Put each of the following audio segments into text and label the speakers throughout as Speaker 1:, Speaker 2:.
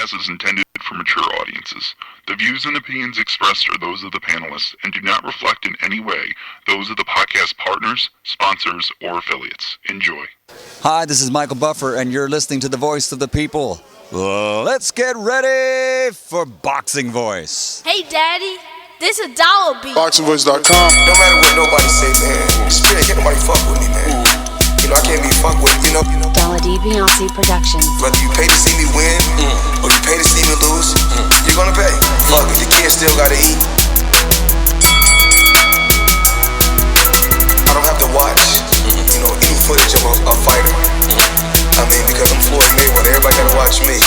Speaker 1: is intended for mature audiences. The views and opinions expressed are those of the panelists and do not reflect in any way those of the podcast partners, sponsors, or affiliates. Enjoy.
Speaker 2: Hi, this is Michael Buffer, and you're listening to the Voice of the People. Let's get ready for Boxing Voice.
Speaker 3: Hey, Daddy, this a dollar beat.
Speaker 4: BoxingVoice.com. No matter what nobody say, man, Spirit, can't nobody fuck with me, man. You know, I can't be fucked with, you know.
Speaker 5: Dollar D Beyonce Productions.
Speaker 4: Whether you pay to see me win, or you pay to see me lose, you're gonna pay. Fuck it, the kids still gotta eat. I don't have to watch, you know, any footage of a fighter. I mean, because I'm Floyd Mayweather, everybody gotta watch me.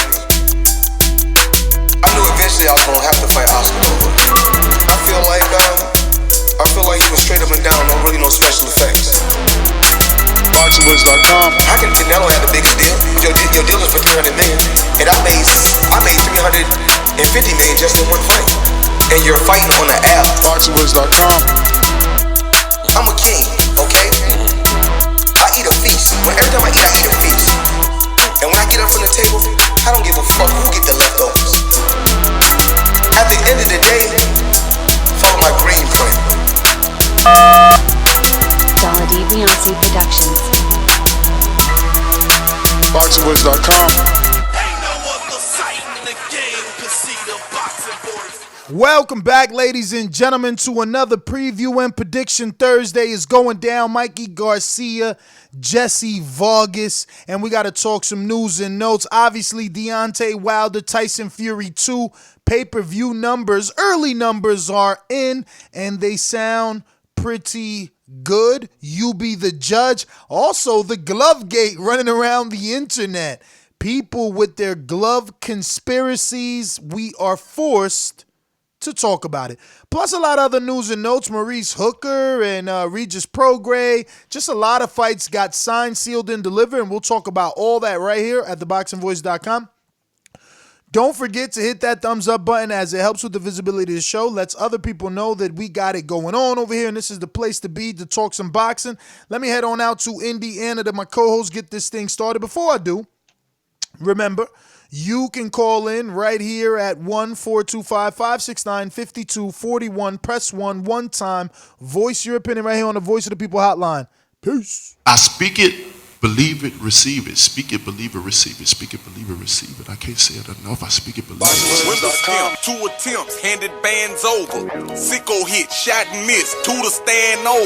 Speaker 4: I knew eventually I was gonna have to fight Oscar over. I feel like he was straight up and down, no special effects.
Speaker 6: BoxingVoice.com.
Speaker 4: How can Canelo have the biggest deal? Your deal is for 300 million, and I made 350 million just in one fight. And you're fighting on the app.
Speaker 6: BoxingVoice.com.
Speaker 4: I'm a king, okay? I eat a feast. Every time I eat a feast. And when I get up from the table, I don't give a fuck who get the leftovers. At the end of the day, follow my green print.
Speaker 5: Dollar D Beyonce Productions.
Speaker 6: BoxingVoice.com.
Speaker 7: Welcome back, ladies and gentlemen, to another preview and prediction Thursday. Is going down. Mikey Garcia, Jessie Vargas, and we got to talk some news and notes. Obviously, Deontay Wilder, Tyson Fury 2 pay-per-view numbers, early numbers are in, and they sound pretty good. You be the judge. Also, the glove gate running around the internet. People with their glove conspiracies. We are forced to talk about it. Plus a lot of other news and notes. Maurice Hooker and Regis Prograis. Just a lot of fights got signed, sealed, and delivered, and we'll talk about all that right here at theboxingvoice.com. Don't forget to hit that thumbs up button as it helps with the visibility of the show. Lets other people know that we got it going on over here, and this is the place to be to talk some boxing. Let me head on out to Indiana to my co-host, get this thing started. Before I do, remember, you can call in right here at 1-425-569-5241. Press 1 time. Voice your opinion right here on the Voice of the People hotline. Peace.
Speaker 8: I speak it, believe it, receive it. Speak it, believe it, receive it. Speak it, believe it, receive it. I can't say it enough. I speak it, believe it.
Speaker 9: Windows camp, 2 attempts, handed bands over. Sicko hit, shot and miss, 2 to stand over.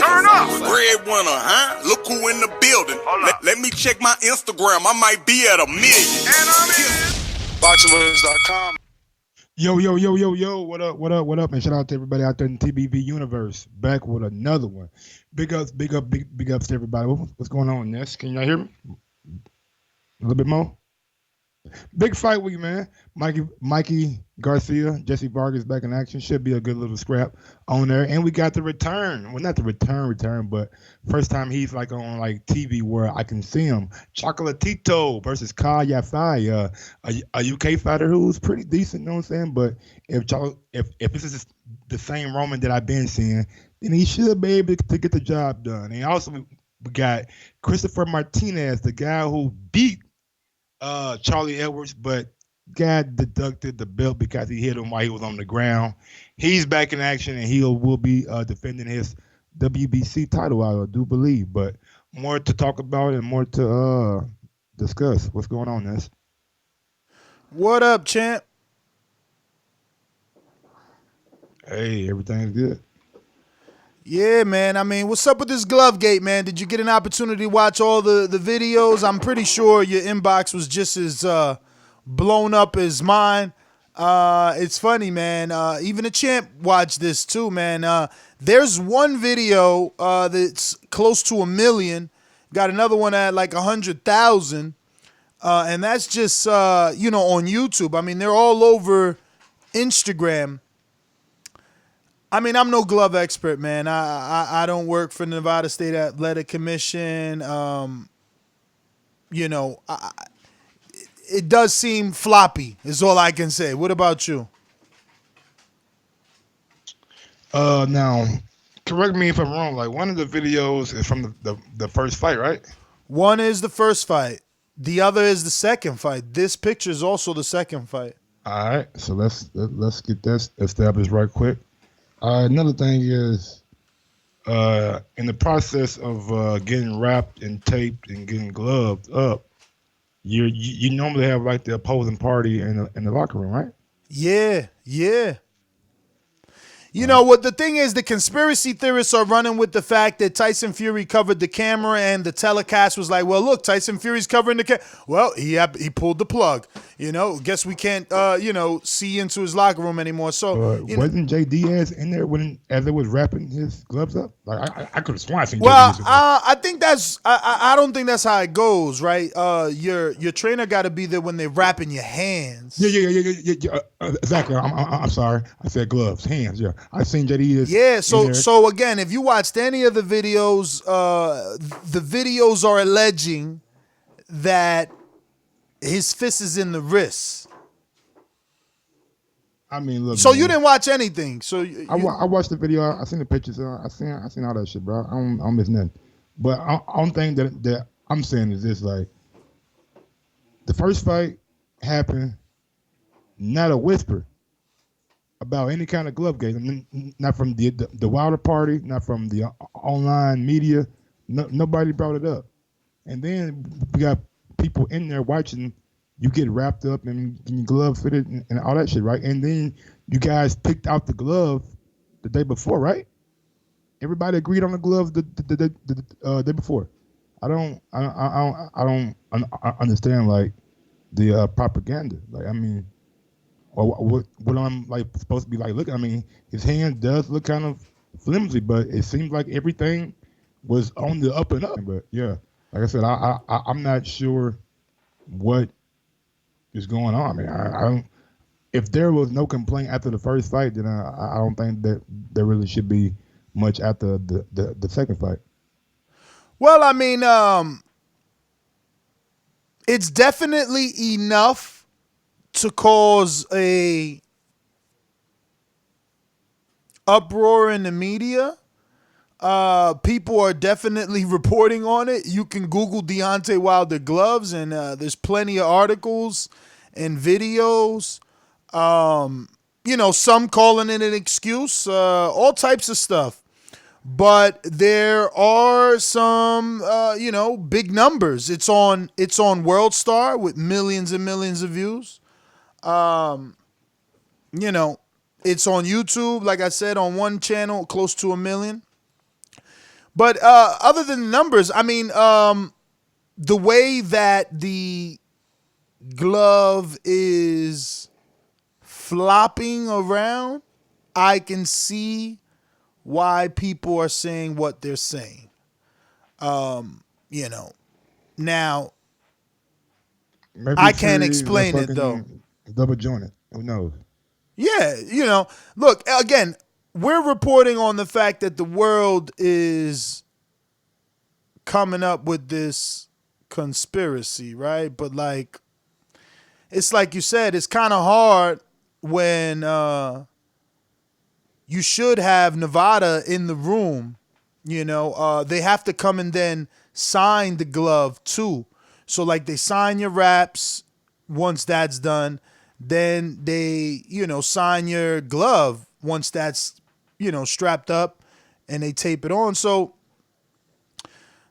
Speaker 9: Breadwinner, huh? Look who in the building. Let me check my Instagram. I might be at 1 million.
Speaker 6: BoxingVoice.com.
Speaker 10: Yo, what up, and shout out to everybody out there in the TBV universe. Back with another one. Big ups to everybody. What's going on, Ness? Can y'all hear me? A little bit more? Big fight week, man. Mikey Garcia, Jessie Vargas back in action. Should be a good little scrap on there. And we got the return. Well, not the return, but first time he's like on like TV where I can see him. Chocolatito versus Kal Yafai, a UK fighter who's pretty decent, you know what I'm saying? But if this is the same Roman that I've been seeing, then he should be able to get the job done. And also we got Christopher Martinez, the guy who beat Charlie Edwards, but got deducted the belt because he hit him while he was on the ground. He's back in action, and he will be defending his WBC title, I do believe. But more to talk about and more to discuss. What's going on, Ness?
Speaker 7: What up, champ?
Speaker 10: Hey, everything's good.
Speaker 7: Yeah, man. I mean, what's up with this glove gate, man? Did you get an opportunity to watch all the videos? I'm pretty sure your inbox was just as blown up as mine. It's funny, man. Even the champ watched this too, man. There's one video that's close to 1 million. Got another one at like 100,000. And that's just, on YouTube. I mean, they're all over Instagram. I mean, I'm no glove expert, man. I don't work for the Nevada State Athletic Commission. It does seem floppy, is all I can say. What about you?
Speaker 10: Now, correct me if I'm wrong. Like, one of the videos is from the first fight, right?
Speaker 7: One is the first fight. The other is the second fight. This picture is also the second fight.
Speaker 10: All right, so let's get that established right quick. Another thing is, in the process of getting wrapped and taped and getting gloved up, you normally have like the opposing party in the locker room, right?
Speaker 7: Yeah. You know what the thing is, the conspiracy theorists are running with the fact that Tyson Fury covered the camera and the telecast was like, well, look, Tyson Fury's covering the camera. Well, he pulled the plug. Guess we can't see into his locker room anymore. So
Speaker 10: wasn't Jay Diaz in there as it was wrapping his gloves up? Like I could have sworn I seen.
Speaker 7: Well,
Speaker 10: Jay Diaz
Speaker 7: I think that's I don't think that's how it goes, right? Your trainer got to be there when they're wrapping your hands.
Speaker 10: Yeah. Exactly. I'm sorry. I said gloves, hands. Yeah, I seen Jay Diaz.
Speaker 7: Yeah. So again, if you watched any of the videos, the videos are alleging that his fist is in the wrist.
Speaker 10: I mean, look.
Speaker 7: So
Speaker 10: man,
Speaker 7: you didn't watch anything. So
Speaker 10: I watched the video. I seen the pictures. I seen all that shit, bro. I don't miss nothing. But only thing that I'm saying is this: like, the first fight happened, not a whisper about any kind of glove game. Not from the Wilder party, not from the online media. Nobody brought it up. And then we got people in there watching you get wrapped up and your glove fitted and all that shit, right? And then you guys picked out the glove the day before, right? Everybody agreed on the glove the day before. I don't understand like the propaganda. Like, I mean, or what I'm like supposed to be like. Look, I mean, his hand does look kind of flimsy, but it seems like everything was on the up and up. But yeah, like I said, I'm not sure what is going on. I mean, I don't. If there was no complaint after the first fight, then I don't think that there really should be much after the second fight.
Speaker 7: Well, I mean, it's definitely enough to cause a uproar in the media. People are definitely reporting on it. You can Google Deontay Wilder gloves, and there's plenty of articles and videos. Some calling it an excuse, all types of stuff. But there are some, big numbers. It's on World Star with millions and millions of views. It's on YouTube, like I said, on one channel, close to 1 million. But other than the numbers, I mean, the way that the glove is flopping around, I can see why people are saying what they're saying. Now,
Speaker 10: maybe
Speaker 7: I can't explain it though.
Speaker 10: Double jointed. Who knows?
Speaker 7: Yeah, look, again, we're reporting on the fact that the world is coming up with this conspiracy, right? But like, it's like you said, it's kind of hard when you should have Nevada in the room. They have to come and then sign the glove too. So like they sign your wraps once that's done. Then they, sign your glove once that's, strapped up and they tape it on. So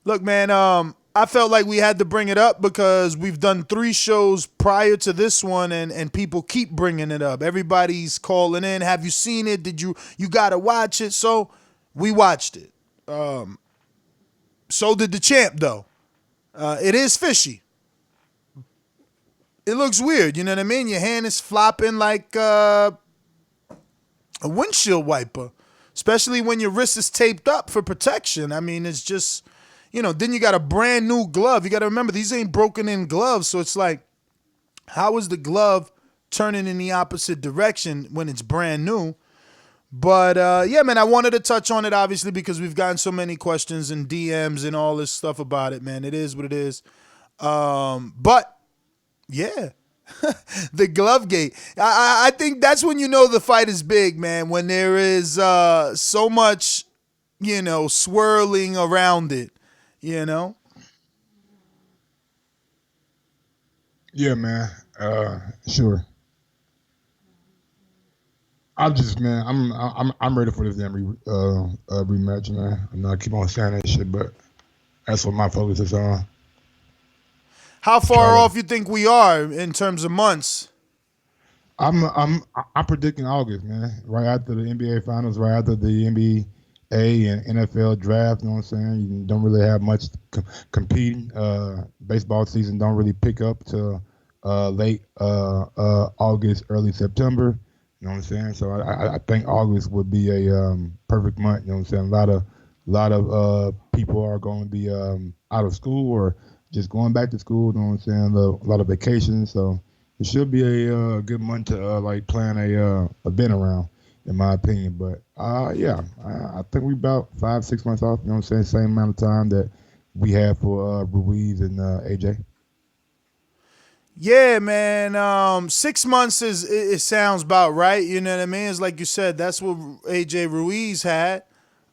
Speaker 7: look, man, I felt like we had to bring it up because we've done 3 shows prior to this one and people keep bringing it up. Everybody's calling in. Have you seen it? Did you got to watch it? So we watched it. So did the champ, though. It is fishy. It looks weird, you know what I mean? Your hand is flopping like a windshield wiper, especially when your wrist is taped up for protection. I mean, it's just, then you got a brand new glove. You got to remember, these ain't broken in gloves. So it's like, how is the glove turning in the opposite direction when it's brand new? But, yeah, man, I wanted to touch on it, obviously, because we've gotten so many questions and DMs and all this stuff about it, man. It is what it is. But, yeah, the glove gate. I think that's when you know the fight is big, man, when there is so much, swirling around it,
Speaker 10: Yeah, man. Sure. I'm ready for this damn rematch, man. I'm not keep on saying that shit, but that's what my focus is on.
Speaker 7: How far off you think we are in terms of months?
Speaker 10: I'm predicting August, man. Right after the NBA Finals, right after the NBA and NFL draft. You know what I'm saying? You don't really have much competing. Baseball season don't really pick up till late August, early September. You know what I'm saying? So I think August would be a perfect month. You know what I'm saying? A lot of people are going to be out of school or just going back to school. You know what I'm saying? A lot of vacations. So it should be a good month to like plan a event around, in my opinion. But yeah, I think we about 5-6 months off. You know what I'm saying? Same amount of time that we have for Ruiz and AJ.
Speaker 7: Yeah, man. 6 months it sounds about right. You know what I mean? It's like you said, that's what AJ Ruiz had.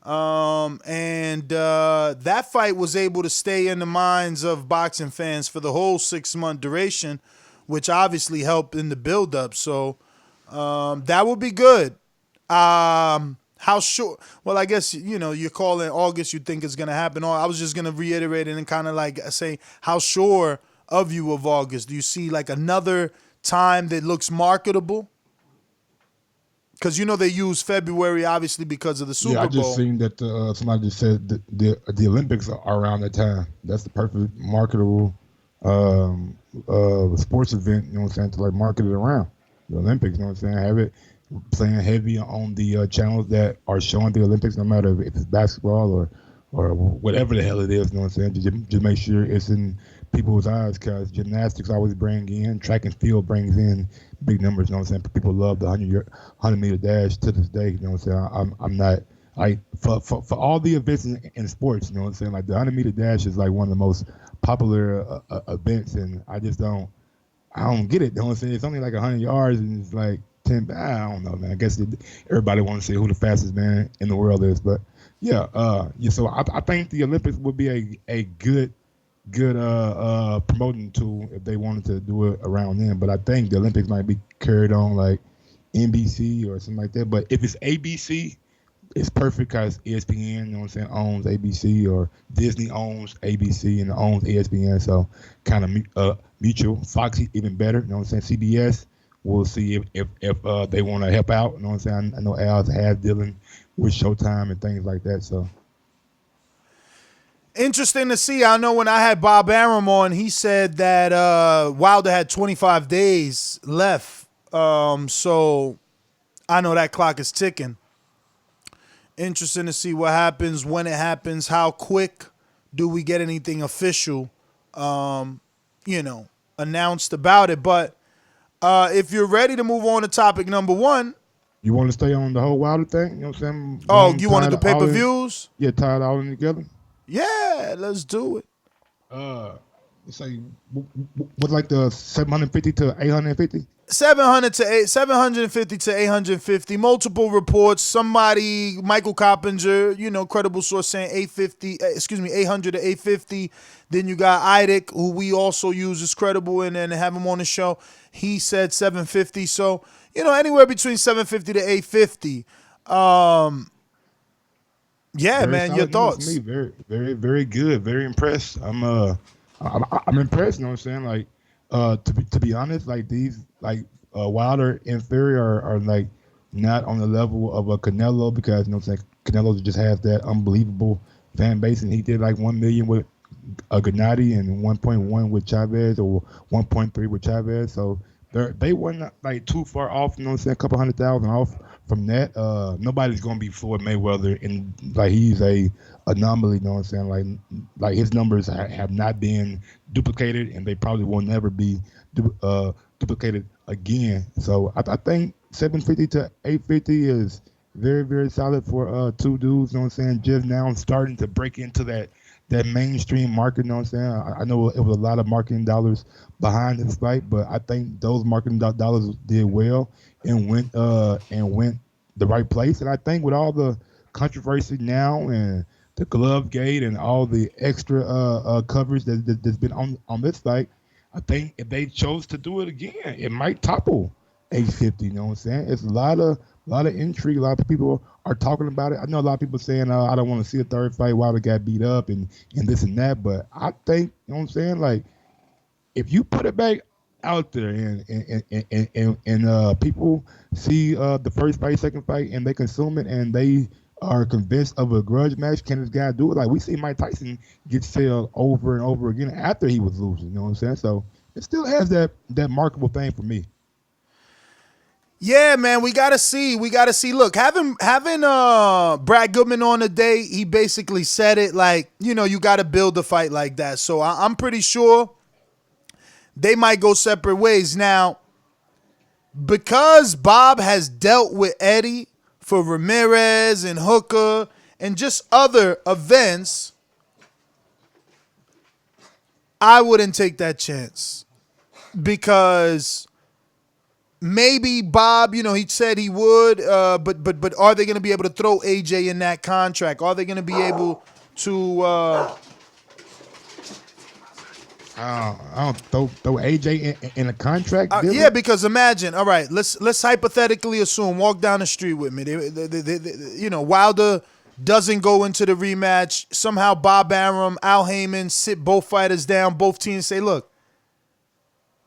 Speaker 7: And that fight was able to stay in the minds of boxing fans for the whole 6-month duration, which obviously helped in the build-up. So that would be good. How sure? Well, I guess, you're calling August, you think it's going to happen. I was just going to reiterate it and kind of like say, how sure of you of August? Do you see like another time that looks marketable? Because they use February obviously because of the Super Bowl.
Speaker 10: Yeah, I just seen that somebody just said that the Olympics are around that time. That's the perfect marketable sports event. You know what I'm saying? To like market it around the Olympics. You know what I'm saying? Have it playing heavy on the channels that are showing the Olympics, no matter if it's basketball or whatever the hell it is. You know what I'm saying? Just make sure it's in people's eyes, because gymnastics always bring in, track and field brings in big numbers. You know what I'm saying? People love the 100-meter dash to this day. You know what I'm saying? I'm not for all the events in sports. You know what I'm saying? Like the 100-meter dash is like one of the most popular events, and I don't get it. You know what I'm saying? It's only like 100 yards, and it's like 10. I don't know, man. I guess everybody wants to see who the fastest man in the world is, but yeah. So I think the Olympics would be a good promoting tool if they wanted to do it around then. But I think the Olympics might be carried on like NBC or something like that. But if it's ABC, it's perfect because ESPN, you know what I'm saying, owns ABC, or Disney owns ABC and owns ESPN. So kind of mutual. Fox even better, you know what I'm saying. CBS, we'll see if they want to help out. You know what I'm saying. I know Al's has dealing with Showtime and things like that. So.
Speaker 7: Interesting to see. I know when I had Bob Arum on, he said that Wilder had 25 days left. So I know that clock is ticking. Interesting to see what happens, when it happens, how quick do we get anything official, announced about it. But if you're ready to move on to topic number one.
Speaker 10: You want to stay on the whole Wilder thing? You know what I'm saying?
Speaker 7: Oh, you want to do pay-per-views?
Speaker 10: Yeah, tie it all in together.
Speaker 7: Yeah, let's do it.
Speaker 10: Let's say what like the 750 to 850?
Speaker 7: 750 to 850. Multiple reports. Somebody, Michael Coppinger, credible source saying 800 to 850. Then you got Idek, who we also use as credible and have him on the show. He said 750. So, anywhere between 750 to 850. Yeah,
Speaker 10: very
Speaker 7: man, your thoughts?
Speaker 10: Me. Very, very, very good. Very impressed. I'm impressed. You know what I'm saying? Like, to be honest, like these, like Wilder and Fury are like not on the level of a Canelo, because what I'm saying, Canelo just has that unbelievable fan base, and he did like 1 million with Gennady and 1.1 with Chavez, or 1.3 with Chavez. So they weren't like too far off. You know what I'm saying? A couple 100,000 off from that. Nobody's gonna be Floyd Mayweather, and like he's a anomaly. You know what I'm saying? Like his numbers have not been duplicated, and they probably will never be duplicated again. So I think 750 to 850 is very, very solid for two dudes. You know what I'm saying? Just now starting to break into that mainstream market. You know what I'm saying? I know it was a lot of marketing dollars behind this fight, but I think those marketing dollars did well and went the right place. And I think with all the controversy now and the glove gate and all the extra coverage that's been on this fight, I think if they chose to do it again, it might topple 850. You know what I'm saying? It's a lot of intrigue. A lot of people are talking about it. I know a lot of people saying, I don't want to see a third fight. Wilder got beat up and this and that. But I think, you know what I'm saying? Like, if you put it back out there and people see the first fight, second fight, and they consume it and they are convinced of a grudge match, can this guy do it? Like, we see Mike Tyson get sailed over and over again after he was losing. You know what I'm saying? So it still has that markable thing for me.
Speaker 7: Yeah, man, we gotta see. Look, having Brad Goodman on today, he basically said it like, you know, you got to build a fight like that. So I'm pretty sure they might go separate ways now, because Bob has dealt with Eddie for Ramirez and Hooker and just other events. I wouldn't take that chance, because maybe Bob, you know, he said he would, but are they going to be able to throw AJ in that contract? Are they going to be able to?
Speaker 10: I don't throw AJ in a contract.
Speaker 7: Yeah, because imagine. All right, let's hypothetically assume. Walk down the street with me. They, you know, Wilder doesn't go into the rematch. Somehow Bob Arum, Al Heyman sit both fighters down. Both teams say, look,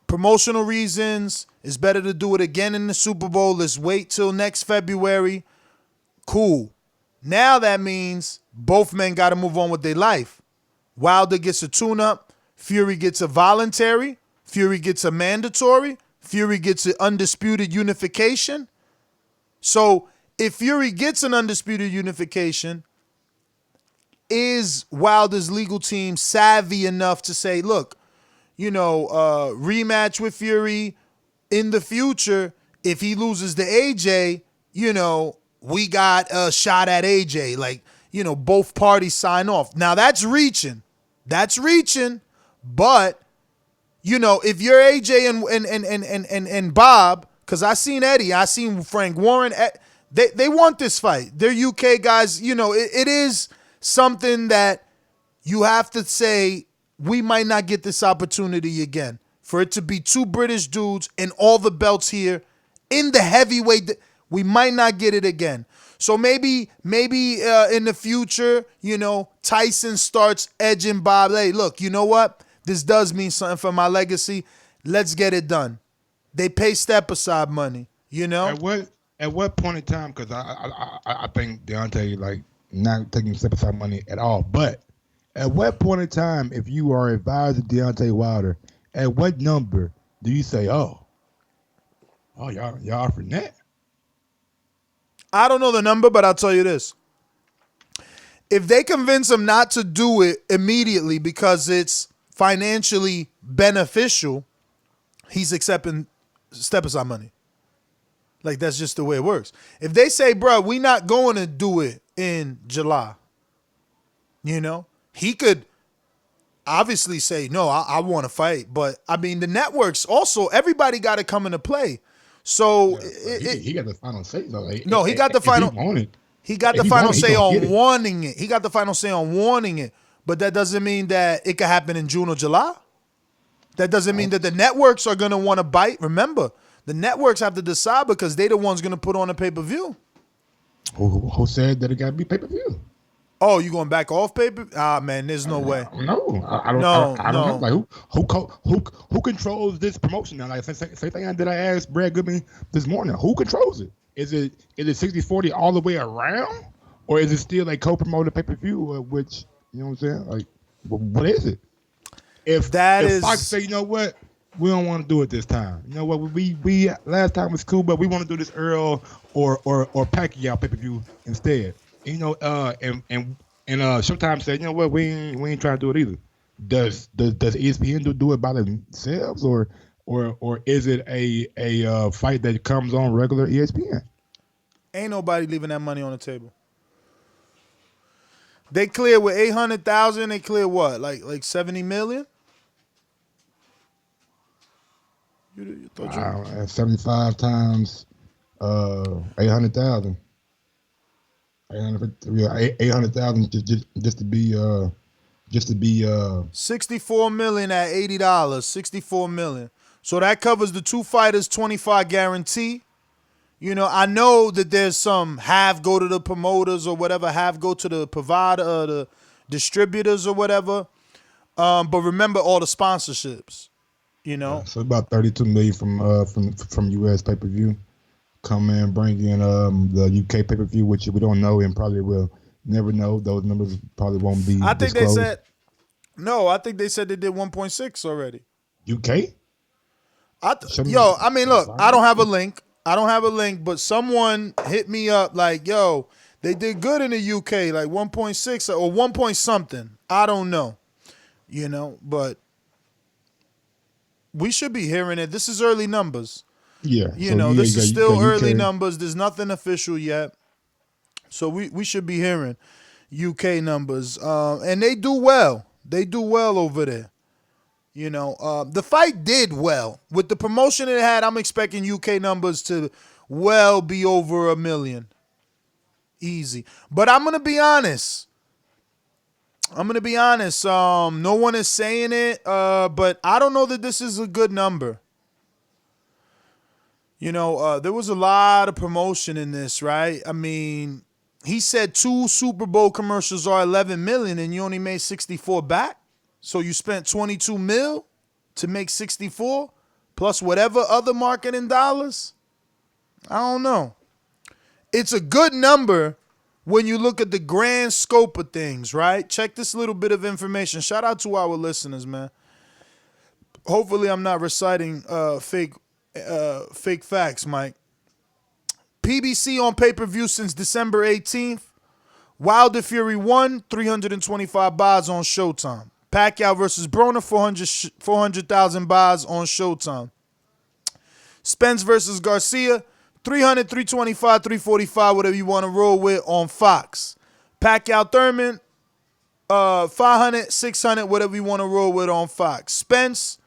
Speaker 7: promotional reasons, it's better to do it again in the Super Bowl. Let's wait till next February. Cool. Now that means both men got to move on with their life. Wilder gets a tune-up. Fury gets a voluntary. Fury gets a mandatory. Fury gets an undisputed unification. So if Fury gets an undisputed unification, is Wilder's legal team savvy enough to say, look, you know, rematch with Fury in the future? If he loses to AJ, you know, we got a shot at AJ. Like, you know, both parties sign off. Now that's reaching. But, you know, if you're AJ and Bob, because I seen Eddie, I seen Frank Warren, they want this fight. They're UK guys. You know, it is something that you have to say, we might not get this opportunity again. For it to be two British dudes and all the belts here in the heavyweight, we might not get it again. So maybe in the future, you know, Tyson starts edging Bob. Hey, look, you know what? This does mean something for my legacy. Let's get it done. They pay step aside money, you know?
Speaker 10: At what point in time, because I think Deontay, like, not taking step aside money at all, but at what point in time, if you are advised of Deontay Wilder, at what number do you say, y'all offering that?
Speaker 7: I don't know the number, but I'll tell you this. If they convince him not to do it immediately because it's financially beneficial, he's accepting step aside money. Like, that's just the way it works. If they say, bro, we not going to do it in July, you know, he could obviously say, no, I want to fight. But, I mean, the networks also, everybody got to come into play. So
Speaker 10: he got the final say, though.
Speaker 7: No, he got the final. He got the final say on wanting it. He got the final say on wanting it. But that doesn't mean that it could happen in June or July. That doesn't mean that the networks are going to want to bite. Remember, the networks have to decide because they the ones going to put on a pay-per-view.
Speaker 10: Who said that it got to be pay-per-view?
Speaker 7: Oh, you going back off pay-per-view? Ah, man, there's no way.
Speaker 10: No, I don't know. Like, who controls this promotion now? Like, same thing that I asked Brad Goodman this morning. Who controls it? Is it 60-40 all the way around? Or is it still a co-promoted pay-per-view, which... You know what I'm saying? Like, what is it? If Fox say, you know what, we don't want to do it this time. You know what? We last time was cool, but we want to do this Earl or Pacquiao pay per view instead. And, you know, and Showtime said, you know what, we ain't trying to do it either. Does ESPN do it by themselves, or is it a fight that comes on regular ESPN?
Speaker 7: Ain't nobody leaving that money on the table. They clear with 800,000. They clear what, like 70 million? You thought
Speaker 10: wow, 75 times 800,000. 800,000 just to be just to be
Speaker 7: 64 million at $80. 64 million. So that covers the two fighters 25 guarantee. You know, I know that there's some half go to the promoters or whatever, half go to the provider or the distributors or whatever. But remember all the sponsorships, you know.
Speaker 10: So about 32 million from US pay-per-view. Come in, bring in the UK pay-per-view, which we don't know and probably will never know. Those numbers probably won't be
Speaker 7: I think
Speaker 10: disclosed.
Speaker 7: I think they said they did 1.6 already.
Speaker 10: UK?
Speaker 7: I mean, look, I don't have a link. But someone hit me up like, yo, they did good in the UK, like 1.6 or 1 point something. I don't know, you know, but we should be hearing it. This is early numbers.
Speaker 10: Yeah.
Speaker 7: You know, this is still early numbers. There's nothing official yet. So we should be hearing UK numbers. And they do well. They do well over there. You know, the fight did well. With the promotion it had, I'm expecting UK numbers to well be over 1 million. Easy. But I'm going to be honest. No one is saying it, but I don't know that this is a good number. You know, there was a lot of promotion in this, right? I mean, he said 2 Super Bowl commercials are 11 million and you only made 64 back. So you spent 22 mil to make 64 plus whatever other marketing dollars? I don't know. It's a good number when you look at the grand scope of things, right? Check this little bit of information. Shout out to our listeners, man. Hopefully I'm not reciting fake facts, Mike. PBC on pay-per-view since December 18th. Wilder Fury 1, 325 buys on Showtime. Pacquiao versus Broner, 400,000 buys on Showtime. Spence versus Garcia, 300, 325, 345, whatever you want to roll with on Fox. Pacquiao Thurman, 500, 600, whatever you want to roll with on Fox. Spence,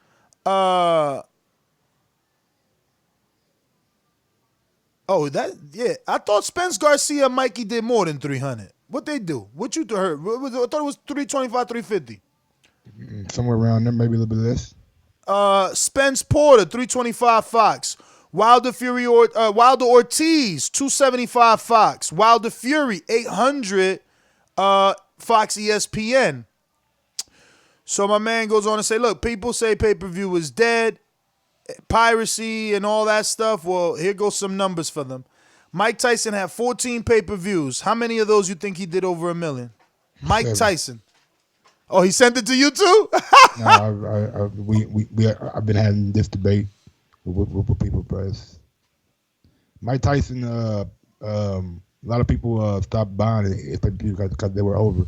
Speaker 7: I thought Spence Garcia and Mikey did more than 300. What they do? What you heard? I thought it was 325, 350.
Speaker 10: Somewhere around there, maybe a little bit less.
Speaker 7: Spence Porter, 325 Fox. Wilder Ortiz, 275 Fox. Wilder Fury, 800 Fox ESPN. So my man goes on to say, look, people say pay-per-view is dead, piracy and all that stuff. Well, here goes some numbers for them. Mike Tyson had 14 pay-per-views. How many of those you think he did over 1 million? Mike
Speaker 10: 7.
Speaker 7: Tyson. Oh, he sent it to you too?
Speaker 10: I've been having this debate with people press. Mike Tyson, a lot of people stopped buying it because they were over.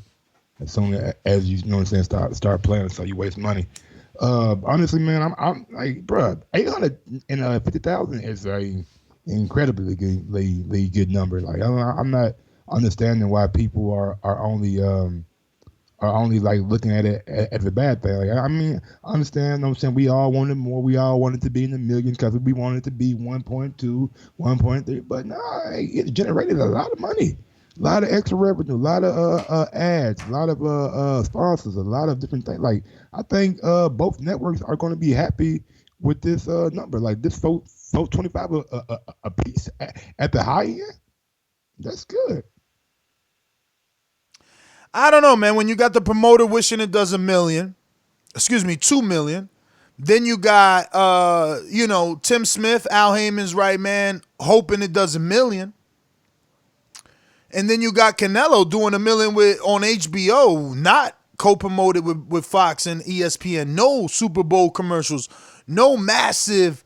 Speaker 10: As soon as you know what I'm saying, start playing, so you waste money. Honestly, man, I'm like, bro, 850,000 is a incredibly good number. Like, I'm not understanding why people are only like looking at it as a bad thing. Like, I mean, I understand. You know what I'm saying, we all wanted more. We all wanted to be in the millions because we wanted to be 1.2, 1.3. But nah, it generated a lot of money, a lot of extra revenue, a lot of ads, a lot of sponsors, a lot of different things. Like, I think both networks are going to be happy with this number. Like, this 425 a piece at the high end. That's good.
Speaker 7: I don't know, man. When you got the promoter wishing it does 2 million, then you got, Tim Smith, Al Heyman's right man, hoping it does 1 million. And then you got Canelo doing 1 million on HBO, not co-promoted with Fox and ESPN. No Super Bowl commercials, no massive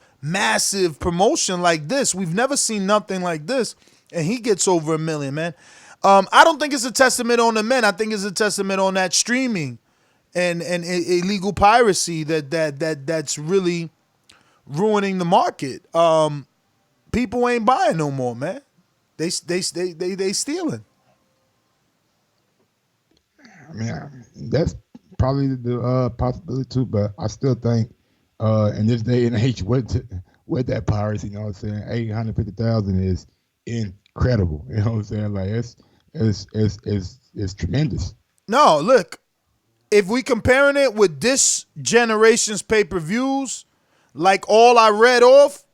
Speaker 7: promotion like this. We've never seen nothing like this. And he gets over 1 million, man. I don't think it's a testament on the men. I think it's a testament on that streaming and illegal piracy that's really ruining the market. People ain't buying no more, man. They stealing.
Speaker 10: I mean, that's probably the possibility too. But I still think in this day and age, with that piracy, you know what I'm saying, 850,000 is incredible. You know what I'm saying? Like, it's tremendous.
Speaker 7: No, look, if we comparing it with this generation's pay-per-views, like all I read off,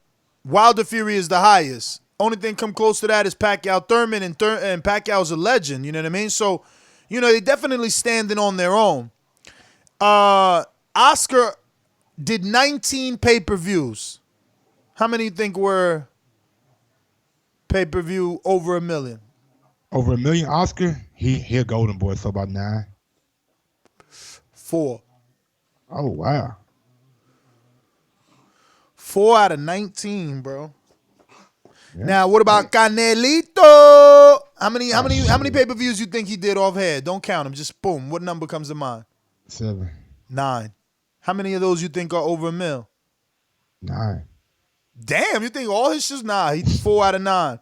Speaker 7: Wilder Fury is the highest. Only thing come close to that is Pacquiao Thurman, and Pacquiao's a legend. You know what I mean? So, they definitely standing on their own. Oscar did 19 pay-per-views. How many you think were pay-per-view over $1 million?
Speaker 10: Over $1 million, Oscar? He a golden boy, so about 9.
Speaker 7: 4.
Speaker 10: Oh, wow.
Speaker 7: 4 out of 19, bro.
Speaker 10: Yeah.
Speaker 7: Now, what about Canelito? How many pay-per-views you think he did off head? Don't count them. Just boom. What number comes to mind?
Speaker 10: 7.
Speaker 7: 9. How many of those you think are over $1 million?
Speaker 10: 9.
Speaker 7: Damn, you think all his shit's? Nah, he 4 out of 9.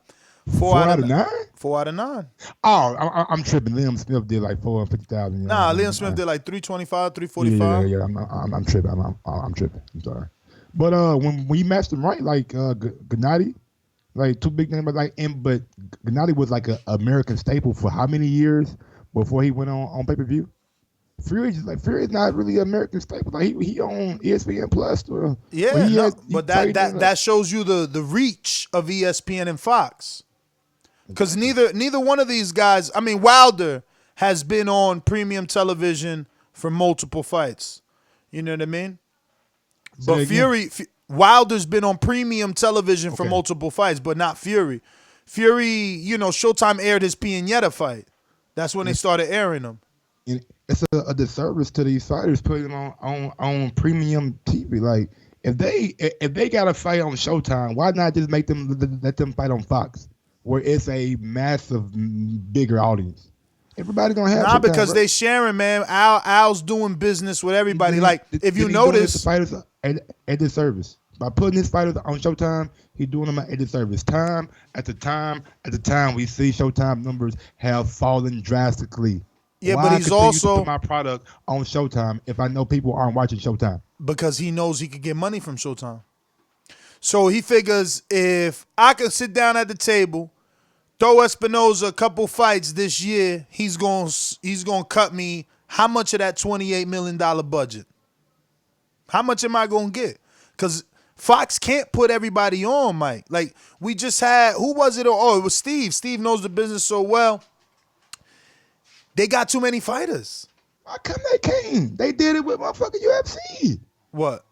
Speaker 10: 4 out of 9?
Speaker 7: 4 out of 9.
Speaker 10: Oh, I'm tripping. Liam Smith did like 450,000.
Speaker 7: Nah, Liam Smith did like 325, 345.
Speaker 10: Yeah. I'm tripping. I'm tripping. I'm sorry. But when you matched them right, like Gennady, like two big names, but Gennady was like an American staple for how many years before he went on pay-per-view? Fury is not really an American staple. Like he on ESPN Plus.
Speaker 7: But that shows you the reach of ESPN and Fox. Because neither one of these guys, I mean, Wilder has been on premium television for multiple fights. You know what I mean? But Wilder's been on premium television for multiple fights, but not Fury. Fury, Showtime aired his Piñeta fight. That's when they started airing them.
Speaker 10: It's a disservice to these fighters putting them on premium TV. Like if they got a fight on Showtime, why not just let them fight on Fox, where it's a massive, bigger audience? Everybody gonna have Showtime,
Speaker 7: because they sharing, man. Al's doing business with everybody. If you notice,
Speaker 10: the fighters a disservice by putting his fighters on Showtime. He's doing them a disservice. Time after time, we see Showtime numbers have fallen drastically.
Speaker 7: Yeah,
Speaker 10: Why
Speaker 7: but he's
Speaker 10: continue
Speaker 7: also
Speaker 10: to put my product on Showtime if I know people aren't watching Showtime.
Speaker 7: Because he knows he could get money from Showtime. So he figures if I could sit down at the table, throw Espinoza a couple fights this year, he's gonna cut me how much of that $28 million budget? How much am I gonna get? Because Fox can't put everybody on, Mike. Like we just had, who was it? Oh, it was Steve. Steve knows the business so well. They got too many fighters.
Speaker 10: Why come they can't? They did it with motherfucking UFC.
Speaker 7: What?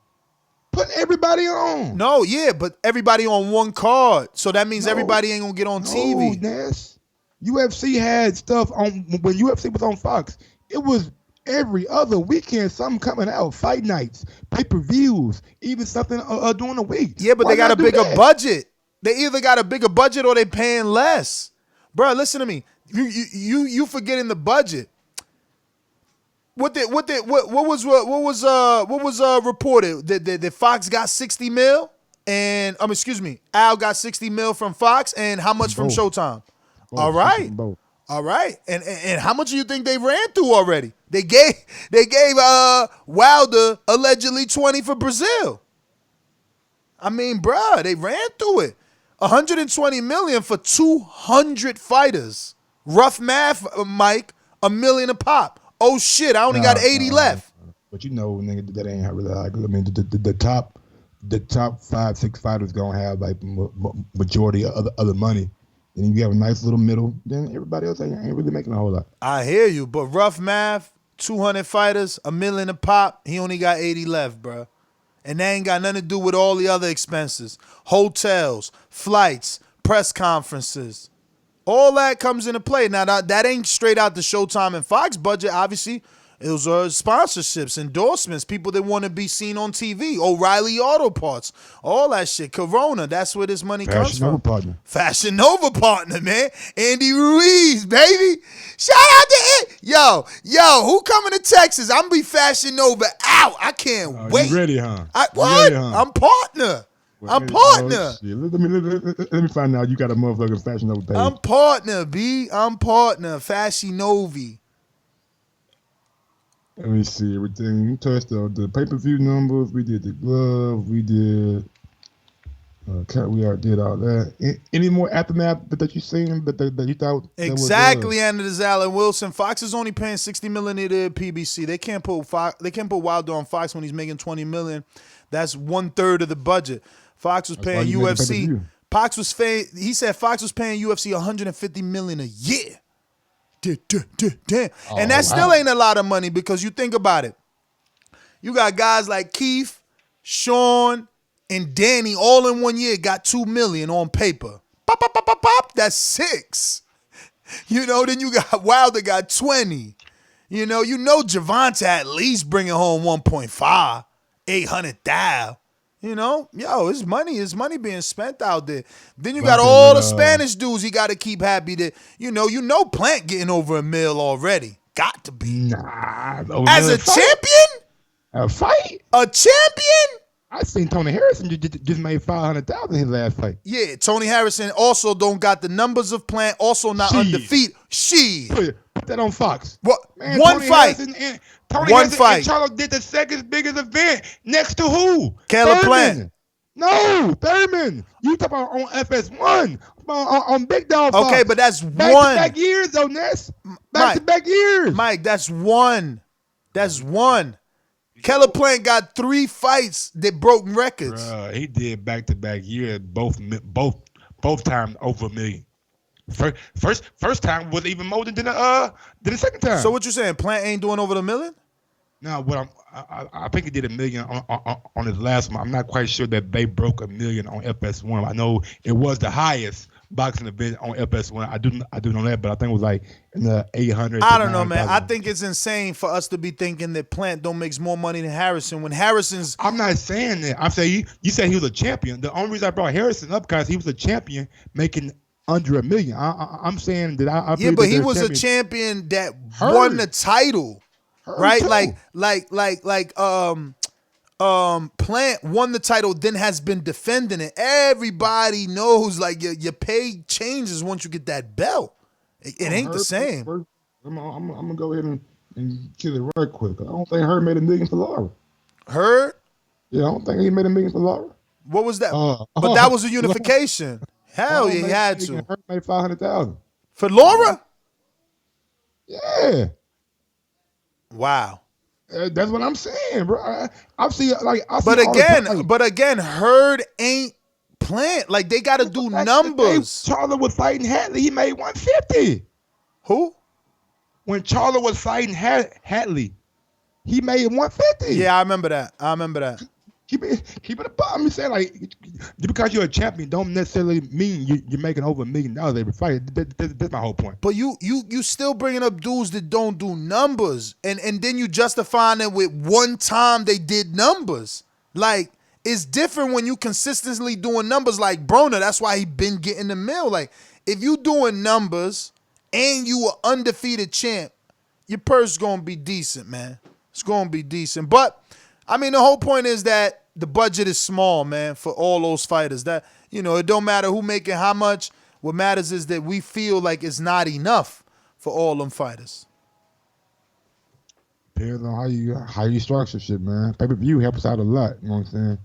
Speaker 10: Putting everybody on.
Speaker 7: No, yeah, but everybody on one card. So that means everybody ain't gonna get on TV.
Speaker 10: Ness. UFC had stuff on when UFC was on Fox. It was every other weekend something coming out. Fight nights, pay-per-views, even something during the week.
Speaker 7: Yeah, but they got a bigger budget. They either got a bigger budget or they paying less. Bro, listen to me. You forgetting the budget. What was reported that Fox got 60 mil and Al got 60 mil from Fox and how much from Showtime? All right. And how much do you think they ran through already? They gave Wilder allegedly 20 for Brazil. I mean, bruh, they ran through it. 120 million for 200 fighters. Rough math, Mike, $1 million a pop. Oh shit, I only got 80 left.
Speaker 10: But nigga, that ain't really like. I mean, the top 5-6 fighters gonna have like majority of the money. And if you have a nice little middle, then everybody else ain't really making a whole lot.
Speaker 7: I hear you, but rough math, 200 fighters, $1 million a pop. He only got 80 left, bro. And that ain't got nothing to do with all the other expenses. Hotels, flights, press conferences. All that comes into play. Now, that ain't straight out the Showtime and Fox budget. Obviously, it was sponsorships, endorsements, people that want to be seen on TV, O'Reilly Auto Parts, all that shit. Corona, that's where this money comes from. Fashion Nova partner, man. Andy Ruiz, baby. Shout out to it. Yo, who coming to Texas? I'm going to be Fashion Nova out. I can't wait.
Speaker 10: You ready, huh?
Speaker 7: What? Ready, huh? I'm partner. I'm partner.
Speaker 10: Let me find out you got a motherfucking Fashion Nova page.
Speaker 7: I'm partner, B. I'm partner. Fashion Novi.
Speaker 10: Let me see everything. We touched on the pay-per-view numbers. We did the glove. We did Okay, we already did all that. Any more aftermath that you seen that you thought
Speaker 7: exactly? And there's Allen Wilson. Fox is only paying $60 million a year PBC. They can't put Wilder on Fox when he's making $20 million. That's 1/3 of the budget. Fox was paying UFC. He said Fox was paying UFC $150 million a year. Damn. And that still ain't a lot of money because you think about it. You got guys like Keith, Sean, and Danny all in 1 year got $2 million on paper. Pop, pop, pop, pop, pop. That's 6. Then you got Wilder got 20. Gervonta at least bringing home 1.5, 800,000. His money being spent out there. Then you got all the Spanish dudes he got to keep happy that, Plant getting over $1 million already. Got to be.
Speaker 10: Nah.
Speaker 7: As a champion?
Speaker 10: A fight?
Speaker 7: A champion?
Speaker 10: I seen Tony Harrison just made $500,000 his last fight.
Speaker 7: Yeah, Tony Harrison also don't got the numbers of Plant, also not undefeated.
Speaker 10: Put that on Fox.
Speaker 7: What?
Speaker 10: Man,
Speaker 7: One
Speaker 10: Tony
Speaker 7: fight.
Speaker 10: Tony Harrison and Charlo did the second biggest event next to who?
Speaker 7: Caleb Plant.
Speaker 10: No, Thurman. You talk about on FS1, on Big Dog Fox.
Speaker 7: Okay, but that's one.
Speaker 10: Back-to-back years, though, Ness. Back-to-back years.
Speaker 7: Mike, that's one. Caleb Plant got 3 fights that broke records.
Speaker 10: Bruh, he did back-to-back years, both times over $1 million. First time was even more than the second time.
Speaker 7: So what you saying? Plant ain't doing over $1 million?
Speaker 10: No, I think he did $1 million on his last one. I'm not quite sure that they broke $1 million on FS1. I know it was the highest boxing event on FS1. I do know that, but I think it was like in the 800.
Speaker 7: I don't know, man. I think it's insane for us to be thinking that Plant don't makes more money than Harrison when Harrison's.
Speaker 10: I'm not saying that. I'm saying you said he was a champion. The only reason I brought Harrison up because he was a champion making under $1 million. I'm saying that I
Speaker 7: yeah, but he was a champion that won the title, right? Plant won the title, then has been defending it. Everybody knows, like, your pay changes once you get that belt. It ain't the same.
Speaker 10: I'm gonna go ahead and kill it right quick. I don't think Herb made $1 million for Lara.
Speaker 7: Herb?
Speaker 10: Yeah, I don't think he made $1 million for Lara.
Speaker 7: What was that? But that was a unification. Hell yeah, he had to.
Speaker 10: Herb made $500,000
Speaker 7: for Laura.
Speaker 10: Yeah.
Speaker 7: Wow.
Speaker 10: That's what I'm saying, bro.
Speaker 7: But again, Hurd ain't Plant. Like, they got to do numbers.
Speaker 10: Charlo was fighting Hatley, he made $150.
Speaker 7: Who?
Speaker 10: When Charlo was fighting Hatley, he made $150.
Speaker 7: Yeah, I remember that.
Speaker 10: Keep it above. I'm saying, like, just because you're a champion don't necessarily mean you're making over $1 million every fight. That's my whole point.
Speaker 7: But you still bringing up dudes that don't do numbers, and then you justifying it with one time they did numbers. Like, it's different when you consistently doing numbers like Broner. That's why he been getting the mill. Like, if you doing numbers and you are undefeated champ, your purse is gonna be decent, man. It's gonna be decent. But I mean, the whole point is that the budget is small, man, for all those fighters. That, it don't matter who making how much. What matters is that we feel like it's not enough for all them fighters.
Speaker 10: Depends on how you structure shit, man. Pay-per-view helps out a lot. You know what I'm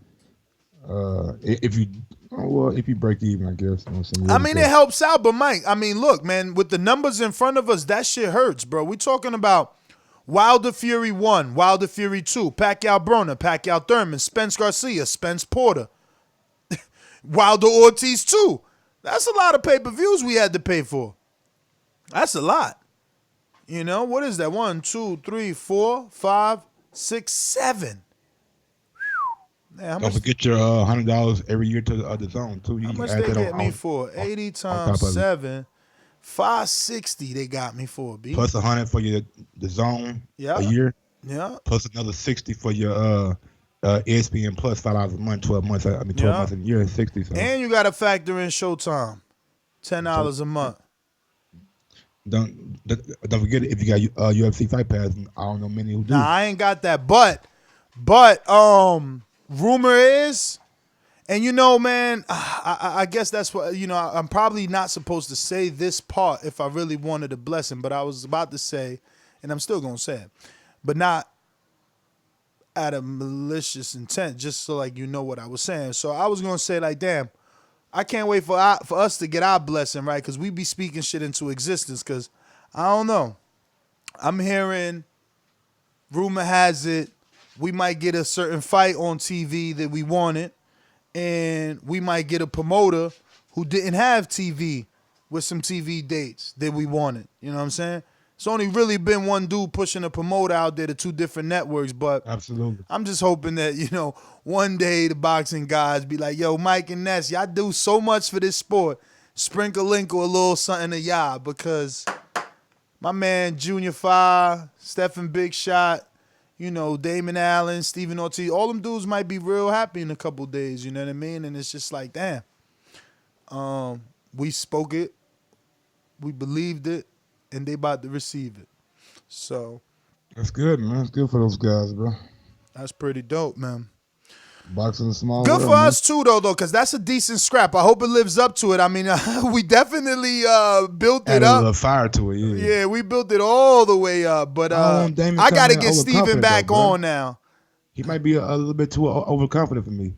Speaker 10: saying? If you break even, I guess. You know what I'm saying?
Speaker 7: It helps out, but Mike, look, man, with the numbers in front of us, that shit hurts, bro. We talking about Wilder Fury 1, Wilder Fury 2, Pacquiao Broner, Pacquiao Thurman, Spence Garcia, Spence Porter, Wilder Ortiz 2. That's a lot of pay-per-views we had to pay for. That's a lot. What is that? 1, 2, 3, 4, 5, 6, 7. Man,
Speaker 10: don't forget your $100 every year to the DAZN too.
Speaker 7: How much they get me for? 80 times 7. 560 they got me for, B.
Speaker 10: Plus 100 for your DAZN a year.
Speaker 7: Yeah.
Speaker 10: Plus another 60 for your ESPN Plus, $5 a month, 12 months. 12 months a year, 60. So.
Speaker 7: And you got to factor in Showtime, $10 a month.
Speaker 10: Don't forget if you got UFC Fight Pass. I don't know many who do.
Speaker 7: Nah, I ain't got that. But rumor is. And man, I guess that's what, I'm probably not supposed to say this part if I really wanted a blessing, but I was about to say, and I'm still going to say it, but not out of malicious intent, just so like what I was saying. So I was going to say, like, damn, I can't wait for us to get our blessing, right? Because we be speaking shit into existence. Because I don't know. I'm hearing, rumor has it, we might get a certain fight on TV that we wanted, and we might get a promoter who didn't have TV with some TV dates that we wanted. You know what I'm saying? It's only really been one dude pushing a promoter out there to 2 different networks, but
Speaker 10: Absolutely.
Speaker 7: I'm just hoping that, one day the boxing guys be like, yo, Mike and Ness, y'all do so much for this sport. Sprinkle a little something to y'all, because my man Junior Fire, Stephen Big Shot, Damon Allen, Stephen Ortiz, all them dudes might be real happy in a couple days, you know what I mean? And it's just like, damn. We spoke it, we believed it, and they about to receive it. So
Speaker 10: that's good, man. That's good for those guys, bro.
Speaker 7: That's pretty dope, man.
Speaker 10: Boxing is small.
Speaker 7: Good for us too, though, because that's a decent scrap. I hope it lives up to it. I mean, we definitely built it
Speaker 10: up. Added a
Speaker 7: little
Speaker 10: fire to it, yeah.
Speaker 7: Yeah, we built it all the way up. But I got to get Steven back on now.
Speaker 10: He might be a little bit too overconfident for me.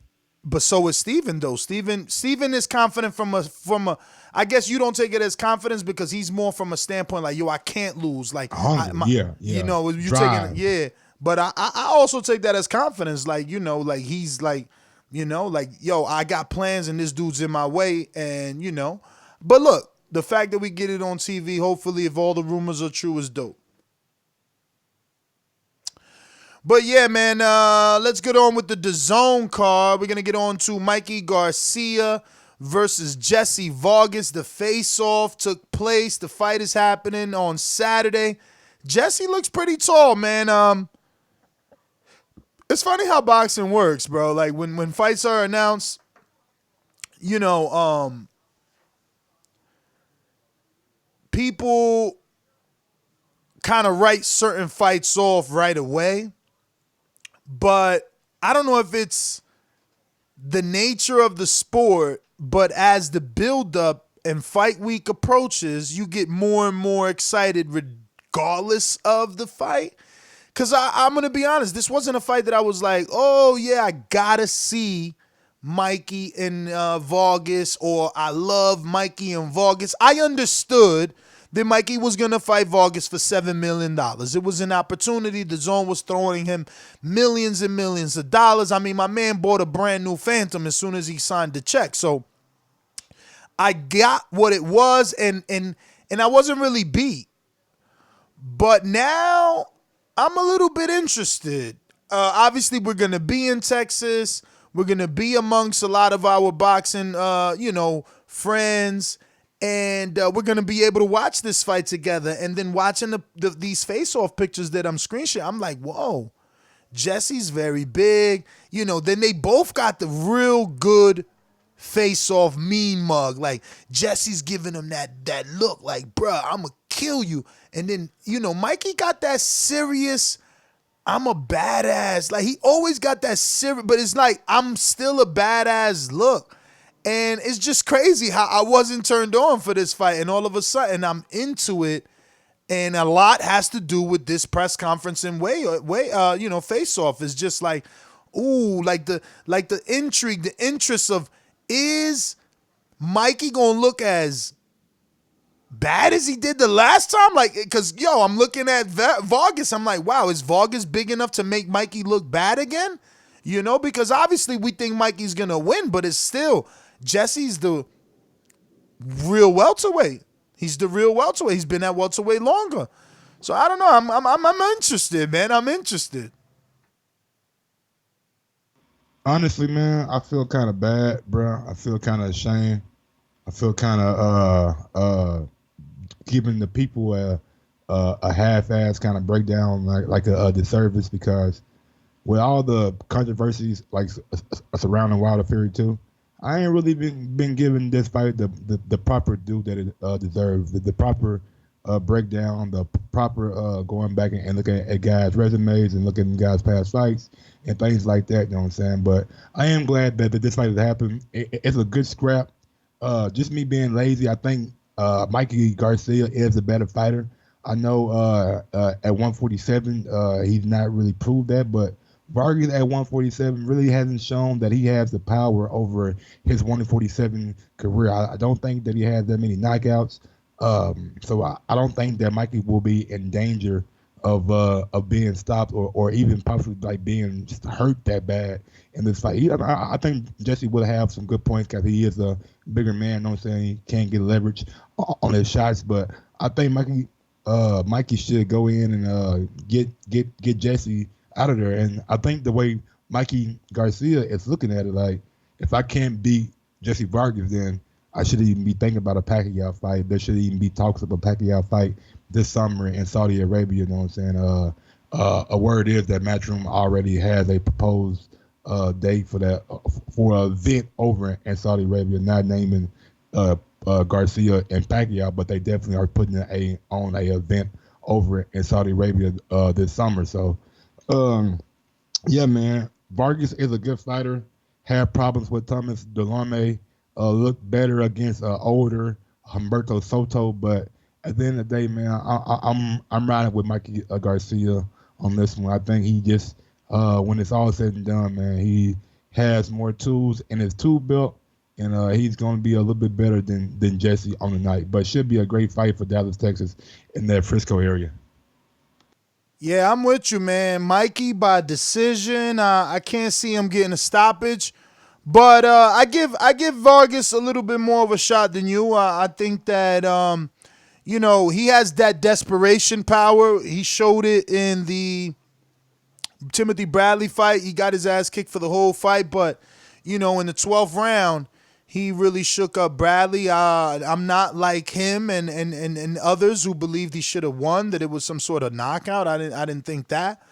Speaker 7: But so is Steven, though. Steven is confident from a. I guess you don't take it as confidence because he's more from a standpoint like, yo, I can't lose. Like,
Speaker 10: yeah.
Speaker 7: You taking it, yeah. But I also take that as confidence, like, like he's like, like, yo, I got plans and this dude's in my way, and But look, the fact that we get it on TV, hopefully, if all the rumors are true, is dope. But yeah, man, let's get on with the DAZN card. We're going to get on to Mikey Garcia versus Jessie Vargas. The face-off took place. The fight is happening on Saturday. Jessie looks pretty tall, man. It's funny how boxing works, bro. Like, when fights are announced, people kind of write certain fights off right away. But I don't know if it's the nature of the sport, but as the build-up and fight week approaches, you get more and more excited regardless of the fight. Because I'm going to be honest, this wasn't a fight that I was like, oh, yeah, I got to see Mikey and Vargas, or I love Mikey and Vargas. I understood that Mikey was going to fight Vargas for $7 million. It was an opportunity. The DAZN was throwing him millions and millions of dollars. I mean, my man bought a brand new Phantom as soon as he signed the check. So I got what it was, and I wasn't really beat. But now I'm a little bit interested. Obviously, we're going to be in Texas. We're going to be amongst a lot of our boxing, friends. And we're going to be able to watch this fight together. And then watching these face-off pictures that I'm screenshotting, I'm like, whoa, Jessie's very big. Then they both got the real good face-off mean mug. Like, Jessie's giving him that look like, bruh, I'm going to kill you. And then, Mikey got that serious, I'm a badass. Like, he always got that serious, but it's like, I'm still a badass look. And it's just crazy how I wasn't turned on for this fight, and all of a sudden I'm into it, and a lot has to do with this press conference and face-off. Is just like, ooh, like the intrigue, the interest of, is Mikey gonna look as bad as he did the last time? Like, because I'm looking at Vargas, I'm like, wow, is Vargas big enough to make Mikey look bad again? Because obviously we think Mikey's gonna win, but it's still, Jessie's the real welterweight. He's the real welterweight. He's been at welterweight longer. So I don't know. I'm interested, man. I'm interested.
Speaker 10: Honestly, man, I feel kind of bad, bro. I feel kind of ashamed. I feel kind of giving the people a half-ass kind of breakdown, like a disservice, because with all the controversies like surrounding Wilder Fury 2, I ain't really been given this fight the proper due that it deserves, the proper breakdown, the proper going back and looking at guys' resumes and looking at guys' past fights and things like that, you know what I'm saying? But I am glad that this fight has happened. It's a good scrap. Just me being lazy, I think Mikey Garcia is a better fighter. I know at 147 he's not really proved that, but Vargas at 147 really hasn't shown that he has the power over his 147 career. I don't think that he has that many knockouts. So I don't think that Mikey will be in danger of being stopped or even possibly like being just hurt that bad in this fight. I think Jessie will have some good points because he is a bigger man. You know what I'm saying? He can't get leverage on his shots, but I think Mikey should go in and get Jessie out of there. And I think the way Mikey Garcia is looking at it, like, if I can't beat Jessie Vargas, then I shouldn't even be thinking about a Pacquiao fight. There shouldn't even be talks of a Pacquiao fight this summer in Saudi Arabia. You know what I'm saying? A word is that Matchroom already has a proposed date for an event over in Saudi Arabia, not naming Garcia and Pacquiao, but they definitely are putting on a event over in Saudi Arabia this summer. So, yeah, man, Vargas is a good fighter. Had problems with Thomas Delorme. Looked better against older Humberto Soto, but at the end of the day, man, I'm riding with Mikey Garcia on this one. I think he just, when it's all said and done, man, he has more tools in his tool belt, and he's going to be a little bit better than Jessie on the night. But should be a great fight for Dallas, Texas, in that Frisco area.
Speaker 7: Yeah, I'm with you, man. Mikey by decision. I can't see him getting a stoppage. But I give Vargas a little bit more of a shot than you. I think that he has that desperation power. He showed it in the Timothy Bradley fight. He got his ass kicked for the whole fight, but in the 12th round, he really shook up Bradley. I'm not like him and others who believed he should have won, that it was some sort of knockout. I didn't think that.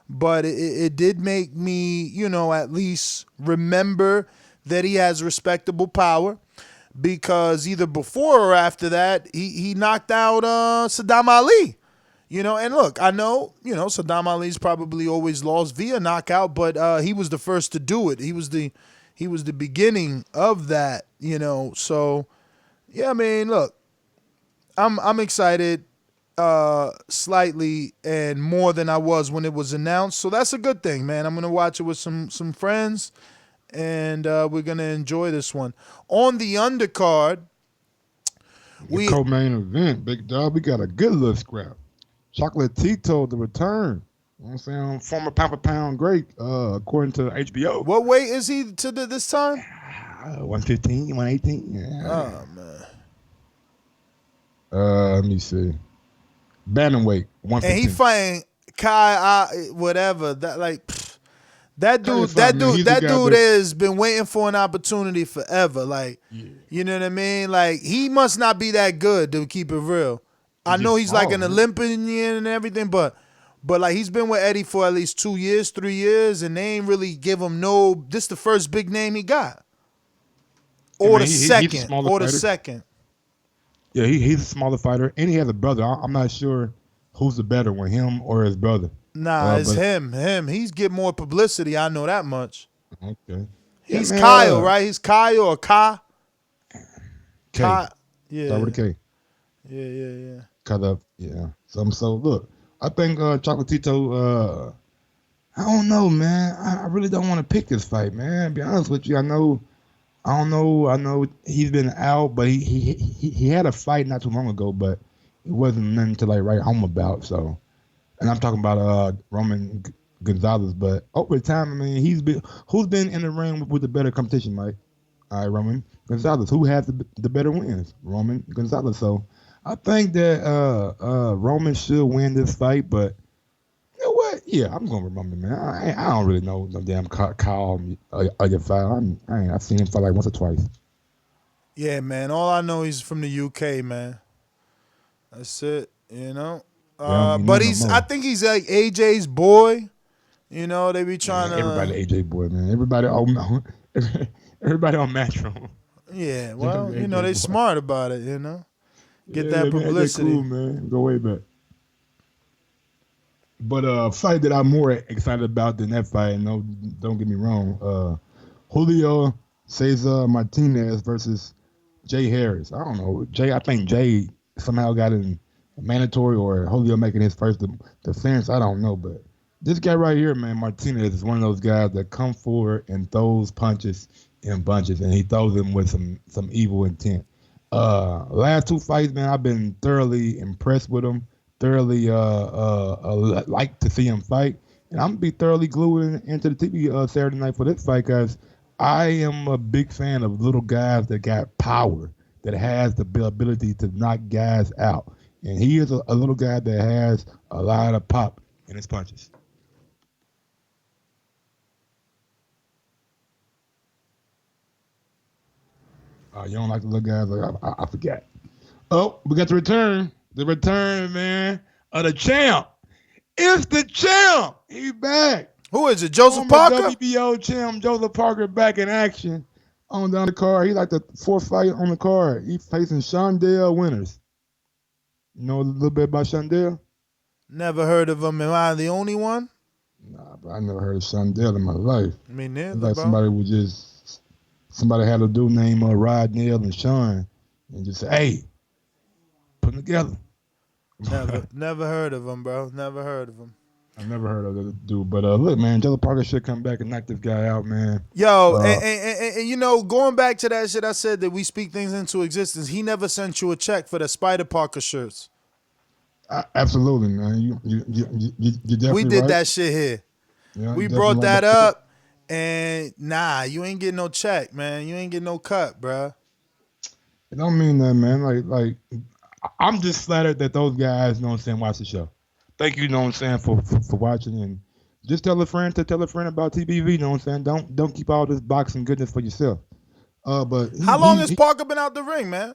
Speaker 7: But it did make me, at least remember that he has respectable power, because either before or after that, he knocked out Saddam Ali. And look, I know, Saddam Ali's probably always lost via knockout, but he was the first to do it. He was the beginning of that, So, yeah, I mean, look, I'm excited. Slightly and more than I was when it was announced, so that's a good thing, man. I'm gonna watch it with some friends, and we're gonna enjoy this one. On the undercard,
Speaker 10: the co-main event, big dog, we got a good little scrap. Chocolatito, the return. You know what I'm saying? Former pound great, according to HBO.
Speaker 7: What weight is he to this time?
Speaker 10: 115, 118. Yeah.
Speaker 7: Oh man.
Speaker 10: Let me see. Bantamweight, 115.
Speaker 7: And he fighting Kai, whatever. That dude has been waiting for an opportunity forever. Like, You know what I mean? Like, he must not be that good, to keep it real. I know he's like an Olympian and everything, but like, he's been with Eddie for at least 2 years, 3 years, and they ain't really give him this the first big name he got. Or the second.
Speaker 10: Yeah, he's a smaller fighter, and he has a brother. I'm not sure who's the better one, him or his brother.
Speaker 7: Nah, it's him. He's get more publicity. I know that much.
Speaker 10: Okay.
Speaker 7: He's Kyle, right? He's Kyle or Ka?
Speaker 10: K.
Speaker 7: Yeah.
Speaker 10: Start with a K.
Speaker 7: Yeah.
Speaker 10: Cut up. Yeah. So look, I think Chocolatito. I don't know, man. I really don't want to pick this fight, man. To be honest with you, I don't know. I know he's been out, but he had a fight not too long ago, but it wasn't nothing to write home about. So, and I'm talking about Roman Gonzalez. But over time, I mean, who's been in the ring with the better competition, Mike? All right, Roman Gonzalez. Who has the better wins? Roman Gonzalez. So I think that Roman should win this fight, but you know what? Yeah, I'm gonna remember, man. I don't really know no damn Kal Yafai. I've seen him fight like once or twice.
Speaker 7: Yeah, man. All I know, he's from the UK, man. That's it. But I think he's like AJ's boy. They be trying to.
Speaker 10: Everybody AJ boy, man. Everybody on Matchroom.
Speaker 7: Yeah, well, they smart about it. Get that publicity.
Speaker 10: Man, cool, man. Go way back. But a fight that I'm more excited about than that fight, no, don't get me wrong, Julio Cesar Martinez versus Jay Harris. I don't know. I think Jay somehow got in mandatory, or Julio making his first defense. I don't know, but This guy right here, man, Martinez, is one of those guys that come forward and throws punches in bunches, and he throws them with some evil intent. Last 2 fights, man, I've been thoroughly impressed with him. Thoroughly like to see him fight, and I'm gonna be thoroughly glued into the TV Saturday night for this fight, guys. I am a big fan of little guys that got power, that has the ability to knock guys out, and he is a little guy that has a lot of pop in his punches. You don't like the little guys? Like, I forget. Oh, we got the return. The return, man, of the champ. It's the champ. He's back.
Speaker 7: Who is it? Joseph Parker?
Speaker 10: WBO champ Joseph Parker back in action on down the card. He like the 4th fight on the card. He's facing Shawndell Winters. You know a little bit about Shawndell?
Speaker 7: Never heard of him. Am I the only one?
Speaker 10: Nah, but I never heard of Shawndell in my life.
Speaker 7: Me neither,
Speaker 10: like
Speaker 7: bro.
Speaker 10: Somebody had a dude named Rod Nail and Sean and just say, hey, put them together.
Speaker 7: Never heard of him, bro. Never heard of him.
Speaker 10: I never heard of the dude, but look, man, Joseph Parker should come back and knock this guy out, man.
Speaker 7: Yo, and you know, going back to that shit, I said that we speak things into existence. He never sent you a check for the Spider Parker shirts.
Speaker 10: Absolutely, man. You definitely
Speaker 7: we did
Speaker 10: right.
Speaker 7: that shit here.
Speaker 10: Yeah,
Speaker 7: we brought that up, and nah, you ain't getting no check, man. You ain't getting no cut, bro.
Speaker 10: It don't mean that, man. Like I'm just flattered that those guys, you know what I'm saying, watch the show. Thank you, you know what I'm saying, for watching, and just tell a friend about TPV, you know what I'm saying. Don't keep all this boxing goodness for yourself. But
Speaker 7: how long has Parker been out the ring, man?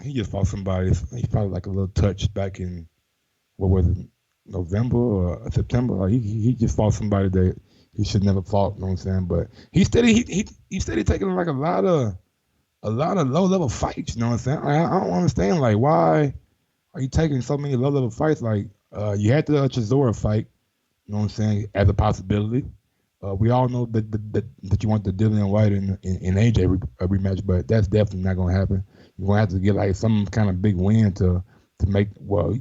Speaker 10: He just fought somebody. He fought like a little touch back in, what was it, November or September? Like he just fought somebody that he should never fought, you know what I'm saying. But he steady taking like a lot of low level fights, you know what I'm saying. I don't understand, like, why are you taking so many low level fights? Like you had the Chisora fight, you know what I'm saying, as a possibility. We all know that you want the Dillian White and AJ rematch, but that's definitely not gonna happen. You're gonna have to get like some kind of big win to make. Well,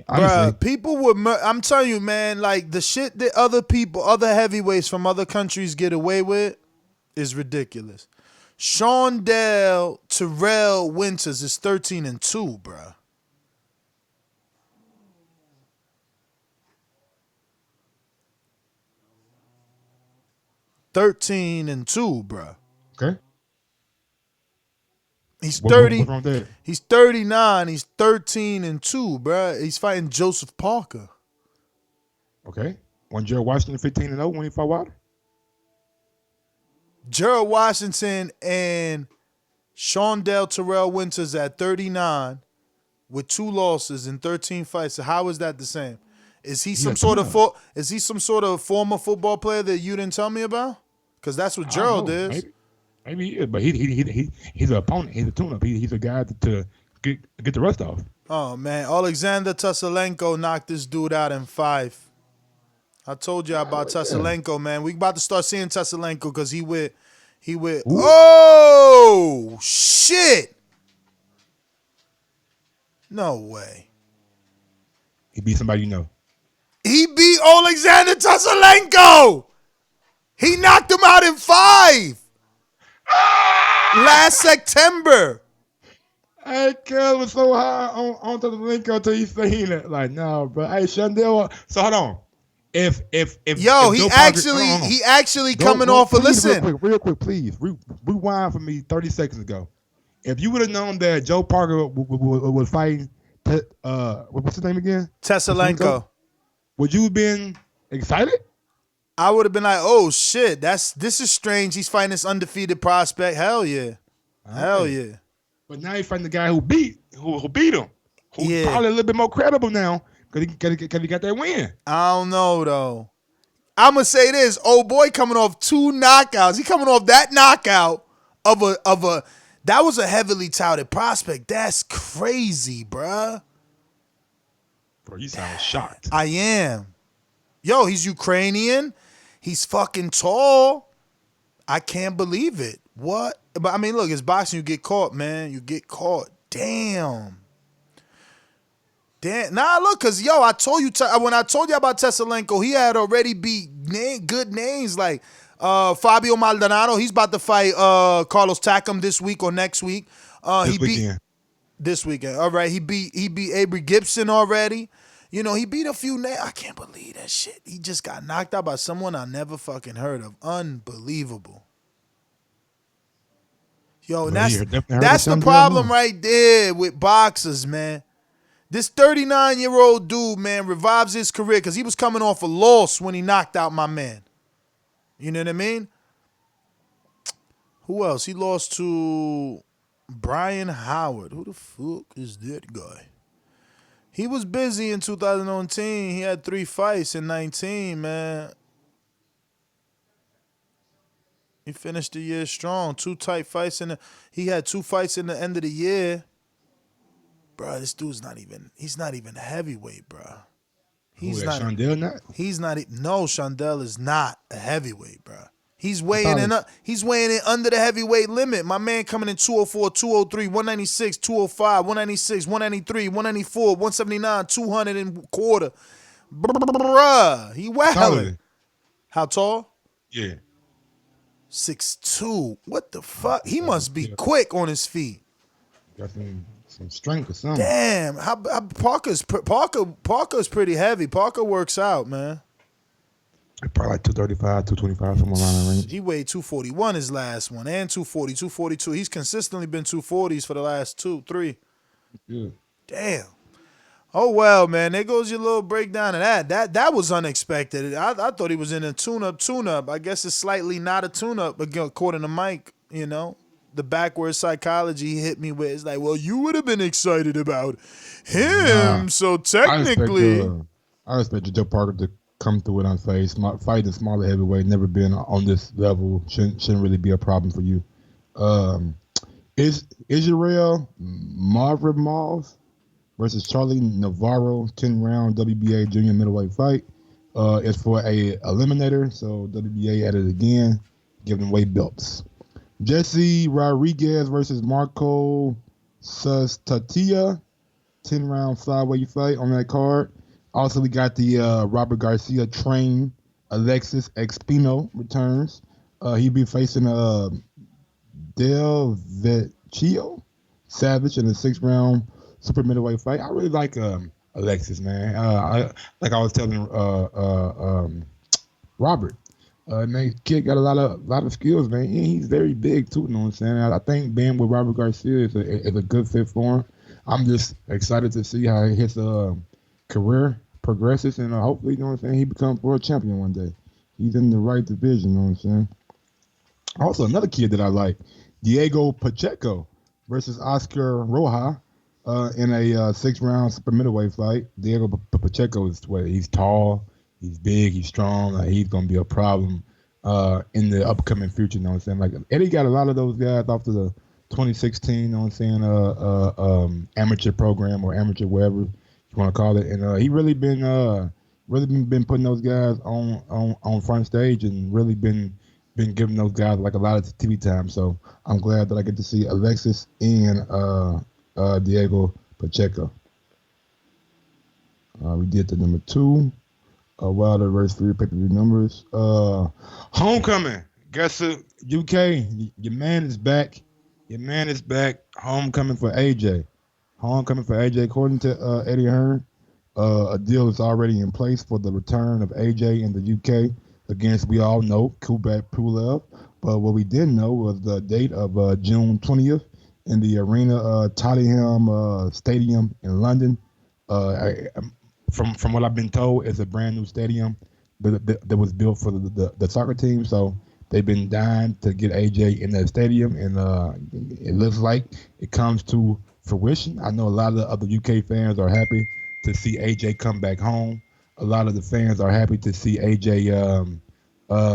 Speaker 10: honestly,
Speaker 7: bruh, people would. I'm telling you, man. Like the shit that other heavyweights from other countries get away with is ridiculous. Shawndell Winters is 13-2, bruh. 13-2, bruh.
Speaker 10: Okay.
Speaker 7: He's 30.
Speaker 10: What's wrong with that?
Speaker 7: He's 39. He's 13-2, bruh. He's fighting Joseph Parker.
Speaker 10: Okay. When Gerald Washington 15-0 when he fought Wilder?
Speaker 7: Gerald Washington and Shawndell Winters at 39 with 2 losses in 13 fights. So how is that the same? Is he some sort of former football player that you didn't tell me about? Because that's what Gerald is.
Speaker 10: Maybe he is, but he's an opponent. He's a tune-up. He's a guy to get the rust off.
Speaker 7: Oh man, Alexander Tusalenko knocked this dude out in 5. I told you about Tusalenko, man. We about to start seeing Tusalenko because he with. Ooh. Oh shit! No way.
Speaker 10: He beat somebody you know.
Speaker 7: He beat Alexander Tusalenko. He knocked him out in 5 last September.
Speaker 10: Hey, Kel was so high on Tusalenko until he seen it. Like, no, bro. Hey, Shawndell. So hold on. If he actually coming off a listen. Real quick, please rewind for me 30 seconds ago. If you would have known that Joe Parker was fighting, what's his name again?
Speaker 7: Tusalenko,
Speaker 10: would you have been excited?
Speaker 7: I would have been like, oh shit, this is strange. He's fighting this undefeated prospect. Hell yeah, hell yeah.
Speaker 10: But now he's fighting the guy who beat him. Who's probably a little bit more credible now. Cause he got that win.
Speaker 7: I don't know though. I'ma say this: old boy coming off 2 knockouts. He coming off that knockout of a that was a heavily touted prospect. That's crazy, bruh.
Speaker 10: Bro, you sound shocked.
Speaker 7: I am. Yo, he's Ukrainian. He's fucking tall. I can't believe it. What? But I mean, look, it's boxing. You get caught, man. You get caught. Damn. Damn. Nah, look, cause I told you when I told you about Teslenko, he had already beat good names like Fabio Maldonado. He's about to fight Carlos Takam this week or next week.
Speaker 10: This weekend.
Speaker 7: This weekend. All right. He beat Avery Gibson already. He beat a few names. I can't believe that shit. He just got knocked out by someone I never fucking heard of. Unbelievable. Yo, that's the problem right there with boxers, man. This 39-year-old dude, man, revives his career because he was coming off a loss when he knocked out my man. You know what I mean? Who else? He lost to Brian Howard. Who the fuck is that guy? He was busy in 2019. He had 3 fights in 19, man. He finished the year strong. 2 tight fights he had 2 fights in the end of the year. Bro, this dude's he's not even heavyweight, bro.
Speaker 10: Shawndell not?
Speaker 7: No, Shawndell is not a heavyweight, bro. He's weighing in under the heavyweight limit. My man coming in 204, 203, 196, 205, 196, 193, 194, 179, 200 and quarter. Bruh, he wilding. How tall?
Speaker 10: Yeah.
Speaker 7: 6'2". What the fuck? He must be quick on his feet.
Speaker 10: Got some strength or something.
Speaker 7: Damn, Parker's pretty heavy. Parker works out, man.
Speaker 10: Probably like 235, 225, somewhere around that range.
Speaker 7: He weighed 241 his last one, and 240, 242. He's consistently been 240s for the last 2-3.
Speaker 10: Good.
Speaker 7: Damn. Oh, well, man. There goes your little breakdown of that. That was unexpected. I thought he was in a tune-up. I guess it's slightly not a tune-up, according to Mike, The backwards psychology he hit me with. It's like, well, you would have been excited about him, so technically.
Speaker 10: I expected Joe Parker to come through it unfazed. Fighting smaller heavyweight, never been on this level. Shouldn't really be a problem for you. Israil Madrimov versus Charlie Navarro, 10-round WBA junior middleweight fight. It's for a eliminator, so WBA at it again, giving away belts. Jessie Rodriguez versus Marco Sustaita, 10-round flyweight fight on that card. Also, we got the Robert Garcia trained Alexis Espino returns. He'll be facing Delvecchio Savage in a 6-round super middleweight fight. I really like Alexis, man. Like I was telling Robert, man, kid got a lot of skills, man. He's very big too. You know what I'm saying? I think being with Robert Garcia is a good fit for him. I'm just excited to see how his career progresses, and hopefully, you know what I'm saying, he becomes world champion one day. He's in the right division, you know what I'm saying? Also, another kid that I like, Diego Pacheco versus Oscar Rojas in a 6-round super middleweight fight. Diego Pacheco he's tall, he's big, he's strong. He's going to be a problem in the upcoming future, you know what I'm saying? Like, Eddie got a lot of those guys after the 2016, you know what I'm saying, amateur program or amateur whatever you want to call it, and he really been putting those guys on front stage and really been giving those guys like a lot of TV time. So I'm glad that I get to see Alexis and Diego Pacheco. We did the number 2, Wilder versus 3 pay-per-view numbers. Homecoming, guess who? UK, your man is back. Homecoming for AJ. According to Eddie Hearn, a deal is already in place for the return of AJ in the UK against, we all know, Kubrat Pulev. But what we didn't know was the date of June 20th in the arena Tottenham Stadium in London. From what I've been told, it's a brand new stadium that was built for the soccer team. So they've been dying to get AJ in that stadium, and it looks like it comes to fruition. I know a lot of the other UK fans are happy to see AJ come back home. A lot of the fans are happy to see AJ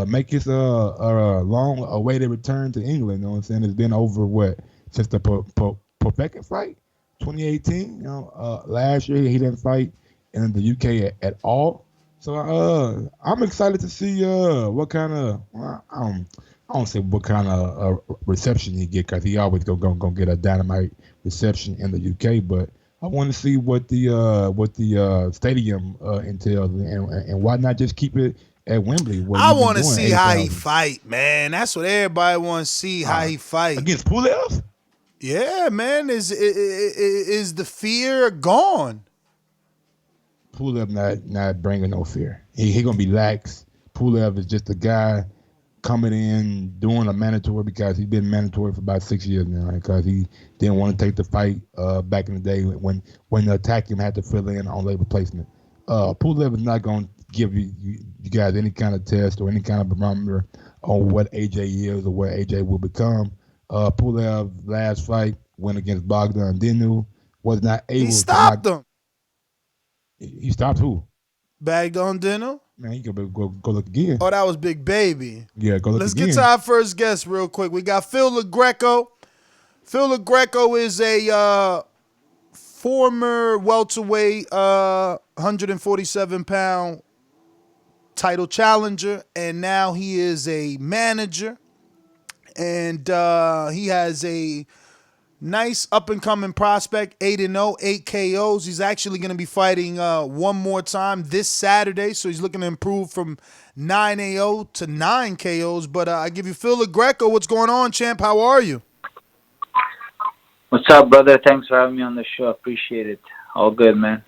Speaker 10: make his long-awaited return to England. You know what I'm saying? It's been over since the Pacheco fight, 2018. You know, last year he didn't fight in the UK at all. So I'm excited to see what kind of I don't say what kind of reception he get, because he always gonna get a dynamite reception in the UK. But I want to see what the stadium entails, and why not just keep it at Wembley? Where
Speaker 7: I
Speaker 10: you've been
Speaker 7: want to
Speaker 10: doing
Speaker 7: see how he
Speaker 10: 80,000.
Speaker 7: fight, man. That's what everybody wants to see, how he fight.
Speaker 10: Against Pulev?
Speaker 7: Yeah, man. Is the fear gone?
Speaker 10: Pulev not bringing no fear. He gonna be lax. Pulev is just a guy coming in doing a mandatory because he's been mandatory for about 6 years now, because he didn't want to take the fight back in the day when the attack him had to fill in on labor placement. Pulev is not going to give you guys any kind of test or any kind of barometer on what AJ is or what AJ will become. Pulev last fight went against Bogdan Dinu, was not able.
Speaker 7: He stopped him.
Speaker 10: He stopped who?
Speaker 7: Bogdan Dinu.
Speaker 10: Man, you gotta go look again.
Speaker 7: Oh, that was Big Baby.
Speaker 10: Yeah, go look
Speaker 7: Let's
Speaker 10: again.
Speaker 7: get to our first guest real quick. We got Phil LaGreco. Phil LaGreco is a former welterweight, 147-pound title challenger, and now he is a manager. And he has a nice up-and-coming prospect, 8-0, 8 KOs. He's actually going to be fighting one more time this Saturday, so he's looking to improve from 9 AO to 9 KOs. But I give you Phil LaGreco. What's going on, champ? How are you?
Speaker 11: What's up, brother? Thanks for having me on the show. Appreciate it. All good, man.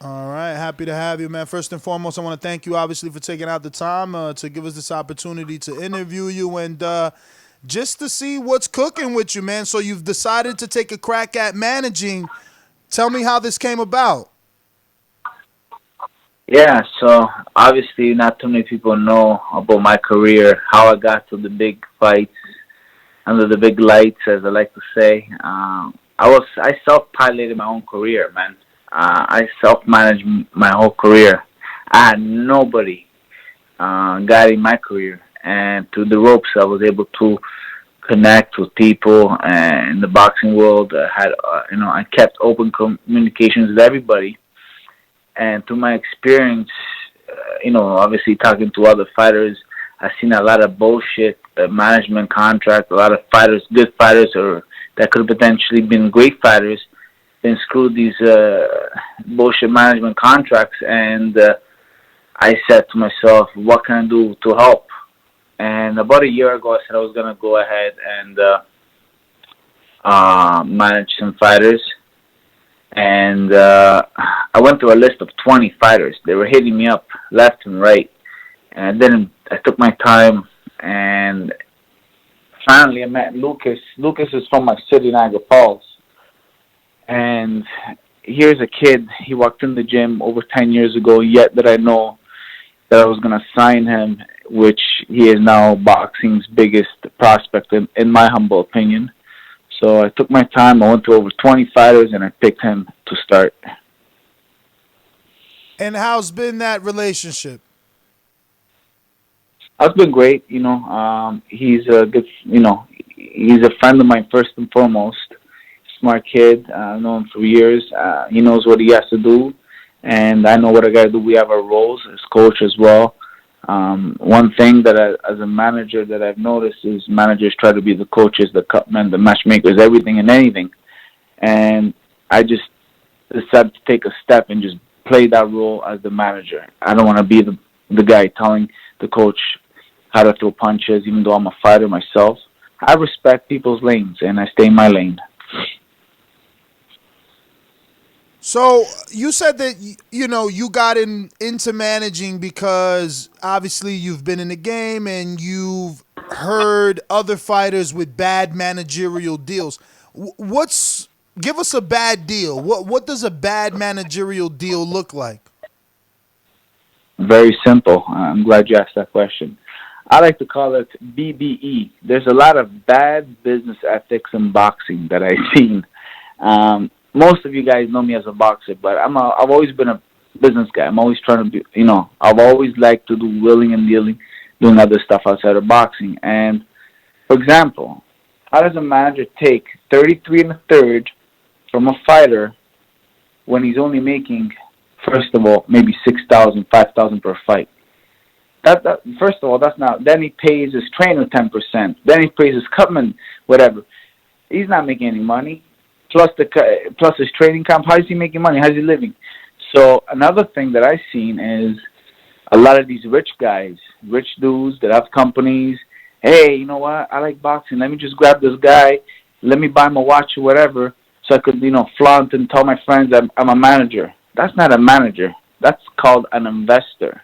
Speaker 7: All right. Happy to have you, man. First and foremost, I want to thank you, obviously, for taking out the time to give us this opportunity to interview you and just to see what's cooking with you, man. So you've decided to take a crack at managing. Tell me how this came about.
Speaker 11: Yeah, so obviously not too many people know about my career, how I got to the big fights, under the big lights, as I like to say. I self-piloted my own career, man. I self-managed my whole career. I had nobody guiding my career. And through the ropes, I was able to connect with people in the boxing world. I kept open communications with everybody. And through my experience, obviously talking to other fighters, I've seen a lot of bullshit management contract. A lot of fighters, good fighters, or that could have potentially been great fighters, been screwed these bullshit management contracts. And I said to myself, what can I do to help? And about a year ago, I said I was going to go ahead and manage some fighters. And I went through a list of 20 fighters. They were hitting me up left and right. And then I took my time, and finally I met Lucas. Lucas is from my city, Niagara Falls. And here's a kid. He walked in the gym over 10 years ago, yet that I know that I was going to sign him, which he is now boxing's biggest prospect, in my humble opinion. So I took my time. I went through over 20 fighters, and I picked him to start.
Speaker 7: And how's been that relationship?
Speaker 11: It's been great. He's a good, he's a friend of mine first and foremost. Smart kid. I've known him for years. He knows what he has to do, and I know what I got to do. We have our roles as coach as well. One thing that as a manager that I've noticed is managers try to be the coaches, the cutmen, the matchmakers, everything and anything. And I just decided to take a step and just play that role as the manager. I don't want to be the guy telling the coach how to throw punches, even though I'm a fighter myself. I respect people's lanes, and I stay in my lane.
Speaker 7: So you said that, you got into managing because obviously you've been in the game and you've heard other fighters with bad managerial deals. Give us a bad deal. What does a bad managerial deal look like?
Speaker 11: Very simple. I'm glad you asked that question. I like to call it BBE. There's a lot of bad business ethics in boxing that I've seen. Most of you guys know me as a boxer, but I've always been a business guy. I'm always trying to be, I've always liked to do wheeling and dealing, doing other stuff outside of boxing. And, for example, how does a manager take 33 1/3 from a fighter when he's only making, first of all, maybe $6,000, $5,000 per fight? That first of all, that's not. Then he pays his trainer 10%. Then he pays his cutman, whatever. He's not making any money. plus his training camp. How is he making money? How's he living? So another thing that I've seen is a lot of these rich guys, rich dudes that have companies. Hey, you know what? I like boxing. Let me just grab this guy. Let me buy him a watch or whatever, so I could, flaunt and tell my friends I'm a manager. That's not a manager. That's called an investor.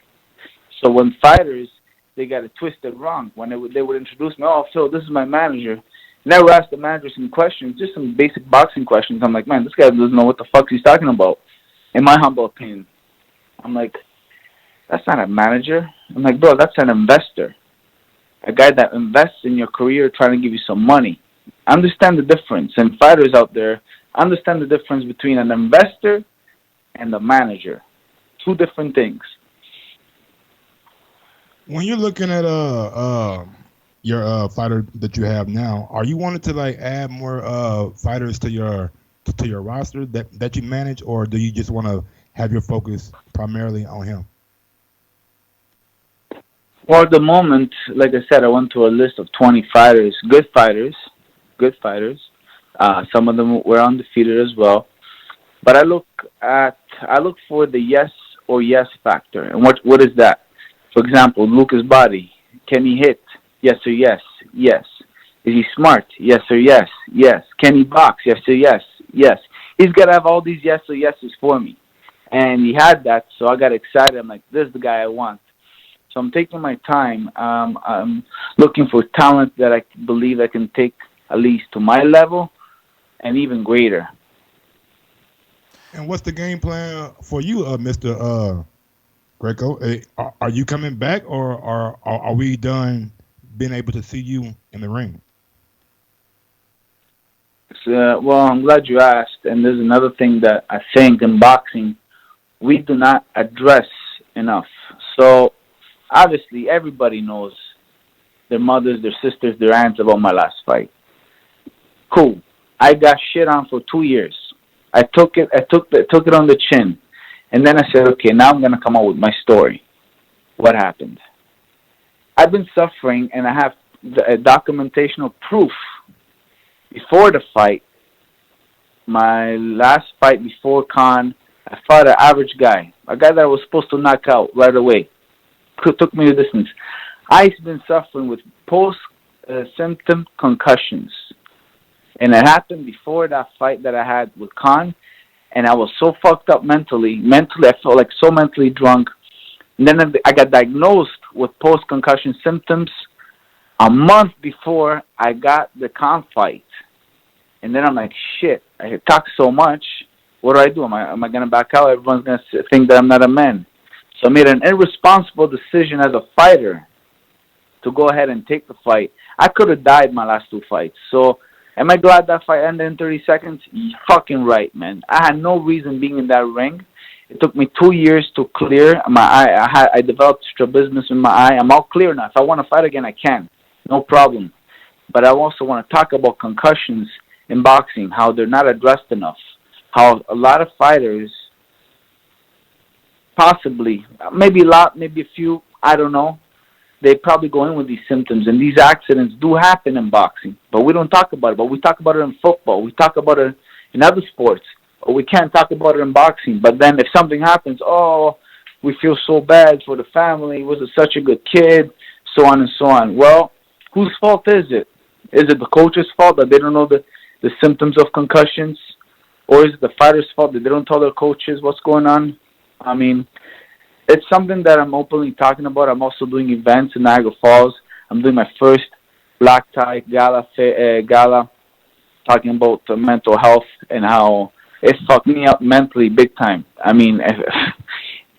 Speaker 11: So when fighters, they got it twisted wrong. When they would introduce me, oh, Phil, this is my manager. Never ask the manager some questions, just some basic boxing questions. I'm like, man, this guy doesn't know what the fuck he's talking about, in my humble opinion. I'm like, that's not a manager. I'm like, bro, that's an investor. A guy that invests in your career trying to give you some money. Understand the difference. And fighters out there, understand the difference between an investor and a manager. Two different things.
Speaker 10: When you're looking at your fighter that you have now, are you wanting to like add more fighters to your roster that you manage, or do you just want to have your focus primarily on him?
Speaker 11: Well, at the moment, like I said, I went to a list of 20 fighters, good fighters. Some of them were undefeated as well. But I look for the yes or yes factor. And what is that? For example, Lucas Body. Can he hit? Yes or yes? Yes. Is he smart? Yes or yes? Yes. Can he box? Yes or yes? Yes. He's got to have all these yes or yeses for me. And he had that, so I got excited. I'm like, this is the guy I want. So I'm taking my time. I'm looking for talent that I believe I can take at least to my level and even greater.
Speaker 10: And what's the game plan for you, Mr. Greco? Are you coming back, or are we done being able to see you in the ring?
Speaker 11: Well, I'm glad you asked. And there's another thing that I think in boxing we do not address enough. So obviously, everybody knows their mothers, their sisters, their aunts about my last fight. Cool. I got shit on for 2 years. I took it on the chin. And then I said, okay, now I'm going to come out with my story. What happened? I've been suffering, and I have documentational proof. Before the fight, my last fight before Khan, I fought an average guy, a guy that I was supposed to knock out right away. Took me the distance. I've been suffering with post-symptom concussions. And it happened before that fight that I had with Khan. And I was so fucked up mentally. Mentally, I felt like so mentally drunk. And then I got diagnosed with post-concussion symptoms a month before I got the Khan fight. And then I'm like, shit, I had talked so much. What do? Am I going to back out? Everyone's going to think that I'm not a man. So I made an irresponsible decision as a fighter to go ahead and take the fight. I could have died my last 2 fights. So am I glad that fight ended in 30 seconds? You're fucking right, man. I had no reason being in that ring. It took me 2 years to clear my eye. I developed strabismus in my eye. I'm all clear now. If I want to fight again, I can. No problem. But I also want to talk about concussions in boxing, how they're not addressed enough. How a lot of fighters, possibly, maybe a lot, maybe a few, I don't know, they probably go in with these symptoms. And these accidents do happen in boxing. But we don't talk about it. But we talk about it in football. We talk about it in other sports. But we can't talk about it in boxing. But then if something happens, oh, we feel so bad for the family. He was such a good kid, so on and so on. Well, whose fault is it? Is it the coach's fault that they don't know the symptoms of concussions? Or is it the fighter's fault that they don't tell their coaches what's going on? I mean, it's something that I'm openly talking about. I'm also doing events in Niagara Falls. I'm doing my first black tie gala talking about mental health and how it fucked me up mentally big time. I mean,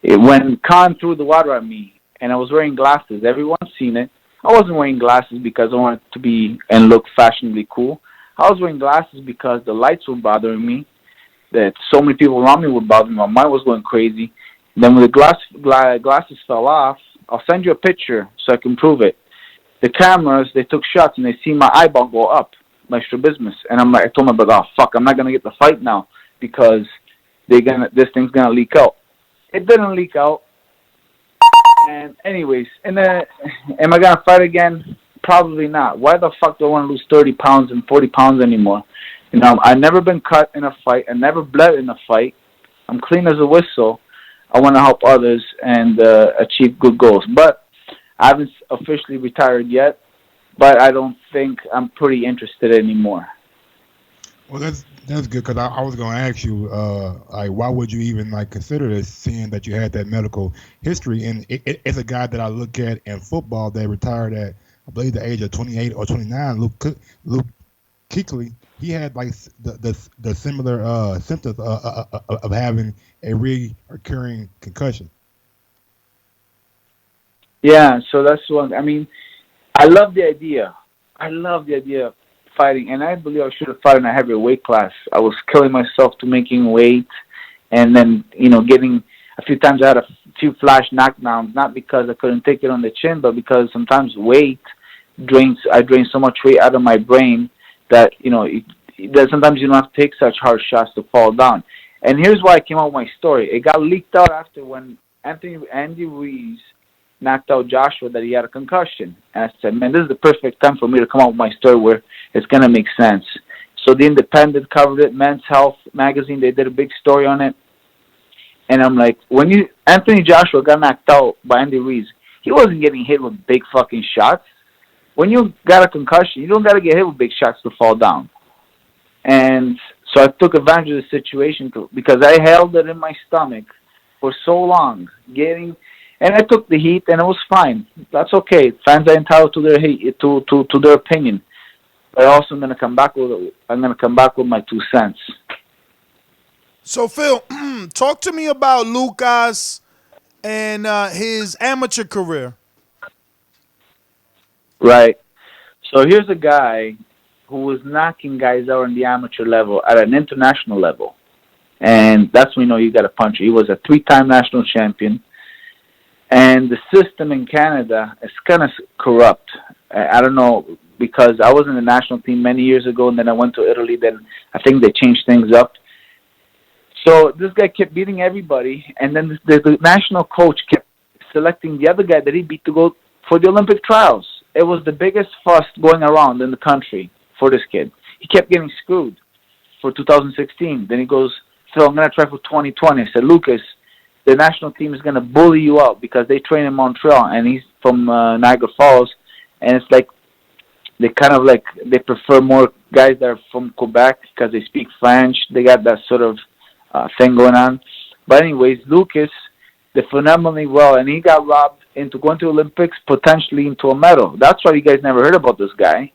Speaker 11: when Khan threw the water at me and I was wearing glasses, everyone's seen it. I wasn't wearing glasses because I wanted to be and look fashionably cool. I was wearing glasses because the lights were bothering me, that so many people around me were bothering me. My mind was going crazy. Then when the glasses fell off, I'll send you a picture so I can prove it. The cameras, they took shots and they see my eyeball go up, my strabismus. And I told my brother, oh, fuck, I'm not going to get the fight now because this thing's going to leak out. It didn't leak out. And anyways, am I going to fight again? Probably not. Why the fuck do I want to lose 30 pounds and 40 pounds anymore? I've never been cut in a fight. I never bled in a fight. I'm clean as a whistle. I want to help others and achieve good goals. But I haven't officially retired yet, but I don't think I'm pretty interested anymore.
Speaker 10: Well, that's good, because I was going to ask you, why would you even consider this, seeing that you had that medical history? And it's a guy that I look at in football that retired at, I believe, the age of 28 or 29. Luke Kuechly, he had the similar symptoms of having a recurring concussion.
Speaker 11: Yeah, so that's one. I mean, I love the idea. Of fighting, and I believe I should have fought in a heavier weight class. I was killing myself to making weight, and then getting a few times I had a few flash knockdowns, not because I couldn't take it on the chin, but because sometimes weight drains. I drain so much weight out of my brain that that sometimes you don't have to take such hard shots to fall down. And here's why I came out with my story. It got leaked out after when Andy Ruiz knocked out Joshua that he had a concussion. And I said, man, this is the perfect time for me to come out with my story where it's going to make sense. So The Independent covered it, Men's Health magazine, they did a big story on it. And I'm like, when Anthony Joshua got knocked out by Andy Ruiz, he wasn't getting hit with big fucking shots. When you got a concussion, you don't got to get hit with big shots to fall down. And so I took advantage of the situation because I held it in my stomach for so long, and I took the heat, and it was fine. That's okay. Fans are entitled to their to their opinion. But also, I'm gonna come back with my 2 cents.
Speaker 7: So Phil, talk to me about Lucas and his amateur career.
Speaker 11: Right. So here's a guy who was knocking guys out on the amateur level at an international level. And that's when you got a puncher. He was a 3-time national champion. And the system in Canada is kind of corrupt. I don't know, because I was in the national team many years ago, and then I went to Italy. Then I think they changed things up. So this guy kept beating everybody, and then the national coach kept selecting the other guy that he beat to go for the Olympic trials. It was the biggest fuss going around in the country for this kid. He kept getting screwed for 2016. Then he goes, so I'm going to try for 2020. I said, Lucas, the national team is going to bully you out because they train in Montreal, and he's from Niagara Falls, and it's like they they prefer more guys that are from Quebec because they speak French. They got that sort of thing going on. But anyways, Lucas did phenomenally well, and he got robbed into going to Olympics, potentially into a medal. That's why you guys never heard about this guy.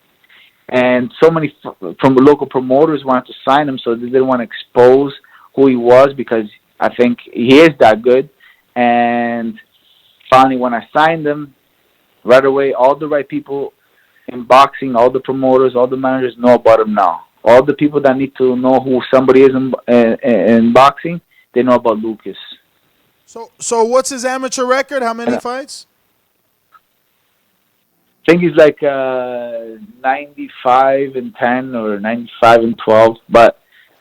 Speaker 11: And so many from the local promoters wanted to sign him, so they didn't want to expose who he was, because I think he is that good. And finally, when I signed him, right away, all the right people in boxing, all the promoters, all the managers know about him now. All the people that need to know who somebody is in boxing, they know about Lucas.
Speaker 7: So what's his amateur record? How many fights?
Speaker 11: I think he's like 95-10 or 95-12, but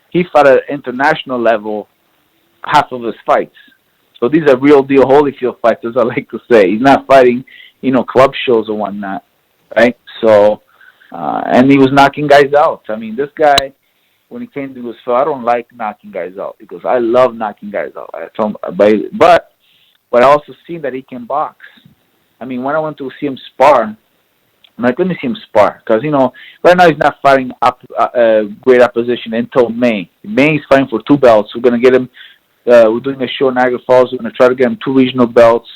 Speaker 11: he fought at international level half of his fights. So these are real deal Holyfield fights, as I like to say. He's not fighting, club shows or whatnot, right? So, and he was knocking guys out. I mean, this guy, when he came to his fight, I don't like knocking guys out because I love knocking guys out. I told him, but I also seen that he can box. I mean, when I went to see him spar, I'm like, let me see him spar. Because, right now he's not fighting great opposition until May. May he's fighting for 2 belts. We're going to get him, we're doing a show in Niagara Falls. We're going to try to get him 2 regional belts.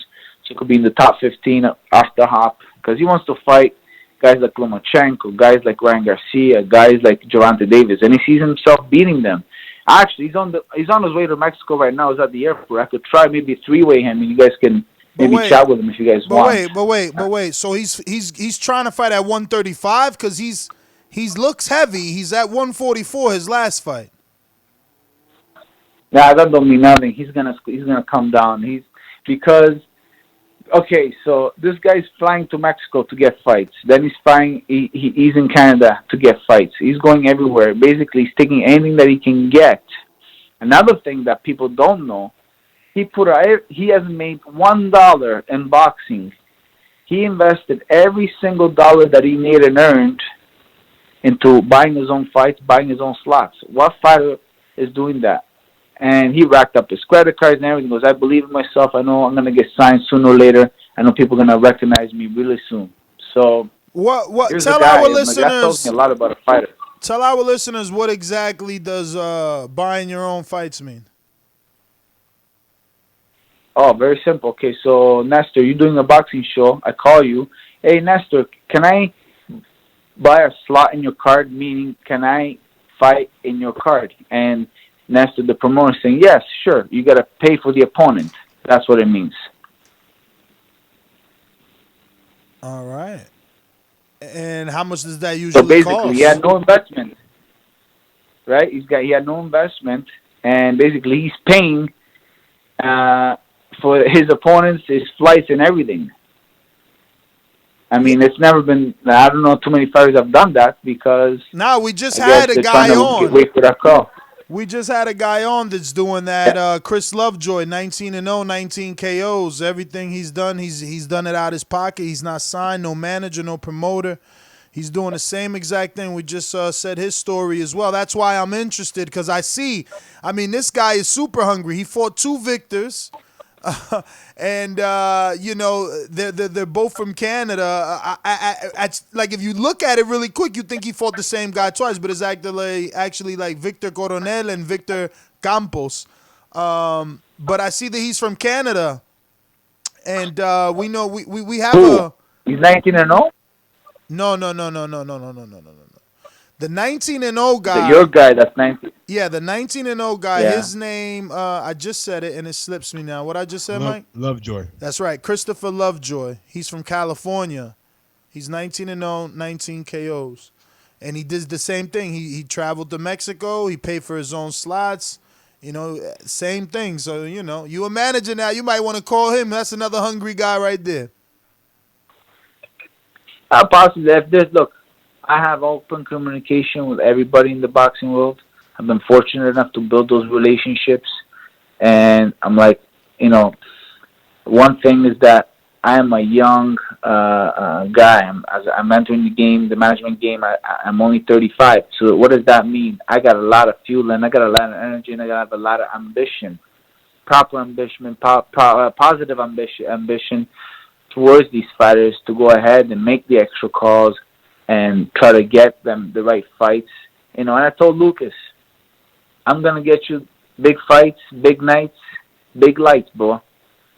Speaker 11: So he could be in the top 15 off the hop. Because he wants to fight guys like Lomachenko, guys like Ryan Garcia, guys like Gervonta Davis. And he sees himself beating them. Actually, he's on his way to Mexico right now. He's at the airport. I could try maybe 3-way him, and you guys can maybe chat with him if you guys want.
Speaker 7: But wait. So he's trying to fight at 135 because he looks heavy. He's at 144 his last fight.
Speaker 11: Nah, that don't mean nothing. He's gonna come down. Okay, so this guy's flying to Mexico to get fights. Then he's flying. He's in Canada to get fights. He's going everywhere. Basically, he's taking anything that he can get. Another thing that people don't know, he hasn't made $1 in boxing. He invested every single dollar that he made and earned into buying his own fights, buying his own slots. What fighter is doing that? And he racked up his credit cards and everything. He goes, I believe in myself. I know I'm going to get signed sooner or later. I know people are going to recognize me really soon. So here's
Speaker 7: tell
Speaker 11: a guy.
Speaker 7: our
Speaker 11: That tells me a lot about a fighter.
Speaker 7: Tell our listeners what exactly does buying your own fights mean?
Speaker 11: Oh, very simple. Okay, so Nestor, you're doing a boxing show. I call you. Hey, Nestor, can I buy a slot in your card? Meaning, can I fight in your card? And Nestor, the promoter, saying, yes, sure. You got to pay for the opponent. That's what it means.
Speaker 7: All right. And how much does that usually cost?
Speaker 11: So basically, he had no investment, right? He had no investment, and basically he's paying for his opponents, his flights, and everything. I mean, it's never been. I don't know too many fighters have done that because.
Speaker 7: No, we just had a guy on.
Speaker 11: Wait for that call.
Speaker 7: We just had a guy on that's doing that. Chris Lovejoy, 19-0, 19 KOs. Everything he's done, he's done it out his pocket. He's not signed, no manager, no promoter. He's doing the same exact thing. We just said his story as well. That's why I'm interested, because I mean, this guy is super hungry. He fought 2 victors. And they're both from Canada. Like, if you look at it really quick, you think he fought the same guy twice, but it's actually like Victor Coronel and Victor Campos. But I see that he's from Canada, and we know we have a.
Speaker 11: He's 19-0.
Speaker 7: No. The 19-0 guy.
Speaker 11: Your guy, that's 19.
Speaker 7: Yeah, the 19-0 guy. Yeah. His name, I just said it and it slips me now. What I just said, Mike?
Speaker 10: Lovejoy.
Speaker 7: That's right, Christopher Lovejoy. He's from California. He's 19-0, 19 KOs, and he did the same thing. He traveled to Mexico. He paid for his own slots. Same thing. So you a manager now. You might want to call him. That's another hungry guy right there.
Speaker 11: Possibly. Look. I have open communication with everybody in the boxing world. I've been fortunate enough to build those relationships. And I'm like, one thing is that I am a young guy. I'm entering the game, the management game. I'm only 35. So what does that mean? I got a lot of fuel, and I got a lot of energy, and I got a lot of ambition, proper ambition, positive ambition towards these fighters to go ahead and make the extra calls and try to get them the right fights. And I told Lucas, I'm going to get you big fights, big nights, big lights, bro.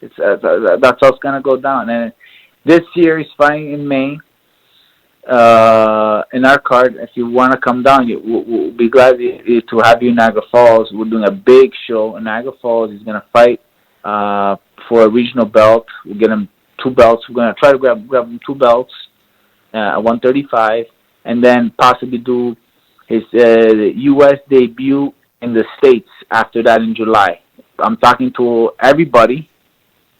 Speaker 11: That's how it's going to go down. And this year is fighting in May in our card. If you want to come down, we'll be glad to have you in Niagara Falls. We're doing a big show in Niagara Falls. He's going to fight for a regional belt. We'll get him 2 belts. We're going to try to grab him 2 belts. 135, and then possibly do his U.S. debut in the States after that in July. I'm talking to everybody,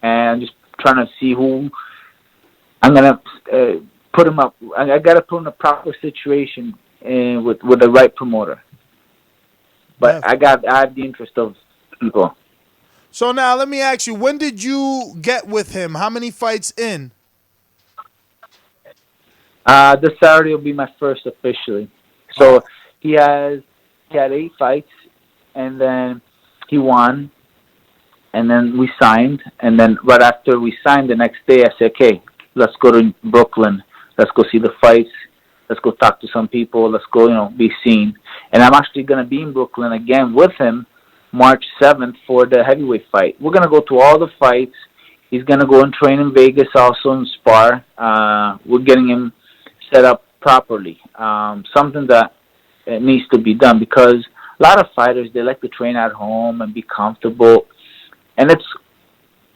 Speaker 11: and I'm just trying to see who I'm going to put him up. I got to put him in a proper situation with the right promoter. But I have the interest of people.
Speaker 7: So now let me ask you, when did you get with him? How many fights in?
Speaker 11: This Saturday will be my first officially. So he had 8 fights, and then he won, and then we signed, and then right after we signed, the next day I said, okay, let's go to Brooklyn, let's go see the fights, let's go talk to some people, let's go, be seen. And I'm actually going to be in Brooklyn again with him March 7th for the heavyweight fight. We're going to go to all the fights. He's going to go and train in Vegas also and spar. We're getting him set up properly. Something that needs to be done, because a lot of fighters, they like to train at home and be comfortable, and it's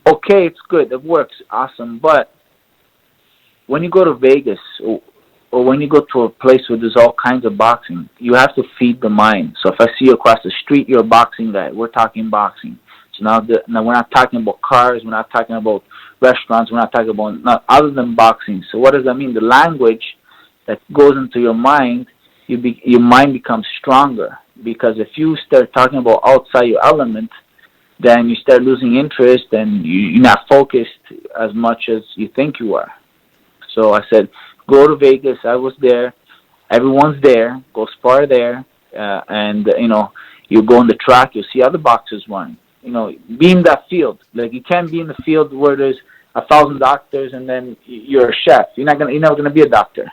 Speaker 11: okay, it's good, it works, awesome. But when you go to Vegas or when you go to a place where there's all kinds of boxing, you have to feed the mind. So if I see you across the street, you're a boxing guy. We're talking boxing. So now we're not talking about cars, we're not talking about restaurants, we're not talking about other than boxing. So what does that mean? The language that goes into your mind, your mind becomes stronger. Because if you start talking about outside your element, then you start losing interest and you're not focused as much as you think you are. So I said, go to Vegas. I was there. Everyone's there. Go spar there, and you go on the track. You'll see other boxers run. Be in that field. Like, you can't be in the field where there's 1,000 doctors and then you're a chef. You're never gonna be a doctor.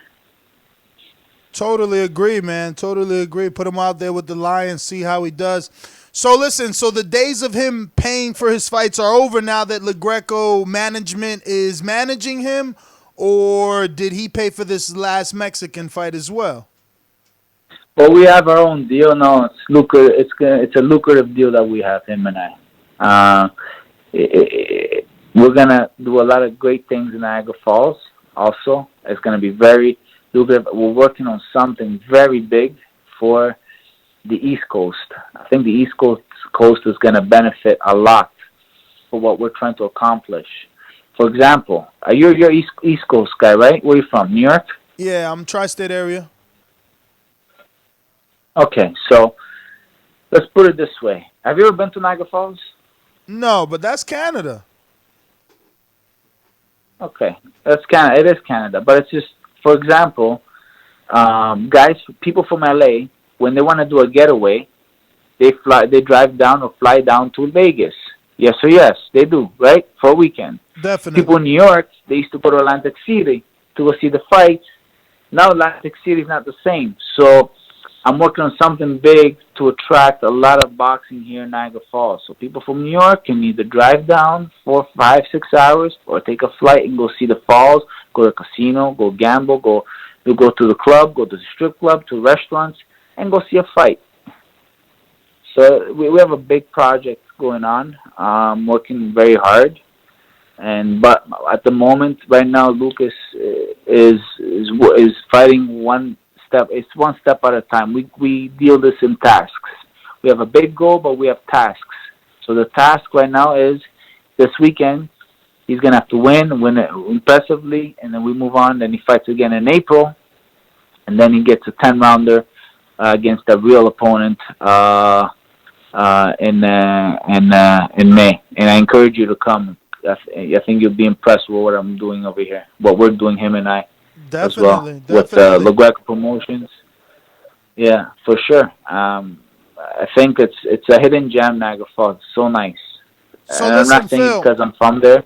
Speaker 7: Totally agree, man. Totally agree. Put him out there with the Lions, see how he does. So listen, so the days of him paying for his fights are over now that LaGreco management is managing him, or did he pay for this last Mexican fight as well?
Speaker 11: Well, we have our own deal now. It's a lucrative deal that we have, him and I. We're gonna do a lot of great things in Niagara Falls. Also, it's gonna be very lucrative. We're working on something very big for the East Coast. I think the East Coast is gonna benefit a lot for what we're trying to accomplish. For example, you're East Coast guy, right? Where are you from? New York?
Speaker 7: Yeah, I'm tri-state area.
Speaker 11: Okay, so let's put it this way. Have you ever been to Niagara Falls?
Speaker 7: No, but that's Canada.
Speaker 11: Okay, that's Canada. It is Canada, but it's just, for example, people from LA, when they want to do a getaway, they drive down or fly down to Vegas. Yes or yes, they do, right? For a weekend.
Speaker 7: Definitely.
Speaker 11: People in New York, they used to go to Atlantic City to go see the fights. Now Atlantic City is not the same, so I'm working on something big to attract a lot of boxing here in Niagara Falls. So people from New York can either drive down 4, 5, 6 hours or take a flight and go see the falls, go to a casino, go gamble, go to the club, go to the strip club, to restaurants, and go see a fight. So we have a big project going on. I'm working very hard. But at the moment, right now, Lucas is fighting one step. It's one step at a time. We deal this in tasks. We have a big goal, but we have tasks. So the task right now is this weekend, he's gonna have to win it impressively, and then we move on. Then he fights again in April, and then he gets a 10-rounder against a real opponent in May. And I encourage you to come. I think you'll be impressed with what I'm doing over here, what we're doing, him and I.
Speaker 7: Definitely,
Speaker 11: as well, with LaGreco Promotions. Yeah, for sure. I think it's a hidden gem, Niagara Falls. So nice.
Speaker 7: So
Speaker 11: and
Speaker 7: listen,
Speaker 11: I'm not saying
Speaker 7: Phil,
Speaker 11: because I'm from there.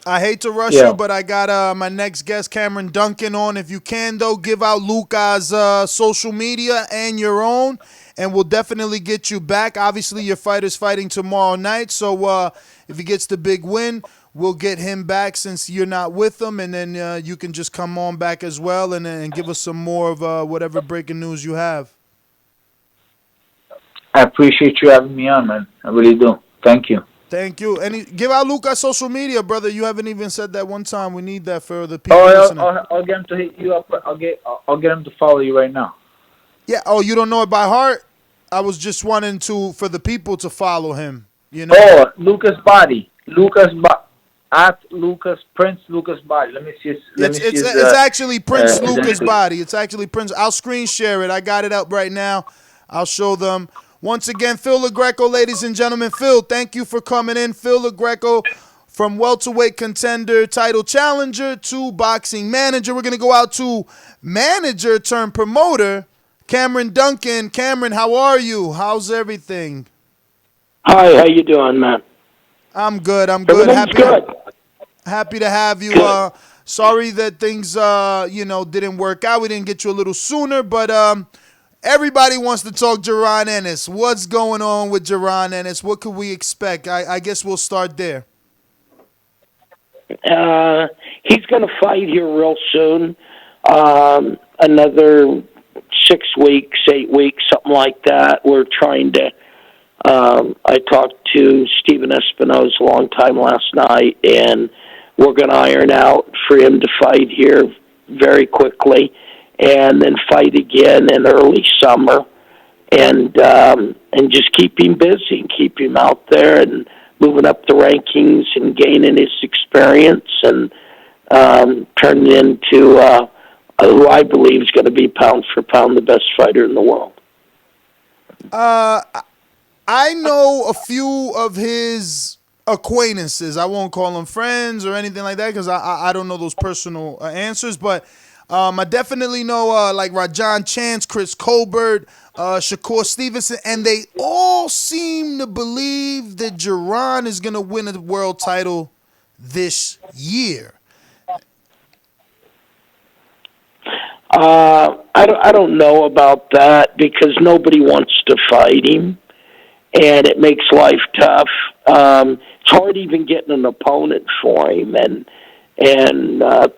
Speaker 7: I hate to rush you, but I got my next guest, Cameron Duncan, on. If you can, though, give out Luca's social media and your own, and we'll definitely get you back. Obviously, your fight is fighting tomorrow night, so if he gets the big win, we'll get him back since you're not with him, and then you can just come on back as well and give us some more of whatever breaking news you have.
Speaker 11: I appreciate you having me on, man. I really do. Thank you.
Speaker 7: Thank you. And give out Luca's social media, brother. You haven't even said that one time. We need that for the people listening.
Speaker 11: I'll get him to hit you up. I'll get him to follow you right now.
Speaker 7: Yeah. Oh, you don't know it by heart? I was just wanting for the people to follow him. You know.
Speaker 11: Oh, Lucas Body. At Prince Lucas Body. Let me see.
Speaker 7: It's actually Prince Lucas Body. It's actually Prince. I'll screen share it. I got it up right now. I'll show them. Once again, Phil LaGreco, ladies and gentlemen. Phil, thank you for coming in. Phil LaGreco, from welterweight contender, title challenger to boxing manager. We're going to go out to manager turned promoter, Cameron Duncan. Cameron, how are you? How's everything?
Speaker 12: Hi, how you doing, man?
Speaker 7: I'm good.
Speaker 12: Everything's good.
Speaker 7: Happy to have you. Sorry that things, didn't work out. We didn't get you a little sooner, but everybody wants to talk Jaron Ennis. What's going on with Jaron Ennis? What could we expect? I guess we'll start there.
Speaker 12: He's going to fight here real soon. Another 6 weeks, 8 weeks, something like that. We're trying to I talked to Stephen Espino's a long time last night, and we're going to iron out for him to fight here very quickly and then fight again in early summer and just keep him busy and keep him out there and moving up the rankings and gaining his experience and turning into who I believe is going to be pound for pound the best fighter in the world.
Speaker 7: I know a few of his acquaintances. I won't call them friends or anything like that because I don't know those personal answers. But I definitely know like Rajan Chance, Chris Colbert, Shakur Stevenson, and they all seem to believe that Jaron is going to win a world title this year.
Speaker 12: I don't know about that because nobody wants to fight him, and it makes life tough. It's hard even getting an opponent for him, and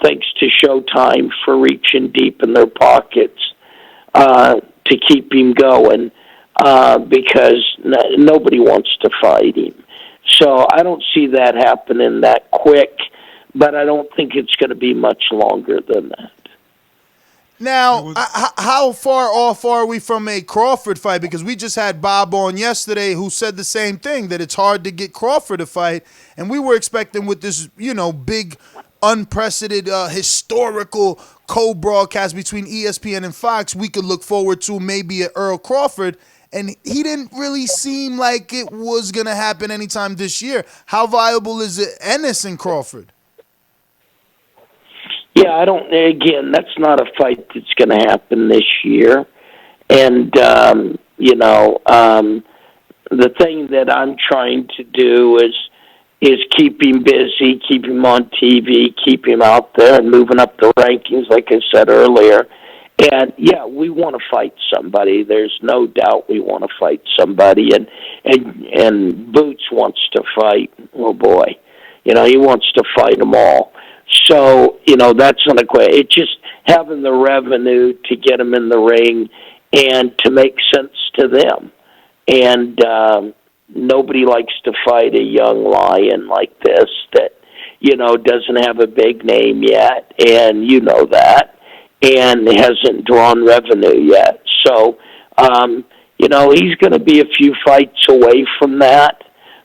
Speaker 12: thanks to Showtime for reaching deep in their pockets to keep him going because nobody wants to fight him. So I don't see that happening that quick, but I don't think it's going to be much longer than that.
Speaker 7: Now, how far off are we from a Crawford fight? Because we just had Bob on yesterday who said the same thing, that it's hard to get Crawford to fight. And we were expecting with this, big, unprecedented, historical co-broadcast between ESPN and Fox, we could look forward to maybe an Earl Crawford. And he didn't really seem like it was going to happen anytime this year. How viable is it, Ennis and Crawford?
Speaker 12: Yeah, again, that's not a fight that's going to happen this year. And, the thing that I'm trying to do is keep him busy, keep him on TV, keep him out there and moving up the rankings, like I said earlier. And, yeah, we want to fight somebody. There's no doubt we want to fight somebody. And Boots wants to fight. Oh, boy. He wants to fight them all. So, that's not a question. It's just having the revenue to get them in the ring and to make sense to them. And nobody likes to fight a young lion like this that, doesn't have a big name yet, and you know that, and hasn't drawn revenue yet. So, he's going to be a few fights away from that.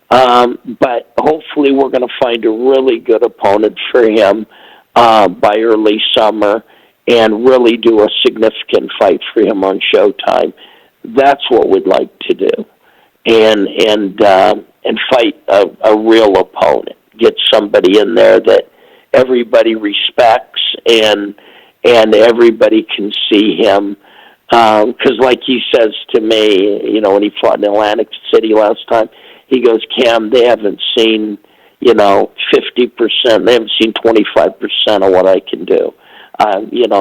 Speaker 12: But hopefully we're going to find a really good opponent for him by early summer and really do a significant fight for him on Showtime. That's what we'd like to do, and fight a real opponent. Get somebody in there that everybody respects and everybody can see him. Because like he says to me, when he fought in Atlantic City last time, he goes, Cam, they haven't seen, 50%. They haven't seen 25% of what I can do.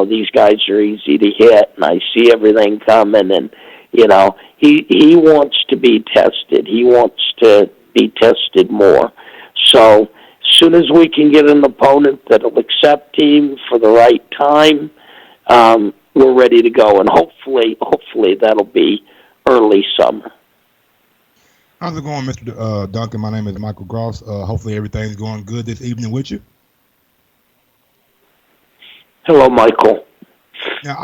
Speaker 12: These guys are easy to hit, and I see everything coming. And, he wants to be tested. He wants to be tested more. So as soon as we can get an opponent that'll accept him for the right time, we're ready to go. And hopefully that'll be early summer.
Speaker 10: How's it going, Mr. Duncan? My name is Michael Gross. Hopefully everything's going good this evening with you.
Speaker 12: Hello, Michael.
Speaker 10: Now,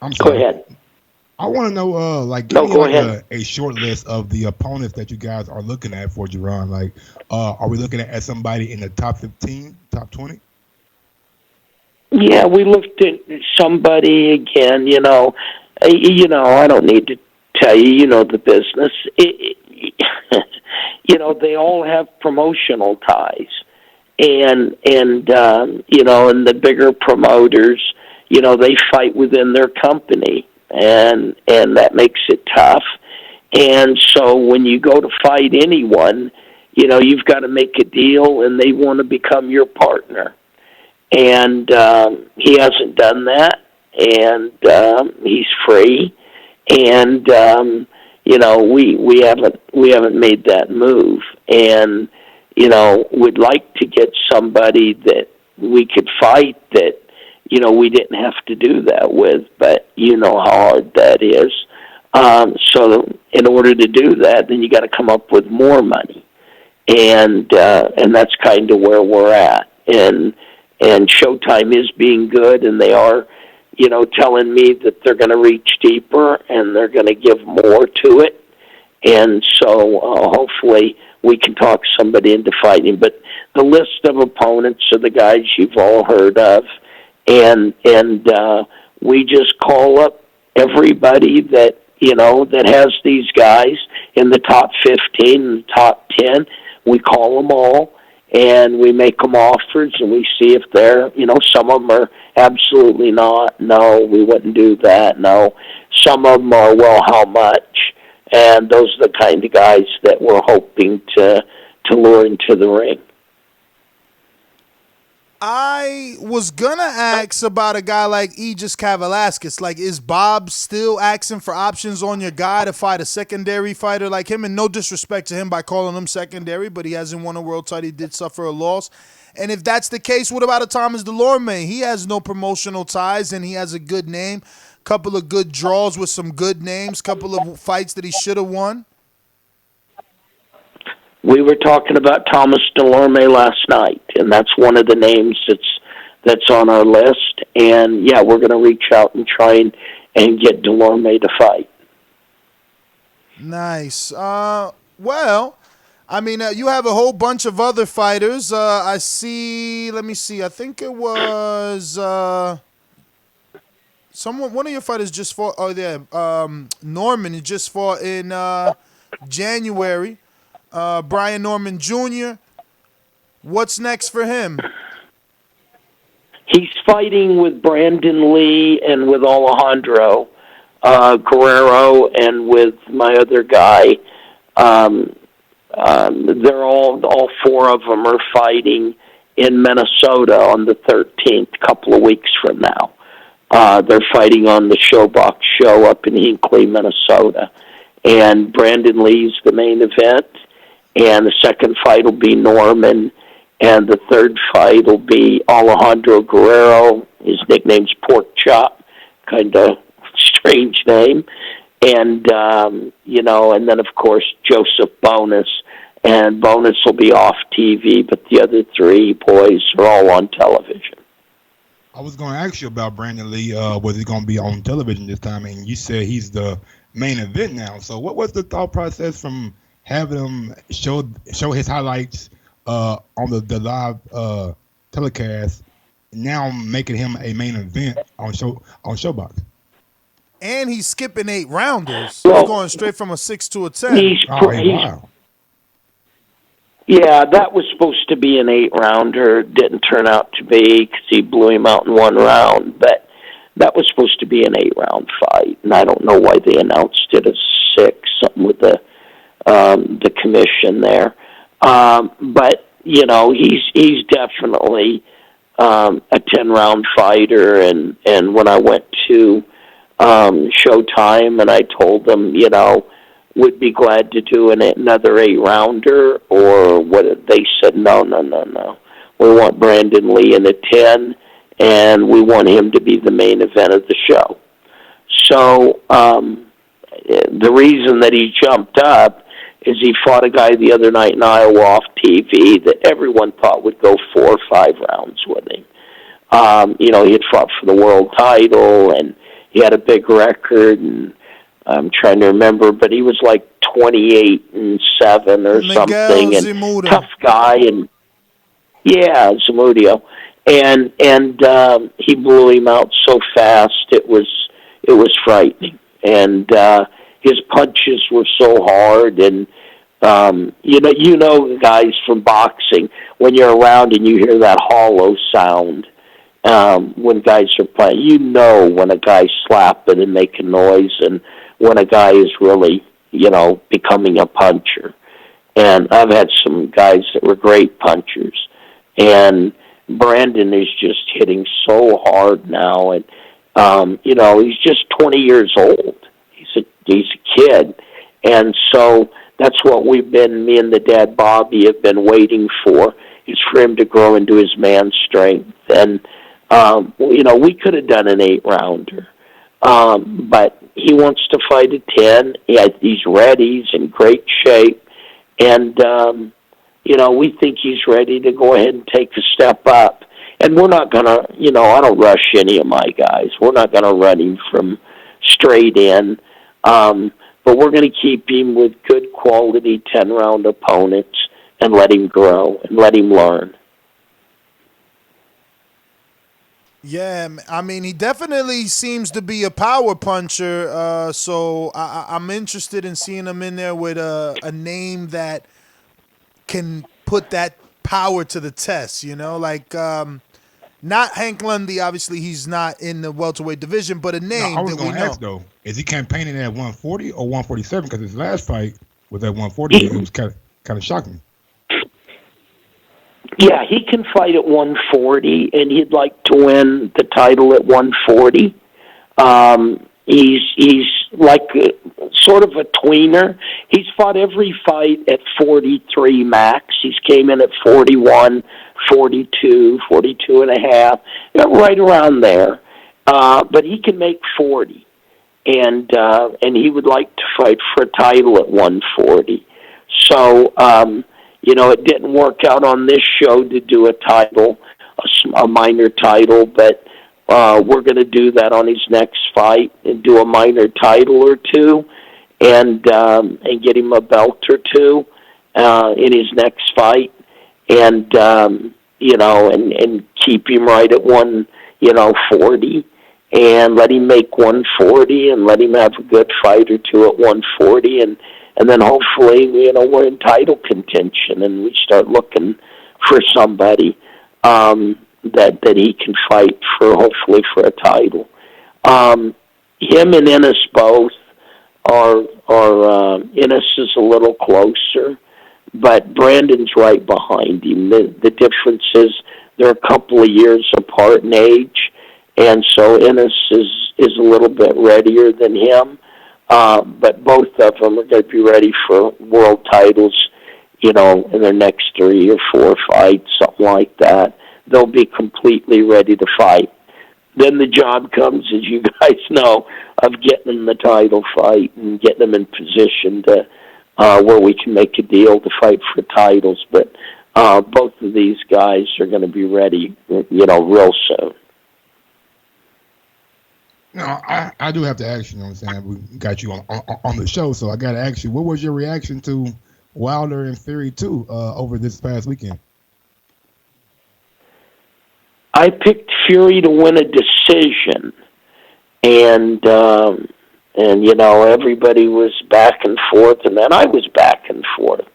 Speaker 10: I'm sorry.
Speaker 12: Go ahead.
Speaker 10: I want to know,
Speaker 12: go ahead.
Speaker 10: A short list of the opponents that you guys are looking at for Jaron. Are we looking at somebody in the top 15, top 20?
Speaker 12: Yeah, we looked at somebody again, I don't need to tell you, the business. They all have promotional ties. And the bigger promoters, they fight within their company. And that makes it tough. And so when you go to fight anyone, you've got to make a deal and they want to become your partner. And he hasn't done that. And he's free, and we haven't made that move, and we'd like to get somebody that we could fight that we didn't have to do that with, but how hard that is. So in order to do that, then you got to come up with more money, and that's kind of where we're at, and Showtime is being good, and they are. Telling me that they're going to reach deeper and they're going to give more to it. And so hopefully we can talk somebody into fighting. But the list of opponents are the guys you've all heard of. And we just call up everybody that, that has these guys in the top 15, the top 10. We call them all. and we make them offers, and we see if they're, some of them are absolutely not. No, we wouldn't do that. No. Some of them are, well, how much? And those are the kind of guys that we're hoping to lure into the ring.
Speaker 7: I was gonna ask about a guy like Aegis Kavalaskis. Like, is Bob still asking for options on your guy to fight a secondary fighter like him? And no disrespect to him by calling him secondary, but he hasn't won a world title. He did suffer a loss. And if that's the case, what about a Thomas Delorme? He has no promotional ties, and he has a good name. Couple of good draws with some good names. Couple of fights that he should have won.
Speaker 12: We were talking about Thomas Delorme last night, and that's one of the names that's on our list. And, yeah, we're going to reach out and try and get Delorme to fight.
Speaker 7: Nice. Well, I mean, you have a whole bunch of other fighters. I see, let me see. I think it was one of your fighters just fought. Oh, yeah. Norman just fought in January. Brian Norman Jr. What's next for him?
Speaker 12: He's fighting with Brandon Lee and with Alejandro Guerrero and with my other guy. They're all four of them are fighting in Minnesota on the 13th, a couple of weeks from now. They're fighting on the Showbox show up in Hinckley, Minnesota. And Brandon Lee's the main event. And the second fight will be Norman. And the third fight will be Alejandro Guerrero. His nickname's Pork Chop. Kind of strange name. And, and then, of course, Joseph Bonus. And Bonus will be off TV, but the other three boys are all on television.
Speaker 10: I was going to ask you about Brandon Lee. Was he going to be on television this time? And you said he's the main event now. So what was the thought process from having him show his highlights on the live telecast, now making him a main event on Showbox?
Speaker 7: And he's skipping 8 rounders. So he's going straight from a 6 to a 10.
Speaker 10: Wow.
Speaker 12: Yeah, that was supposed to be an 8-rounder. Didn't turn out to be because he blew him out in 1 round. But that was supposed to be an 8-round fight, and I don't know why they announced it as 6. Something with the commission there. But he's definitely a 10-round fighter. And when I went to Showtime and I told them, would be glad to do another 8-rounder, or what? They said, no. We want Brandon Lee in a 10, and we want him to be the main event of the show. So the reason that he jumped up is he fought a guy the other night in Iowa off TV that everyone thought would go 4 or 5 rounds with him. He had fought for the world title, and he had a big record, and I'm trying to remember, but he was like 28-7 or something, and
Speaker 7: Zamudio.
Speaker 12: Tough guy, and yeah, Zamudio, and he blew him out so fast it was frightening, and his punches were so hard, and guys from boxing, when you're around and you hear that hollow sound when guys are playing, when a guy's slapping and making noise, and when a guy is really, becoming a puncher. And I've had some guys that were great punchers, and Brandon is just hitting so hard now, and he's just 20 years old. He's a kid, and so that's what me and the dad Bobby have been waiting for, is for him to grow into his man strength. And we could have done an 8-rounder, but he wants to fight a 10. He's ready. He's in great shape, and we think he's ready to go ahead and take a step up. And we're not gonna, I don't rush any of my guys. We're not gonna run him from straight in. But we're going to keep him with good quality 10-round opponents and let him grow and let him learn.
Speaker 7: Yeah, I mean, he definitely seems to be a power puncher. So I'm interested in seeing him in there with a name that can put that power to the test, like not Hank Lundy, obviously he's not in the welterweight division, but a name
Speaker 10: I was
Speaker 7: that we
Speaker 10: going to
Speaker 7: know.
Speaker 10: ask, though, is he campaigning at 140 or 147? Because his last fight was at 140. It was kind of shocking.
Speaker 12: Yeah, he can fight at 140, and he'd like to win the title at 140. He's like sort of a tweener. He's fought every fight at 43 max. He's came in at 41, 42, 42 and a half, right around there. But he can make 40, and he would like to fight for a title at 140. So, it didn't work out on this show to do a title, a minor title, but we're going to do that on his next fight and do a minor title or two, and get him a belt or two in his next fight, and and keep him right at 140, and let him make 140, and let him have a good fight or two at 140, and then hopefully we're in title contention, and we start looking for somebody that he can fight for, hopefully for a title. Him and Ennis both are Ennis is a little closer, but Brandon's right behind him. The difference is they're a couple of years apart in age, and so Ennis is a little bit readier than him. But both of them are going to be ready for world titles, in their next 3 or 4 fights, something like that. They'll be completely ready to fight. Then the job comes, as you guys know, of getting them the title fight and getting them in position to where we can make a deal to fight for titles. But both of these guys are going to be ready, real soon.
Speaker 10: I do have to ask you, what I'm saying? We got you on the show, so I got to ask you, what was your reaction to Wilder and Fury 2 over this past weekend?
Speaker 12: I picked Fury to win a decision, and everybody was back and forth, and then I was back and forth.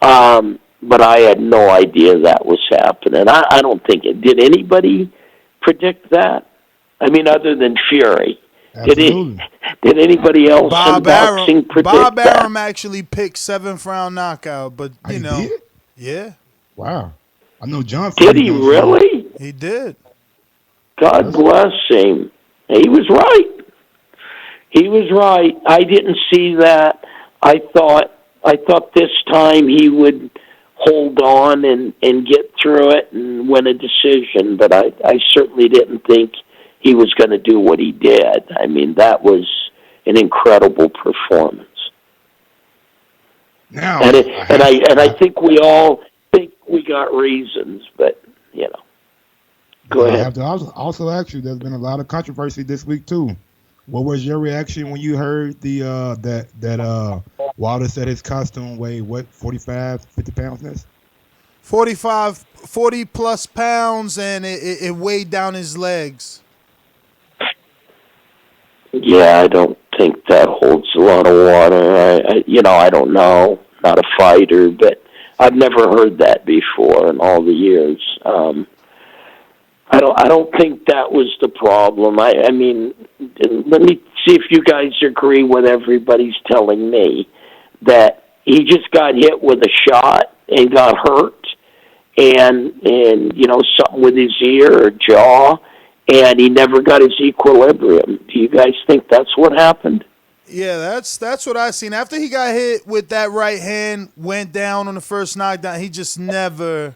Speaker 12: But I had no idea that was happening. I don't think it did. Anybody predict that? I mean, other than Fury. Did anybody else in boxing predict
Speaker 7: Bob
Speaker 12: that?
Speaker 7: Arum actually picked 7th round knockout, but
Speaker 10: did?
Speaker 7: Yeah.
Speaker 10: Wow. I know John.
Speaker 12: Did he really?
Speaker 7: He did.
Speaker 12: God bless him. He was right. He was right. I didn't see that. I thought this time he would hold on and get through it and win a decision, but I certainly didn't think he was going to do what he did. I mean, that was an incredible performance.
Speaker 10: Now,
Speaker 12: I think we all think we got reasons, but go ahead.
Speaker 10: I have to also ask you. There's been a lot of controversy this week too. What was your reaction when you heard the that Wilder said his costume weighed 45, 50 pounds? This
Speaker 7: 40 plus pounds, and it weighed down his legs.
Speaker 12: Yeah, I don't think that holds a lot of water. I don't know. Not a fighter, but I've never heard that before in all the years. I don't think that was the problem. I mean, let me see if you guys agree with everybody's telling me that he just got hit with a shot and got hurt, and something with his ear or jaw, and he never got his equilibrium. Do you guys think that's what happened?
Speaker 7: Yeah, that's what I seen. After he got hit with that right hand, went down on the first knockdown, he just never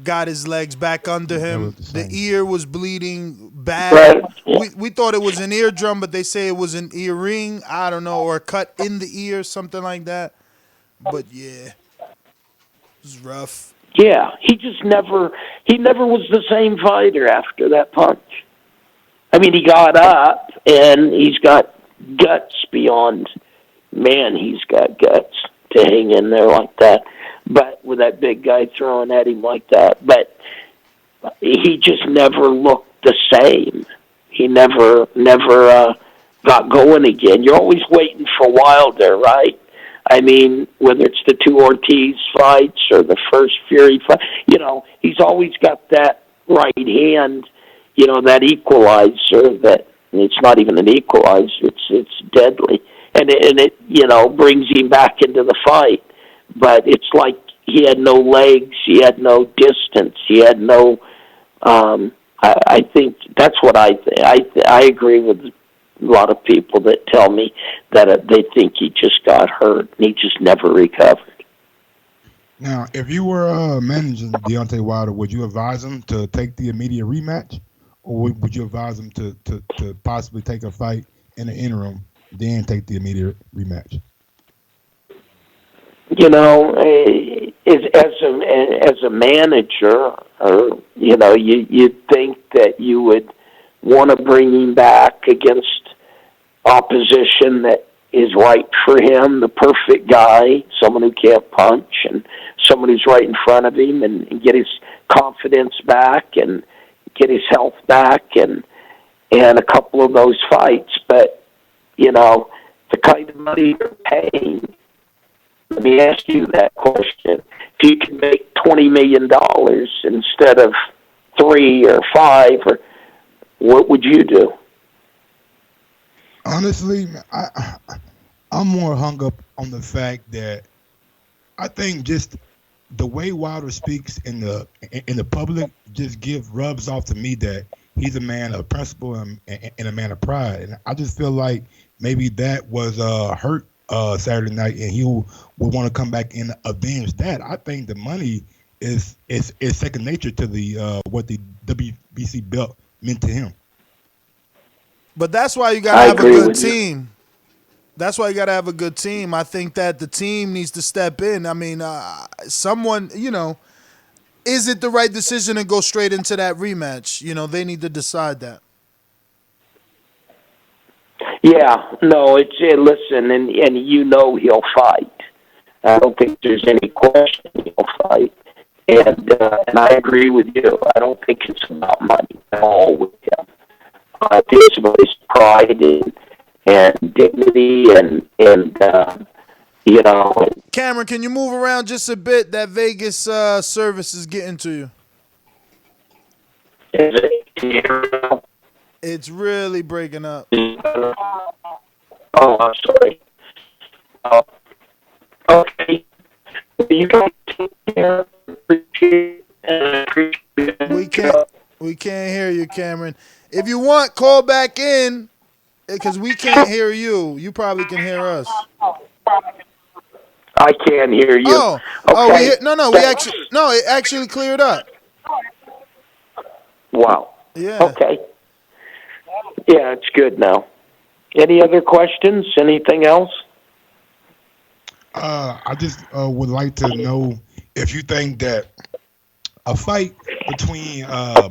Speaker 7: got his legs back under him. The ear was bleeding bad.
Speaker 12: Right.
Speaker 7: We thought it was an eardrum, but they say it was an earring. I don't know, or a cut in the ear, something like that. But yeah, it was rough.
Speaker 12: Yeah, he never was the same fighter after that punch. I mean, he got up, and he's got guts beyond, man, he's got guts to hang in there like that. But with that big guy throwing at him like that. But he just never looked the same. He never got going again. You're always waiting for Wilder, right? I mean, whether it's the two Ortiz fights or the first Fury fight, he's always got that right hand, that equalizer that it's not even an equalizer, it's deadly. And it brings him back into the fight. But it's like he had no legs, he had no distance, he had no I think that's what I think. I agree with a lot of people that tell me that they think he just got hurt and he just never recovered.
Speaker 10: Now, if you were managing Deontay Wilder, would you advise him to take the immediate rematch, or would you advise him to possibly take a fight in the interim, then take the immediate rematch?
Speaker 12: As a manager, or you'd think that you would want to bring him back against opposition that is right for him, the perfect guy, someone who can't punch, and someone who's right in front of him, and get his confidence back and get his health back, and a couple of those fights. But the kind of money you're paying. Let me ask you that question. If you can make $20 million instead of 3 or 5, or what would you do?
Speaker 10: Honestly, I'm more hung up on the fact that I think just the way Wilder speaks in the public just rubs off to me that he's a man of principle and a man of pride. And I just feel like maybe that was hurt Saturday night, and he will want to come back and avenge that. I think the money is second nature to the what the WBC belt meant to him.
Speaker 7: But that's why you gotta have a good team. That's why you gotta have a good team. I think that the team needs to step in. I mean, someone, is it the right decision to go straight into that rematch? They need to decide that. Yeah, no, listen, and he'll fight. I don't think there's any question he'll fight. And I agree with you. I don't think it's about money at all with him. I think it's about his pride and dignity and Cameron, can you move around just a bit? That Vegas service is getting to you.
Speaker 12: Is it? Can you hear me now?
Speaker 7: It's really breaking up.
Speaker 12: Oh, I'm sorry. Okay. You guys take care.
Speaker 7: We can't hear you, Cameron. If you want, call back in, because we can't hear you. You probably can hear us.
Speaker 12: I can't hear you. Okay.
Speaker 7: It actually cleared up.
Speaker 12: Wow.
Speaker 7: Yeah.
Speaker 12: Okay. Yeah, it's good now. Any other questions? Anything else?
Speaker 10: I just would like to know if you think that a fight between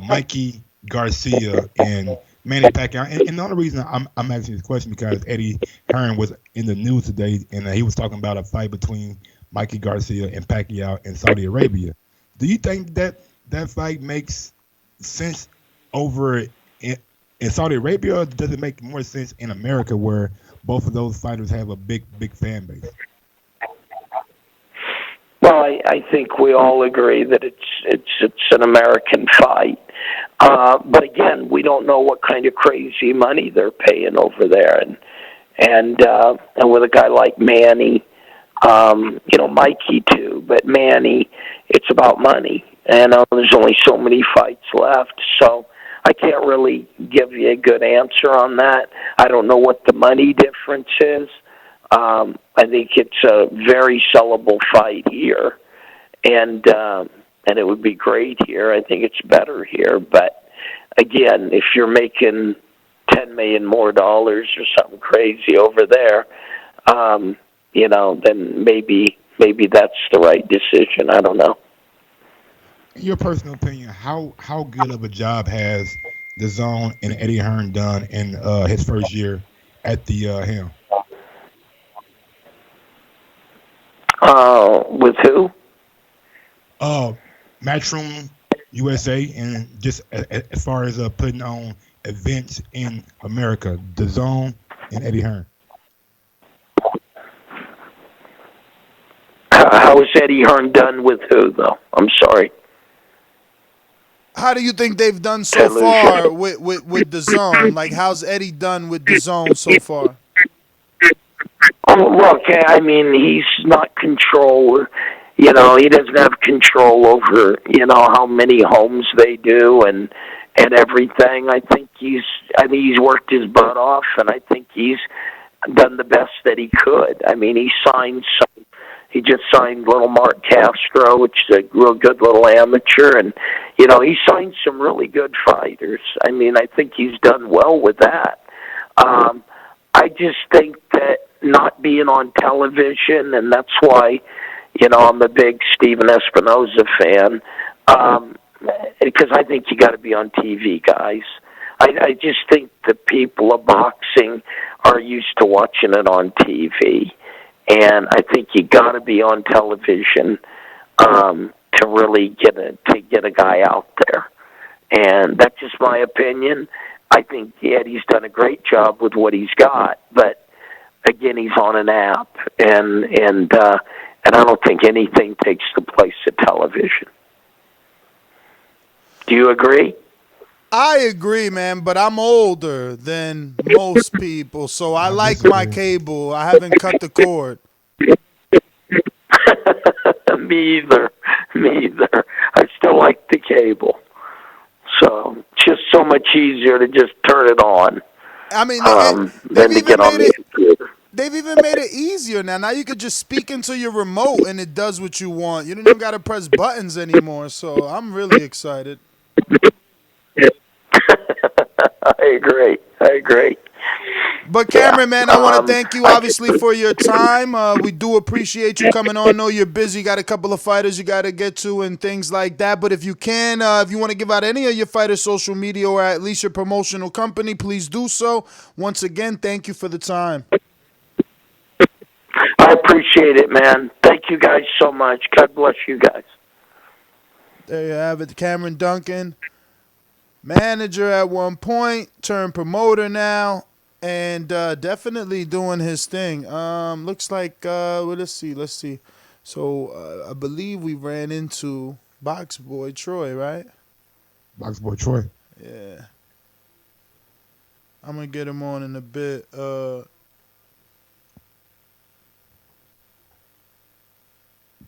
Speaker 10: Mikey Garcia and Manny Pacquiao, and the only reason I'm asking this question because Eddie Hearn was in the news today, and he was talking about a fight between Mikey Garcia and Pacquiao in Saudi Arabia. Do you think that fight makes sense over in Saudi Arabia, or does it make more sense in America where both of those fighters have a big fan base?
Speaker 12: Well, I think we all agree that it's an American fight. But again, we don't know what kind of crazy money they're paying over there, and with a guy like Manny, Mikey too, but Manny, it's about money, and there's only so many fights left, so I can't really give you a good answer on that. I don't know what the money difference is. I think it's a very sellable fight here, and it would be great here. I think it's better here, but again, if you're making $10 million more or something crazy over there, then maybe that's the right decision. I don't know.
Speaker 10: In your personal opinion, how good of a job has DAZN and Eddie Hearn done in his first year at the helm?
Speaker 12: With who?
Speaker 10: Matchroom USA, and just as far as putting on events in America, DAZN and Eddie Hearn.
Speaker 12: How is Eddie Hearn done with who, though? I'm sorry.
Speaker 7: How do you think they've done so far with DAZN? Like, how's Eddie done with DAZN so far?
Speaker 12: Oh, look, I mean, he's not control. You know, he doesn't have control over, you know, how many homes they do and everything. I think he's worked his butt off, and I think he's done the best that he could. I mean, he just signed little Mark Castro, which is a real good little amateur, and, you know, he signed some really good fighters. I mean, I think he's done well with that. I just think that not being on television, and that's why, you know, I'm a big Steven Espinoza fan, because I think you got to be on TV, guys. I just think the people of boxing are used to watching it on TV. And I think you got to be on television to really get a guy out there, and that's just my opinion. I think Eddie's done a great job with what he's got, but again, he's on an app, and I don't think anything takes the place of television. Do you agree?
Speaker 7: I agree, man, but I'm older than most people, so I like my cable. I haven't cut the cord.
Speaker 12: Me either. I still like the cable. So it's just so much easier to just turn it on.
Speaker 7: I mean,
Speaker 12: than to get on the computer.
Speaker 7: They've even made it easier now. Now you could just speak into your remote and it does what you want. You don't even got to press buttons anymore, so I'm really excited.
Speaker 12: I agree.
Speaker 7: But Cameron, man, I want to thank you obviously for your time. We do appreciate you coming on. I know you're busy, got a couple of fighters you got to get to and things like that. But if you can, if you want to give out any of your fighters' social media or at least your promotional company, please do so. Once again, thank you for the time.
Speaker 12: I appreciate it, man. Thank you guys so much. God bless you guys.
Speaker 7: There you have it, Cameron Duncan. Manager at one point, turned promoter now, and definitely doing his thing. Looks like, well, let's see. So I believe we ran into Box Boy Troy, right?
Speaker 10: Box Boy Troy.
Speaker 7: Yeah. I'm going to get him on in a bit.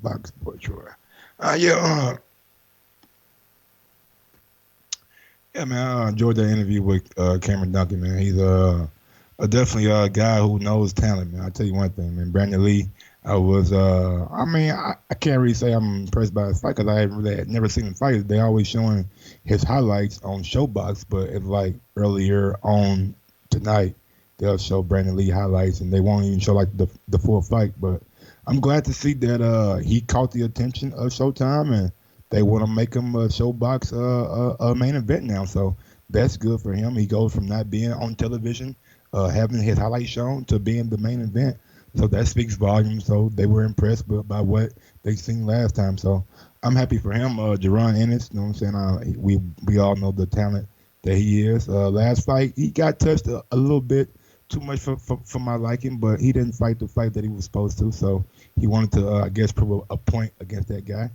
Speaker 10: Box Boy Troy. Yeah, man, I enjoyed that interview with Cameron Duncan, man. He's definitely a guy who knows talent, man. I'll tell you one thing, man. Brandon Lee, I can't really say I'm impressed by his fight because I had never seen him fight. They always showing his highlights on Showbox, but it's like earlier on tonight, they'll show Brandon Lee highlights, and they won't even show like the full fight. But I'm glad to see that he caught the attention of Showtime, and they want to make him a Showbox a main event now. So that's good for him. He goes from not being on television, having his highlights shown, to being the main event. So that speaks volumes. So they were impressed by what they seen last time. So I'm happy for him. Jaron Ennis, you know what I'm saying? We all know the talent that he is. Last fight, he got touched a little bit too much for my liking, but he didn't fight the fight that he was supposed to. So he wanted to, I guess, prove a point against that guy.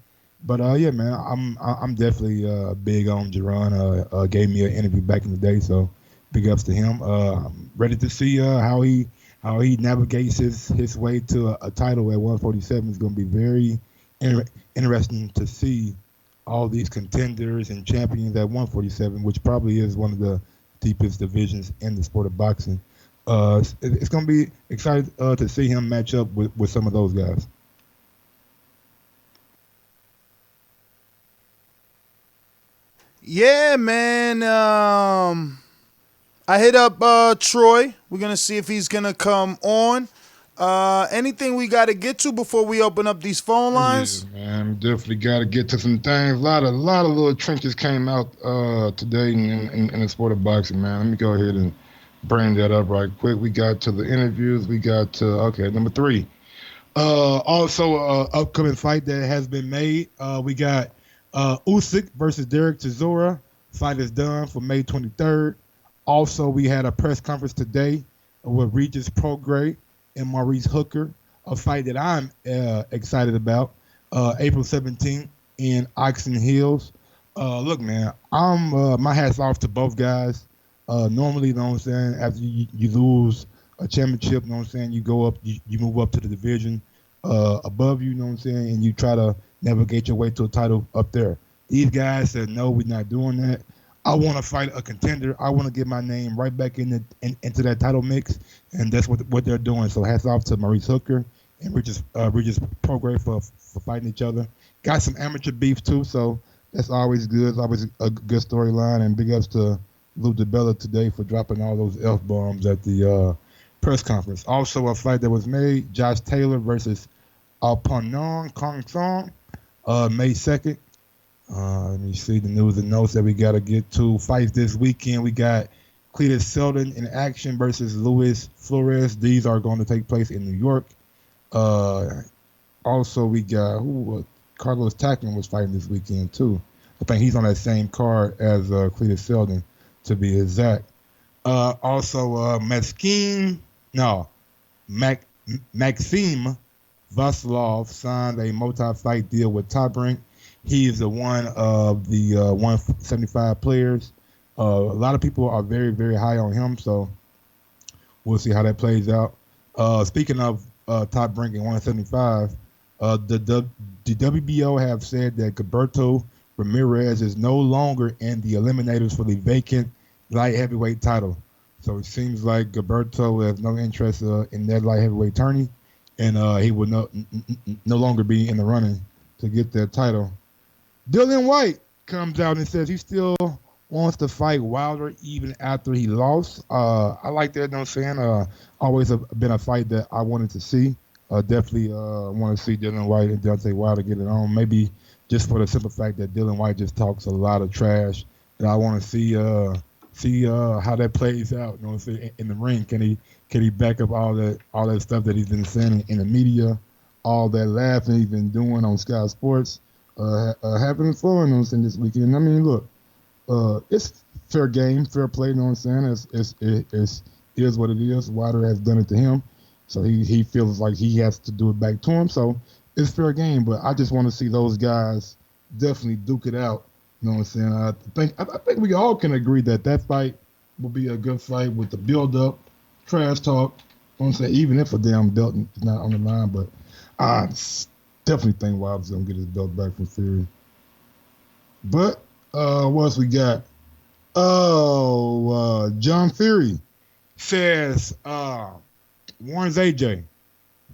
Speaker 10: But yeah, man, I'm definitely big on Jaron. Gave me an interview back in the day, so big ups to him. I'm ready to see how he navigates his way to a title at 147. It's going to be very interesting to see all these contenders and champions at 147, which probably is one of the deepest divisions in the sport of boxing. It's going to be exciting to see him match up with some of those guys.
Speaker 7: Yeah, man. I hit up Troy. We're going to see if he's going to come on. Anything we got to get to before we open up these phone lines?
Speaker 10: Yeah, man, definitely got to get to some things. A lot of little trenches came out today in the sport of boxing, man. Let me go ahead and bring that up right quick. We got to the interviews. We got to, number 3. Also, upcoming fight that has been made. We got Usyk versus Dereck Chisora. Fight is done for May 23rd. Also, we had a press conference today with Regis Prograis and Maurice Hooker. a fight that I'm excited about. April 17th in Oxon Hills. Look, man, I'm my hats off to both guys. Normally, you know what I'm saying, after you lose a championship, you know what I'm saying, you go up, you move up to the division above you, you know what I'm saying, and you try to navigate your way to a title up there. These guys said, no, we're not doing that. I want to fight a contender. I want to get my name right back into that title mix, and that's what they're doing. So hats off to Maurice Hooker and Regis Prograis for fighting each other. Got some amateur beef too, so that's always good. It's always a good storyline, and big ups to Lou DiBella today for dropping all those F-bombs at the press conference. Also, a fight that was made, Josh Taylor versus Alpanon Kong Song, May 2nd. Let me see the news and notes that we got to get to. Fights this weekend. We got Cletus Selden in action versus Luis Flores. These are going to take place in New York. Also, we got Carlos Takman was fighting this weekend too. I think he's on that same card as Cletus Selden, to be exact. Also, Maxime Vasilov signed a multi-fight deal with Top Rank. He is one of the 175 players. A lot of people are very, very high on him, so we'll see how that plays out. Speaking of Top Rank in 175, the WBO have said that Gilberto Ramirez is no longer in the eliminators for the vacant light heavyweight title. So it seems like Gilberto has no interest in that light heavyweight tourney, and he will no longer be in the running to get that title. Dillian Whyte comes out and says he still wants to fight Wilder even after he lost. I like that, you know what I'm saying? Always been a fight that I wanted to see. Definitely want to see Dillian Whyte and Deontay Wilder get it on. Maybe just for the simple fact that Dillian Whyte just talks a lot of trash. And I want to see how that plays out. You know what I'm saying? In the ring, can he back up all that stuff that he's been saying in the media, all that laughing he's been doing on Sky Sports? Having fun, you know what I'm saying, this weekend. I mean, look, it's fair game, fair play, you know what I'm saying? It is what it is. Wilder has done it to him, so he feels like he has to do it back to him. So it's fair game, but I just want to see those guys definitely duke it out. You know what I'm saying? I think we all can agree that fight will be a good fight with the build up, trash talk. You know what I'm saying? Even if a damn belt is not on the line, but definitely think Wilder's gonna get his belt back from Fury. But what else we got? John Fury says warns AJ,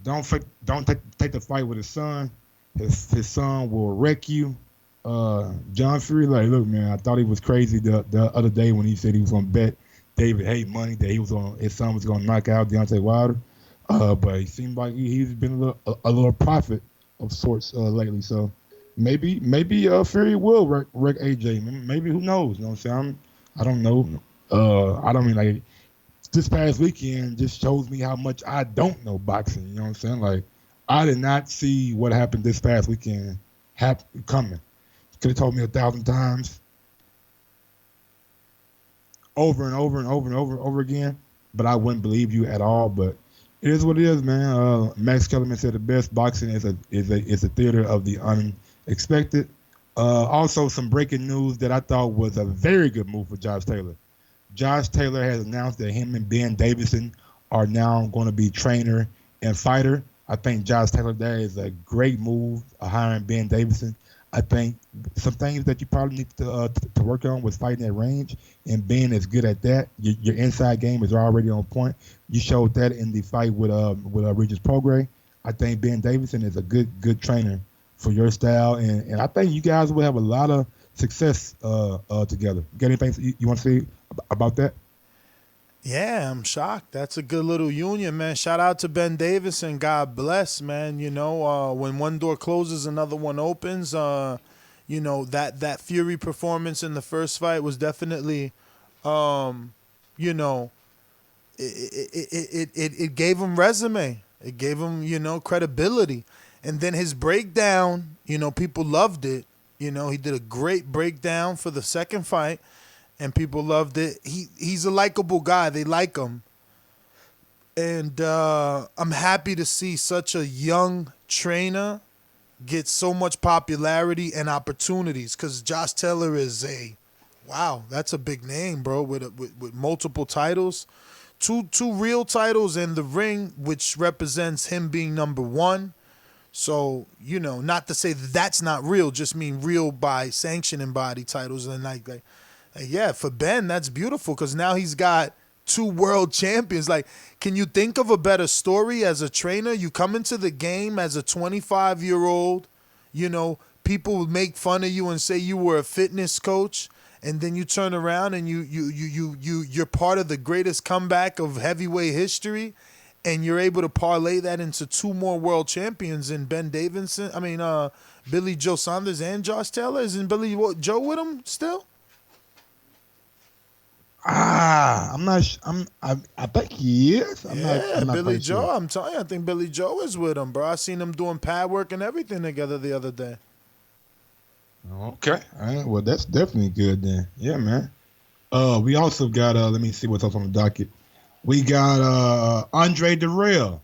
Speaker 10: don't take the fight with his son. His son will wreck you. John Fury, like, look, man, I thought he was crazy the other day when he said he was gonna bet David Haye money that his son was gonna knock out Deontay Wilder. But he seemed like he's been a little prophet of sorts lately. So maybe Fury will wreck AJ. Maybe, who knows? You know what I'm saying? I don't know. I don't mean, like, this past weekend just shows me how much I don't know boxing. You know what I'm saying? Like, I did not see what happened this past weekend coming. Could have told me 1,000 times over and over and over and over again, but I wouldn't believe you at all. But it is what it is, man. Max Kellerman said the best boxing is a theater of the unexpected. Also, some breaking news that I thought was a very good move for Josh Taylor. Josh Taylor has announced that him and Ben Davison are now going to be trainer and fighter. I think Josh Taylor, that is a great move, hiring Ben Davison. I think some things that you probably need to work on was fighting at range, and Ben is good at that. Your inside game is already on point. You showed that in the fight with Regis Prograis. I think Ben Davison is a good trainer for your style, and I think you guys will have a lot of success together. Got anything you want to say about that?
Speaker 7: Yeah, I'm shocked. That's a good little union, man. Shout out to Ben Davison. God bless, man. You know, when one door closes, another one opens. You know, that Fury performance in the first fight was definitely, you know, it gave him resume. It gave him, you know, credibility. And then his breakdown, you know, people loved it. You know, he did a great breakdown for the second fight, and people loved it. He's a likable guy. They like him. And I'm happy to see such a young trainer get so much popularity and opportunities, because Josh Taylor is that's a big name, bro, with multiple titles. Two real titles in the ring, which represents him being number one. So, not to say that that's not real, just mean real by sanctioning body titles. And for Ben, that's beautiful, because now he's got 2 world champions. Like, can you think of a better story as a trainer? You come into the game as a 25-year-old, people would make fun of you and say you were a fitness coach, and then you turn around and you're part of the greatest comeback of heavyweight history, and you're able to parlay that into 2 more world champions in Billy Joe Saunders and Josh Taylor. Isn't Billy Joe with him still?
Speaker 10: I'm not. I think he is. I'm not
Speaker 7: Billy Joe.
Speaker 10: Sure.
Speaker 7: I'm telling you, I think Billy Joe is with him, bro. I seen them doing pad work and everything together the other day.
Speaker 10: Okay. All right. Well, that's definitely good then. Yeah, man. We also got. Let me see what's else on the docket. We got Andre Dirrell.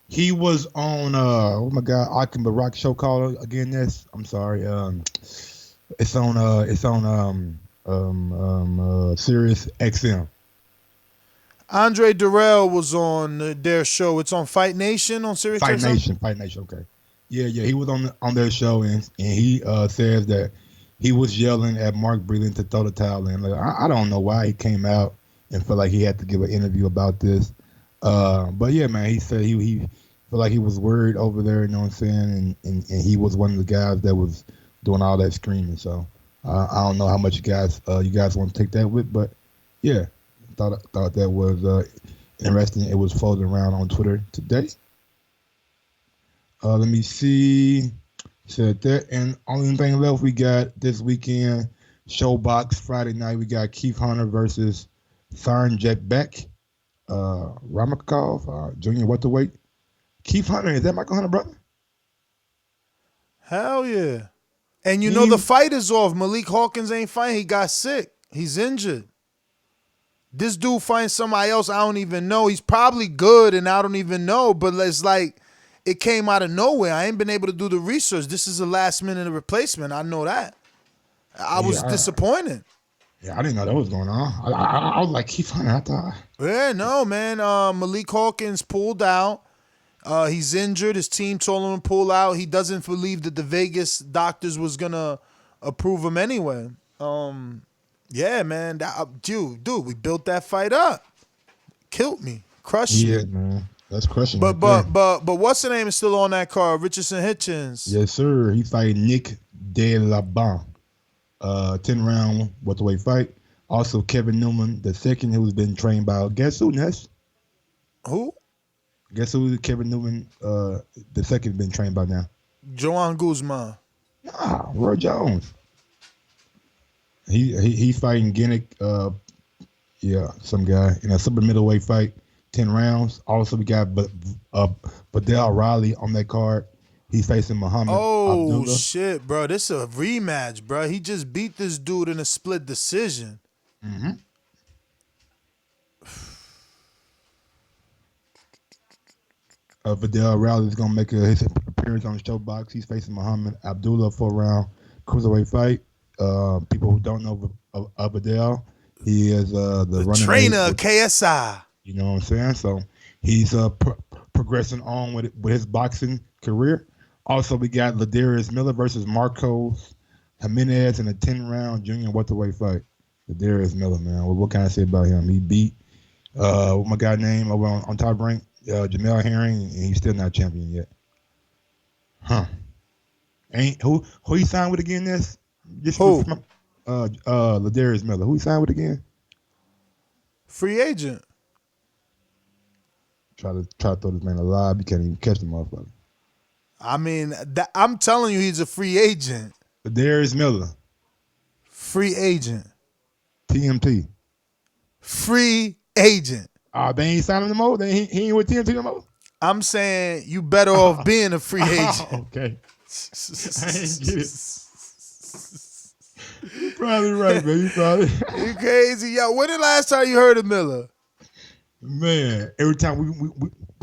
Speaker 10: He was on. Oh my God, Akin Barak show called again. This. I'm sorry. It's on. Sirius XM.
Speaker 7: Andre Dirrell was on their show. It's on Fight Nation on Sirius XM?
Speaker 10: Fight Nation. Okay. Yeah. He was on their show, and he says that he was yelling at Mark Breland to throw the towel in. Like, I don't know why he came out and felt like he had to give an interview about this. But yeah, man, he said he felt like he was worried over there. You know what I'm saying? And he was one of the guys that was doing all that screaming. So. I don't know how much you guys want to take that with, but yeah, thought that was interesting. It was floating around on Twitter today. Let me see. Said that, and only thing left we got this weekend, Showbox Friday night. We got Keith Hunter versus Sarnjek Beck, Ramakov, junior welterweight. Keith Hunter, is that Michael Hunter brother?
Speaker 7: Hell yeah. And the fight is off. Malik Hawkins ain't fighting. He got sick. He's injured. This dude finds somebody else I don't even know. He's probably good and I don't even know, but it's like it came out of nowhere. I ain't been able to do the research. This is a last-minute replacement. I know that. I was disappointed.
Speaker 10: Yeah, I didn't know that was going on. I was like, Keith Hunter, I thought.
Speaker 7: Yeah, no, man. Malik Hawkins pulled out. He's injured. His team told him to pull out. He doesn't believe that the Vegas doctors was gonna approve him anyway. Yeah, man. Dude, we built that fight up. Killed me. Crushed
Speaker 10: me.
Speaker 7: Yeah,
Speaker 10: man. That's crushing.
Speaker 7: But what's the name is still on that card? Richardson Hitchens.
Speaker 10: Yes, sir. He fighting Nick De La Ban. 10-round welterweight fight. Also Kevin Newman, the second, who's been trained by guess who, Ness?
Speaker 7: Who?
Speaker 10: Guess who Kevin Newman, the second, been trained by now?
Speaker 7: Joan Guzman.
Speaker 10: Nah, Roy Jones. He's fighting Genick, some guy in a super middleweight fight, 10 rounds. Also, we got Badell Riley on that card. He's facing Muhammad Abdullah.
Speaker 7: Shit, bro. This is a rematch, bro. He just beat this dude in a split decision.
Speaker 10: Mm-hmm. Badell Riley is going to make his appearance on the Showbox. He's facing Muhammad Abdullah for a round cruiserweight fight. People who don't know Badell, he is the
Speaker 7: trainer of KSI.
Speaker 10: You know what I'm saying? So he's progressing on with his boxing career. Also, we got Ladarius Miller versus Marcos Jimenez in a 10-round junior welterweight fight. Ladarius Miller, man. What can I say about him? He beat what my guy name over on Top Rank, Jamel Herring, and he's still not champion yet. Huh? Ain't who he signed with again?
Speaker 7: Who?
Speaker 10: Ladarius Miller. Who he signed with again?
Speaker 7: Free agent.
Speaker 10: Try to throw this man alive. You can't even catch the motherfucker.
Speaker 7: I mean, I'm telling you, he's a free agent.
Speaker 10: Ladarius Miller.
Speaker 7: Free agent.
Speaker 10: TMT.
Speaker 7: Free agent.
Speaker 10: They ain't signing him over. He ain't with TMT no more.
Speaker 7: I'm saying you better off being a free agent.
Speaker 10: Okay. I ain't get it. You're probably right, man. You
Speaker 7: crazy. Yo, when the last time you heard of Miller?
Speaker 10: Man, every time we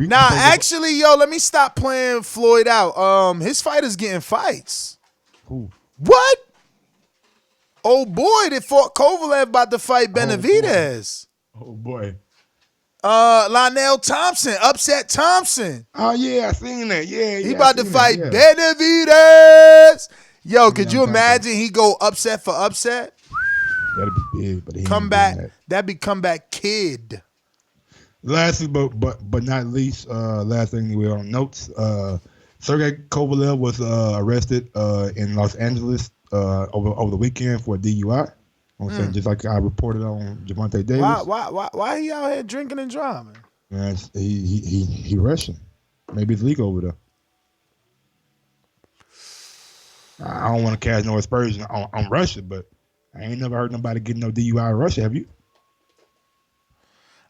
Speaker 7: Nah, actually, yo, let me stop playing Floyd out. His fighter's getting fights.
Speaker 10: Who?
Speaker 7: What? Old boy that fought Kovalev about to fight Benavidez.
Speaker 10: Oh boy.
Speaker 7: Lionel Thompson, Upset Thompson.
Speaker 10: Oh yeah, I seen that. Yeah,
Speaker 7: He about to fight
Speaker 10: yeah.
Speaker 7: Benavidez. Yo, could you imagine he go upset for upset?
Speaker 10: That'd be big, but he
Speaker 7: comeback. That'd be comeback kid.
Speaker 10: Lastly, but not least, last thing we on notes. Sergey Kovalev was arrested in Los Angeles over the weekend for a DUI. I'm saying just like I reported on Javante Davis.
Speaker 7: Why he out here drinking and driving?
Speaker 10: Man, he Russian. Maybe it's legal over there. I don't want to cast no aspersion on Russia, but I ain't never heard nobody get no DUI in Russia. Have you?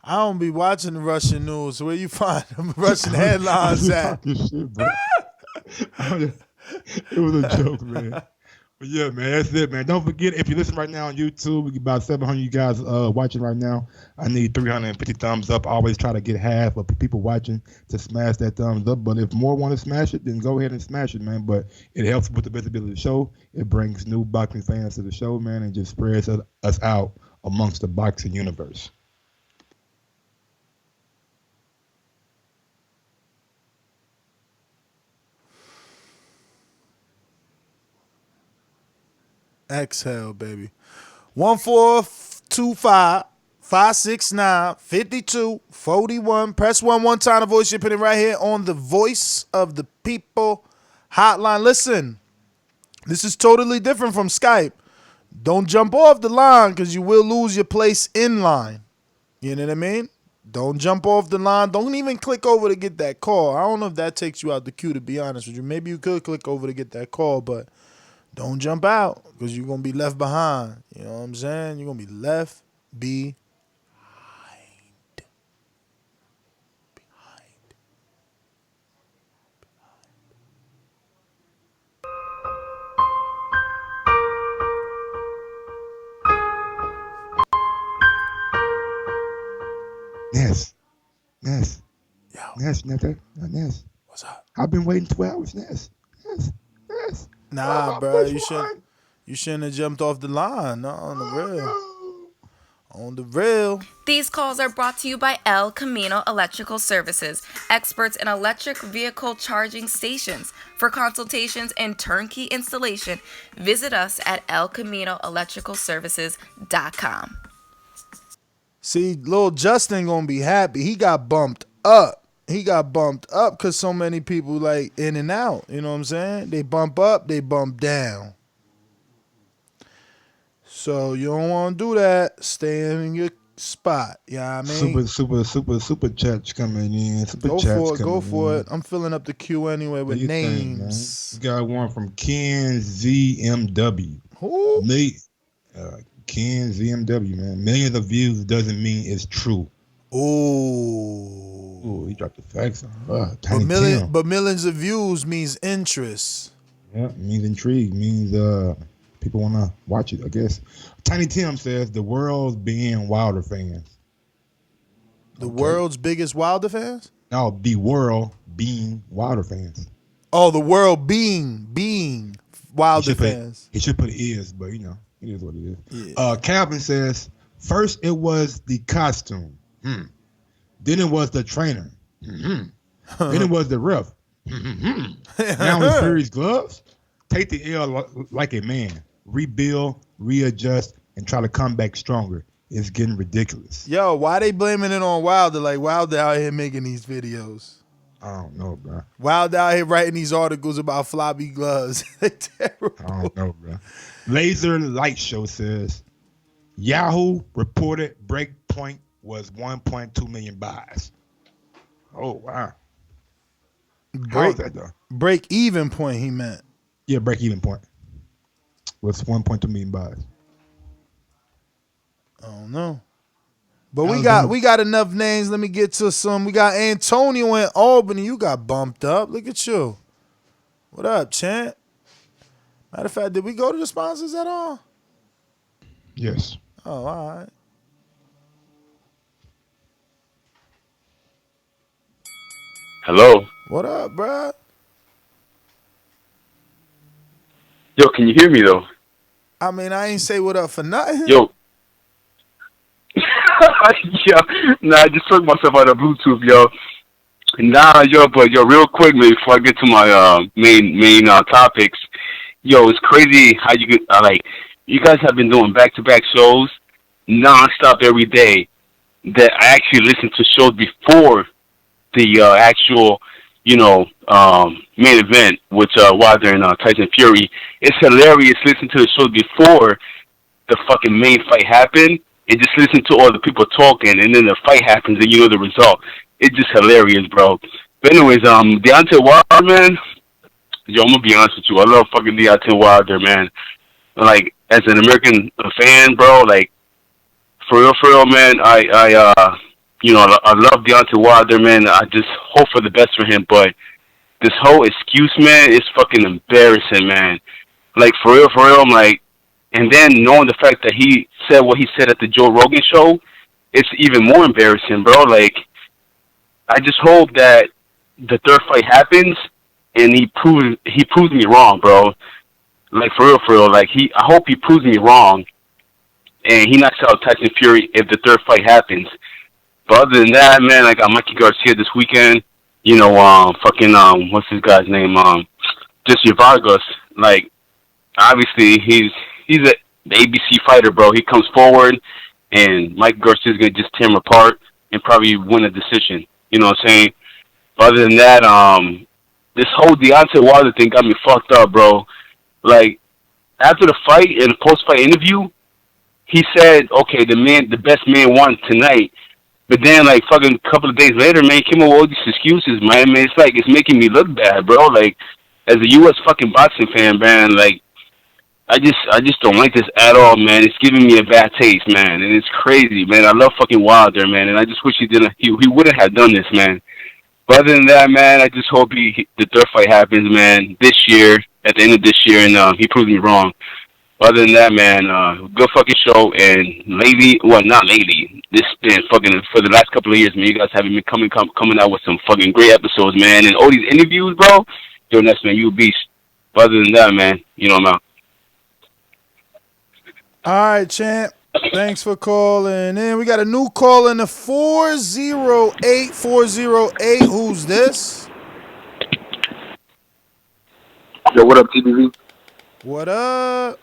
Speaker 7: I don't be watching the Russian news. Where you find them Russian headlines at?
Speaker 10: Shit, bro. It was a joke, man. But yeah, man, that's it, man. Don't forget, if you listen right now on YouTube, we got about 700 of you guys watching right now. I need 350 thumbs up. I always try to get half of people watching to smash that thumbs up. But if more want to smash it, then go ahead and smash it, man. But it helps with the visibility of the show. It brings new boxing fans to the show, man, and just spreads us out amongst the boxing universe.
Speaker 7: Exhale, baby. 1425-569-5241. Press 1 time to voice your opinion right here on the Voice of the People hotline. Listen, this is totally different from Skype. Don't jump off the line because you will lose your place in line. You know what I mean? Don't jump off the line. Don't even click over to get that call. I don't know if that takes you out the queue, to be honest with you. Maybe you could click over to get that call, but don't jump out because you're going to be left behind. You know what I'm saying? You're going to be left behind.
Speaker 10: Ness.
Speaker 7: Yo.
Speaker 10: Ness.
Speaker 7: What's up?
Speaker 10: I've been waiting 2 hours, Ness.
Speaker 7: Nah, bro. You shouldn't have jumped off the line. No, on the real. On the real.
Speaker 13: These calls are brought to you by El Camino Electrical Services, experts in electric vehicle charging stations. For consultations and turnkey installation, visit us at elcaminoelectricalservices.com.
Speaker 7: See, little Justin gonna be happy. He got bumped up. He got bumped up because so many people like in and out. You know what I'm saying? They bump up, they bump down. So you don't want to do that. Stay in your spot. You know what I mean?
Speaker 10: Super chats coming in.
Speaker 7: Go for it. I'm filling up the queue anyway with names.
Speaker 10: We got one from Ken ZMW.
Speaker 7: Who?
Speaker 10: Ken ZMW, man. Millions of views doesn't mean it's true.
Speaker 7: Ooh,
Speaker 10: he dropped the facts on.
Speaker 7: But millions of views means interest.
Speaker 10: Yeah, it means intrigue. Means people want to watch it, I guess. Tiny Tim says the world's being Wilder fans.
Speaker 7: The world's biggest Wilder fans?
Speaker 10: No, the world being Wilder fans.
Speaker 7: Oh, the world being Wilder fans.
Speaker 10: He should put is, but you know, it is what it is.
Speaker 7: Yeah.
Speaker 10: Calvin says, first it was the costume. Then it was the trainer. Then it was the ref. Now it's Fury's gloves. Take the L like a man. Rebuild, readjust, and try to come back stronger. It's getting ridiculous.
Speaker 7: Yo, why they blaming it on Wilder? Like Wilder out here making these videos.
Speaker 10: I don't know, bro.
Speaker 7: Wilder out here writing these articles about floppy gloves. They're terrible.
Speaker 10: I don't know, bro. Laser Light Show says Yahoo reported Breakpoint was 1.2 million buys. Oh wow. How's that though?
Speaker 7: Break even point he meant.
Speaker 10: Yeah, break even point. Was 1.2 million buys.
Speaker 7: I don't know. But we got enough names. Let me get to some. We got Antonio in Albany. You got bumped up. Look at you. What up, champ? Matter of fact, did we go to the sponsors at all?
Speaker 10: Yes.
Speaker 7: Oh, all right.
Speaker 14: Hello.
Speaker 7: What up, bruh?
Speaker 14: Yo, can you hear me though?
Speaker 7: I mean, I ain't say what up for nothing.
Speaker 14: Yo. Yo, nah, I just took myself out of Bluetooth, yo. Nah, yo, but yo, real quick, man, before I get to my main topics, yo, it's crazy how you get like you guys have been doing back-to-back shows nonstop every day. That I actually listened to shows before the actual, main event, which Wilder and Tyson Fury. It's hilarious listening to the shows before the fucking main fight happened, and just listen to all the people talking, and then the fight happens, and you know the result. It's just hilarious, bro. But anyways, Deontay Wilder, man. Yo, I'm gonna be honest with you. I love fucking Deontay Wilder, man. Like, as an American fan, bro, like, for real, man, I love Deontay Wilder, man. I just hope for the best for him, but this whole excuse, man, is fucking embarrassing, man. Like, for real, I'm like, and then knowing the fact that he said what he said at the Joe Rogan show, it's even more embarrassing, bro. Like, I just hope that the third fight happens and he proves me wrong, bro. Like, for real, like, I hope he proves me wrong and he knocks out Tyson Fury if the third fight happens. But other than that, man, I got Mikey Garcia this weekend. What's his guy's name? Jessie Vargas. Like, obviously, he's the ABC fighter, bro. He comes forward, and Mikey Garcia's gonna just tear him apart and probably win a decision. You know what I'm saying? But other than that, this whole Deontay Wilder thing got me fucked up, bro. Like, after the fight, in the post-fight interview, he said, okay, the best man won tonight. But then, like, fucking a couple of days later, man, he came up with all these excuses, man. It's like, it's making me look bad, bro. Like, as a U.S. fucking boxing fan, man, like, I just don't like this at all, man. It's giving me a bad taste, man. And it's crazy, man. I love fucking Wilder, man. And I just wish he wouldn't have done this, man. But other than that, man, I just hope the third fight happens, man, this year, at the end of this year, and he proves me wrong. Other than that, man, good fucking show. And not lately, this been fucking for the last couple of years, man. You guys haven't been coming out with some fucking great episodes, man. And all these interviews, bro. Yo, next, man, you a beast. But other than that, man, I'm out.
Speaker 7: All right, champ. Thanks for calling in. We got a new call in the 408. Who's this?
Speaker 15: Yo, what up, TBV?
Speaker 7: What up?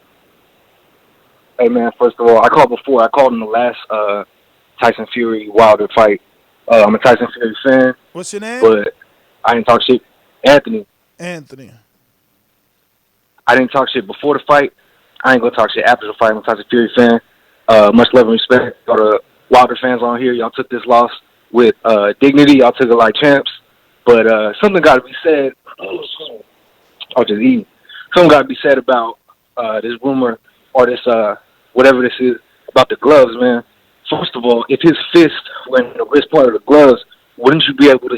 Speaker 15: Hey, man, first of all, I called before. I called in the last Tyson Fury Wilder fight. I'm a Tyson Fury fan.
Speaker 7: What's your name?
Speaker 15: But I didn't talk shit. Anthony.
Speaker 7: I
Speaker 15: didn't talk shit before the fight. I ain't gonna talk shit after the fight. I'm a Tyson Fury fan. Much love and respect. All the Wilder fans on here, y'all took this loss with dignity. Y'all took it like champs. But something got to be said. I'll just eat. Something got to be said about this rumor or this whatever this is about the gloves, man. First of all, if his fist went in the wrist part of the gloves, wouldn't you be able to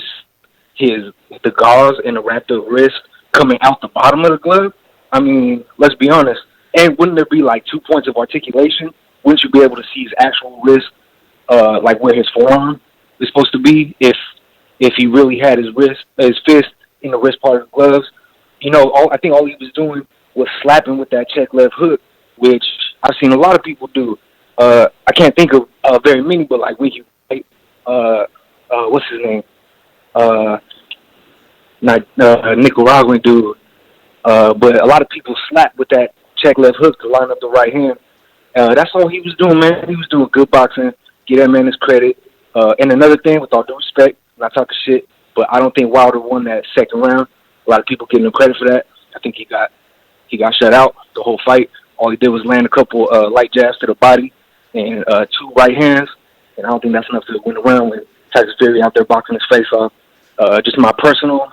Speaker 15: see the gauze and the wrapped up wrist coming out the bottom of the glove? I mean, let's be honest. And wouldn't there be like 2 points of articulation? Wouldn't you be able to see his actual wrist, like where his forearm is supposed to be, if he really had his fist in the wrist part of the gloves? I think all he was doing was slapping with that check left hook, which I've seen a lot of people do. I can't think of very many, but like when you fight, what's his name? Not Nicaraguan dude. But a lot of people slap with that check left hook to line up the right hand. That's all he was doing, man. He was doing good boxing. Give that man his credit. And another thing, with all due respect, I'm not talking shit, but I don't think Wilder won that second round. A lot of people giving him credit for that. I think he got shut out the whole fight. All he did was land a couple light jabs to the body and 2 right hands. And I don't think that's enough to win the round with Tyson Fury out there boxing his face off. Just my personal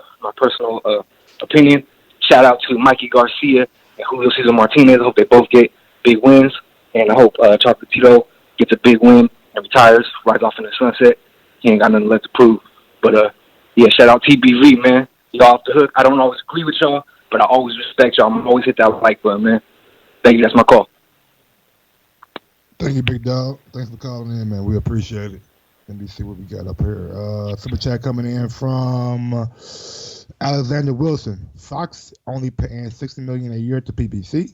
Speaker 15: opinion. Shout out to Mikey Garcia and Julio Cesar Martinez. I hope they both get big wins. And I hope Chocolatito gets a big win and retires, rides off in the sunset. He ain't got nothing left to prove. But, yeah, shout out TBV, man. Y'all off the hook. I don't always agree with y'all, but I always respect y'all. I'm always hit that like button, man. Thank you. That's my call.
Speaker 10: Thank you, big dog. Thanks for calling in, man. We appreciate it. Let me see what we got up here. Super chat coming in from Alexander Wilson. Fox only paying $60 million a year to PBC.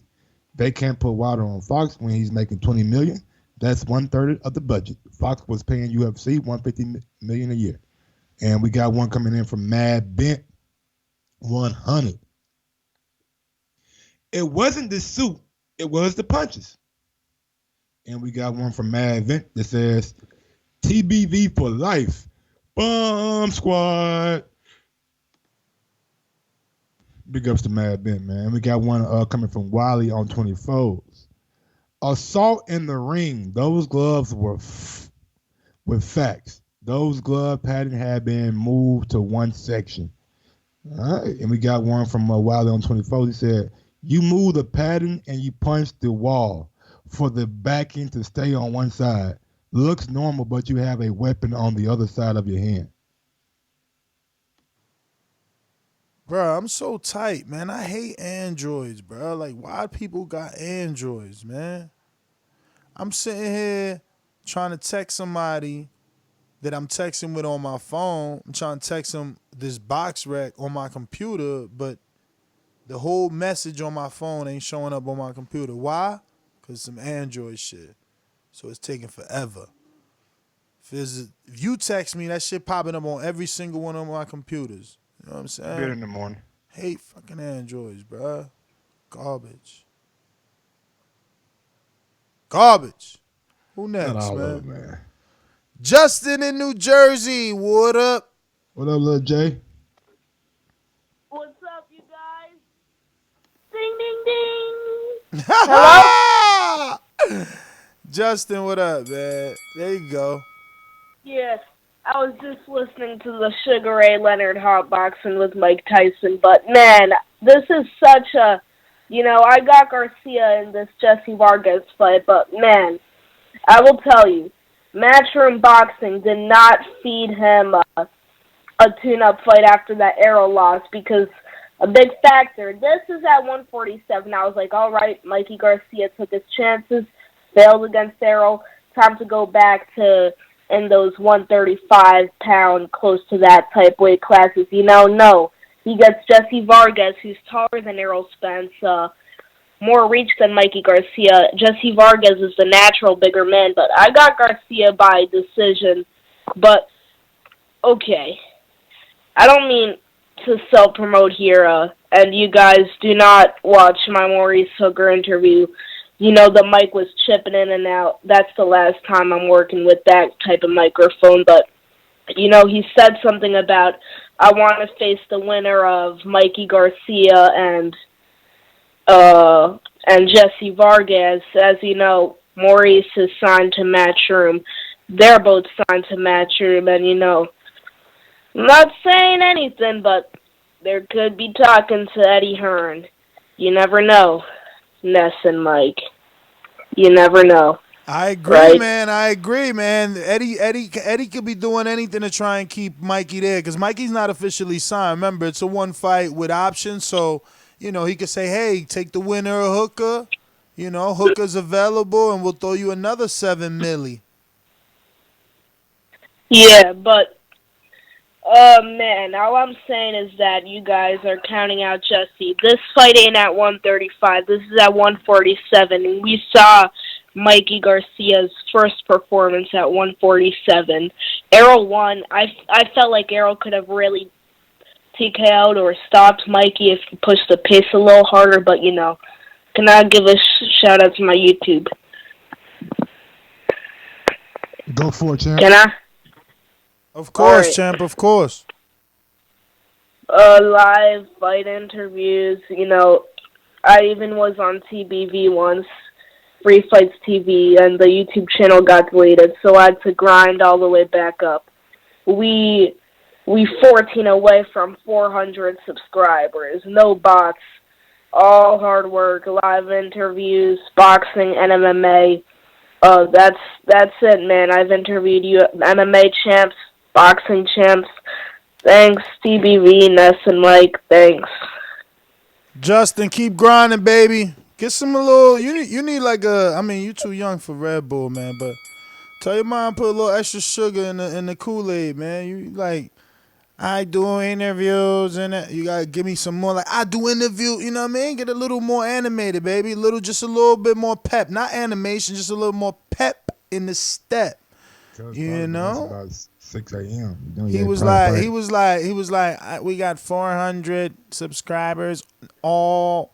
Speaker 10: They can't put Wilder on Fox when he's making $20 million. That's 1/3 of the budget. Fox was paying UFC $150 million a year. And we got one coming in from Mad Bent 100. It wasn't the suit, it was the punches. And we got one from Mad Bent that says TBV for life. Bomb Squad. Big ups to Mad Bent, man. We got one coming from Wiley on 24s. Assault in the ring. Those gloves were with facts. Those glove pattern had been moved to one section. All right. And we got one from Wiley on 24. He said, you move the pattern and you punch the wall for the backing to stay on one side. Looks normal, but you have a weapon on the other side of your hand.
Speaker 7: Bro, I'm so tight, man. I hate Androids, bro. Like, why people got Androids, man? I'm sitting here trying to text somebody that I'm texting with on my phone. I'm trying to text them this box rec on my computer, but the whole message on my phone ain't showing up on my computer. Why? Because some Android shit. So it's taking forever. If you text me, that shit popping up on every single one of my computers. You know what I'm saying?
Speaker 10: Good in the morning.
Speaker 7: Hate fucking Androids, bruh. Garbage. Garbage. Who next, man? Justin in New Jersey. What up?
Speaker 10: What up, little Jay?
Speaker 3: What's up, you guys? Ding, ding, ding.
Speaker 7: Hello? Justin, what up, man? There you go.
Speaker 3: Yes, I was just listening to the Sugar Ray Leonard hotboxing with Mike Tyson, but man, this is such a, I got Garcia in this Jessie Vargas fight, but man, I will tell you, Matchroom Boxing did not feed him a tune-up fight after that Arrow loss, because a big factor, this is at 147. I was like, all right, Mikey Garcia took his chances, failed against Arrow, time to go back to in those 135-pound, close to that type weight classes. No. He gets Jessie Vargas, who's taller than Errol Spence, more reach than Mikey Garcia. Jessie Vargas is the natural bigger man, but I got Garcia by decision. But, okay. I don't mean to self-promote here, and you guys do not watch my Maurice Hooker interview. The mic was chipping in and out. That's the last time I'm working with that type of microphone. But, he said something about, I want to face the winner of Mikey Garcia and Jessie Vargas. As you know, Maurice is signed to Matchroom. They're both signed to Matchroom. And, I'm not saying anything, but there could be talking to Eddie Hearn. You never know. Ness and Mike. You never know.
Speaker 7: I agree, right? Man. I agree, man. Eddie could be doing anything to try and keep Mikey there, because Mikey's not officially signed. Remember, it's a one fight with options, so he could say, "Hey, take the winner of Hooker. Hooker's available, and we'll throw you another $7 million."
Speaker 3: Yeah, but. Man, all I'm saying is that you guys are counting out Jessie. This fight ain't at 135. This is at 147. And we saw Mikey Garcia's first performance at 147. Errol won. I felt like Errol could have really TKO'd or stopped Mikey if he pushed the pace a little harder, but, can I give a shout-out to my YouTube?
Speaker 10: Go for it, champ.
Speaker 3: Can I?
Speaker 7: Of course, right. Champ, of course.
Speaker 3: Live fight interviews, I even was on TBV once, Free Fights TV, and the YouTube channel got deleted, so I had to grind all the way back up. We 14 away from 400 subscribers, no bots, all hard work, live interviews, boxing, and MMA. That's it, man. I've interviewed you MMA champs, boxing champs. Thanks, TBV, Ness, and Mike. Thanks.
Speaker 7: Justin, keep grinding, baby. Get some little. You need like a. I mean, you too young for Red Bull, man. But Tell your mom put a little extra sugar in the Kool-Aid, man. You like, I do interviews and you gotta give me some more. Like I do interview, you know what I mean? Get a little more animated, baby. Just a little bit more pep, not animation, just a little more pep in the step. You know?
Speaker 10: About 6 a.m.
Speaker 7: He was like, we got 400 subscribers, all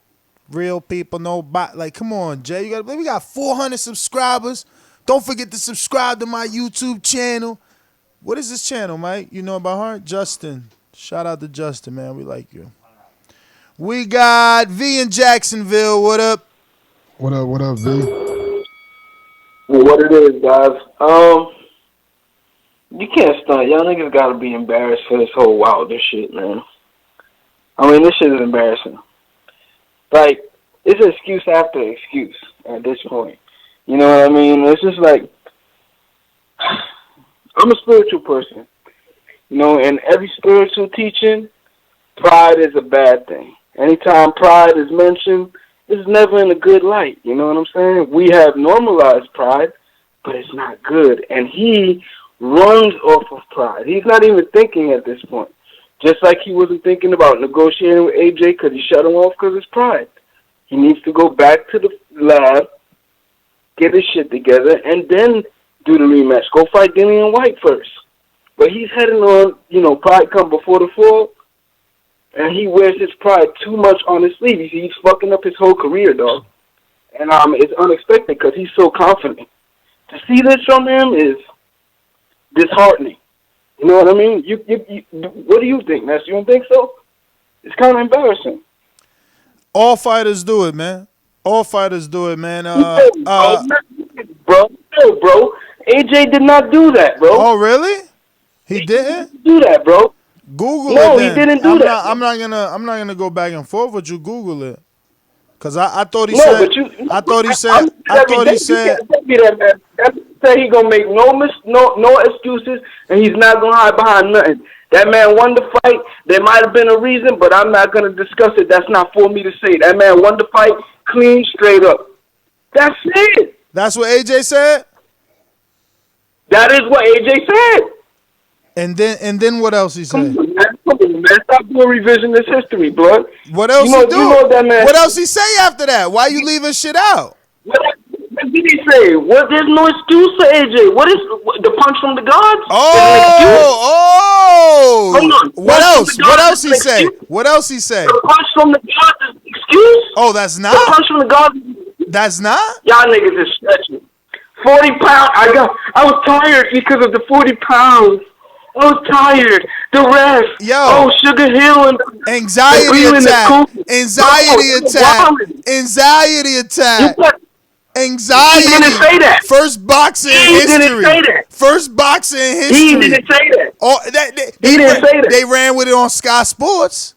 Speaker 7: real people, no bot. Like, come on, Jay, we got 400 subscribers. Don't forget to subscribe to my YouTube channel. What is this channel, Mike? You know about her? Justin. Shout out to Justin, man. We like you. We got V in Jacksonville. What up?
Speaker 10: What up, V?
Speaker 16: What it is, guys. You can't stunt. Y'all niggas gotta be embarrassed for this whole Wilder shit, man. I mean, this shit is embarrassing. Like, it's excuse after excuse at this point. You know what I mean? It's just like, I'm a spiritual person. You know, and every spiritual teaching, pride is a bad thing. Anytime pride is mentioned, it's never in a good light. You know what I'm saying? We have normalized pride, but it's not good. And he runs off of pride. He's not even thinking at this point. Just like he wasn't thinking about negotiating with AJ because he shut him off because of his pride. He needs to go back to the lab, get his shit together, and then do the rematch. Go fight Dillian White first. But he's heading on, you know, pride come before the fall, and he wears his pride too much on his sleeve. He's fucking up his whole career, dog. And it's unexpected because he's so confident. To see this from him is disheartening. You know what I mean? What do you think, Ness? You don't think so? It's kind of embarrassing.
Speaker 7: All fighters do it, man. All fighters do it, man.
Speaker 16: Bro, AJ did not do that, bro.
Speaker 7: Oh, really? He didn't
Speaker 16: do that, bro.
Speaker 7: Google
Speaker 16: no,
Speaker 7: it.
Speaker 16: No, he didn't do that.
Speaker 7: I'm not gonna go back and forth with you. Google it, cause I thought he
Speaker 16: no,
Speaker 7: said.
Speaker 16: But you,
Speaker 7: I thought he said. I thought he said.
Speaker 16: That say he gonna make no excuses, and he's not gonna hide behind nothing. That man won the fight. There might have been a reason, but I'm not gonna discuss it. That's not for me to say. That man won the fight clean, straight up. That's it.
Speaker 7: That's what AJ said.
Speaker 16: That is what AJ said.
Speaker 7: And then what else he said?
Speaker 16: Come on, man. Stop doing revisionist history, blood.
Speaker 7: What else
Speaker 16: he
Speaker 7: do?
Speaker 16: You know that man.
Speaker 7: What else he say after that? Why you leaving shit out?
Speaker 16: What did he say? There's no excuse for AJ. What is the punch from the gods?
Speaker 7: Oh!
Speaker 16: Hold on.
Speaker 7: What else? What else he say? What else he say?
Speaker 16: The punch from the gods is excuse?
Speaker 7: Oh, that's not?
Speaker 16: The punch from the gods.
Speaker 7: That's not?
Speaker 16: Y'all niggas is stretching. 40 pounds. I was tired because of the 40 pounds. I was tired. The rest. Sugar Hill and
Speaker 7: anxiety attack. Anxiety attack. Anxiety attack. Anxiety.
Speaker 16: He didn't say that.
Speaker 7: First boxing history.
Speaker 16: Didn't say that.
Speaker 7: First boxing history.
Speaker 16: He didn't say that.
Speaker 7: He didn't say that. They ran with it on Sky Sports.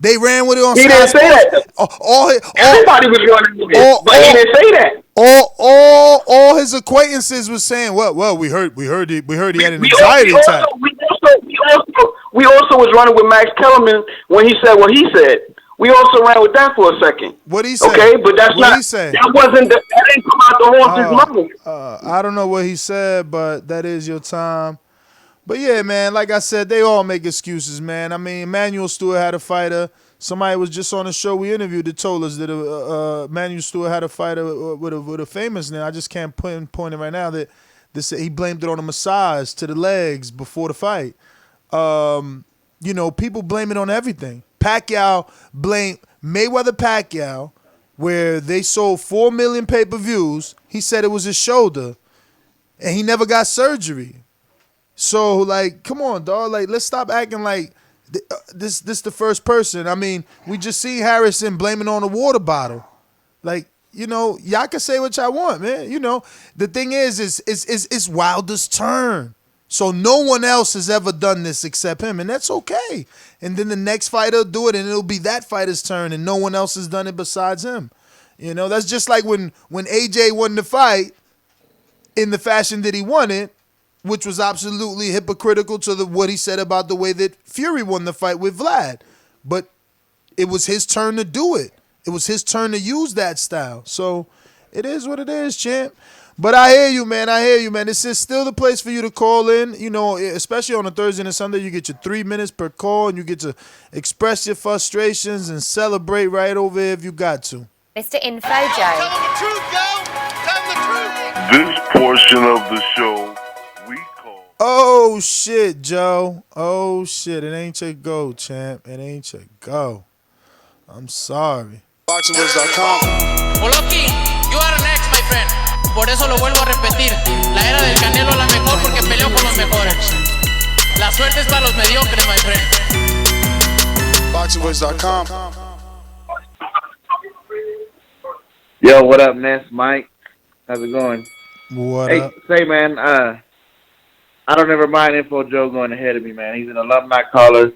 Speaker 7: They ran with it on
Speaker 16: Sky Sports. He didn't say that. Everybody was running with it, but he didn't say that.
Speaker 7: All his acquaintances was saying, well, we heard he had an anxiety attack.
Speaker 16: We also was running with Max Kellerman when he said what he said. We also ran with that for a second.
Speaker 7: What he said?
Speaker 16: Okay, but that's
Speaker 7: what
Speaker 16: not.
Speaker 7: He said?
Speaker 16: That wasn't. That didn't come out the horse's mouth.
Speaker 7: I don't know what he said, but that is your time. But yeah, man, like I said, they all make excuses, man. I mean, Emmanuel Stewart had a fighter. Somebody was just on the show we interviewed that told us that Emmanuel Stewart had a fighter with a famous name. I just can't pinpoint it right now. That he blamed it on a massage to the legs before the fight. You know, people blame it on everything. Pacquiao blamed Mayweather where they sold 4 million pay-per-views. He said it was his shoulder, and he never got surgery. So, like, come on, dog. Like, let's stop acting like this the first person. I mean, we just see Harrison blaming on a water bottle. Like, you know, y'all can say what y'all want, man. You know, the thing is it's Wilder's turn. So no one else has ever done this except him, and that's okay. And then the next fighter will do it, and it'll be that fighter's turn, and no one else has done it besides him. You know, that's just like when AJ won the fight in the fashion that he won it, which was absolutely hypocritical to what he said about the way that Fury won the fight with Vlad. But it was his turn to do it. It was his turn to use that style. So it is what it is, champ. But I hear you, man. This is still the place for you to call in. You know, especially on a Thursday and a Sunday, you get your 3 minutes per call, and you get to express your frustrations and celebrate right over here if you got to.
Speaker 5: Mr. Info Joe.
Speaker 1: This portion of the show we call.
Speaker 7: Oh, shit, Joe. Oh, shit. It ain't your go, champ. It ain't your go. I'm sorry.
Speaker 6: BoxingWords.com.
Speaker 17: Oloki, you are next, my friend. Por eso lo vuelvo a repetir. La era del Canelo es la mejor porque peleó con los mejores. La suerte es para los mediocres, my friend.
Speaker 6: BoxingWords.com.
Speaker 11: Yo, what up, Ness? Mike? How's it going?
Speaker 7: What
Speaker 11: hey,
Speaker 7: up?
Speaker 11: Say, man, I don't ever mind Info Joe going ahead of me, man. He's an alumni caller,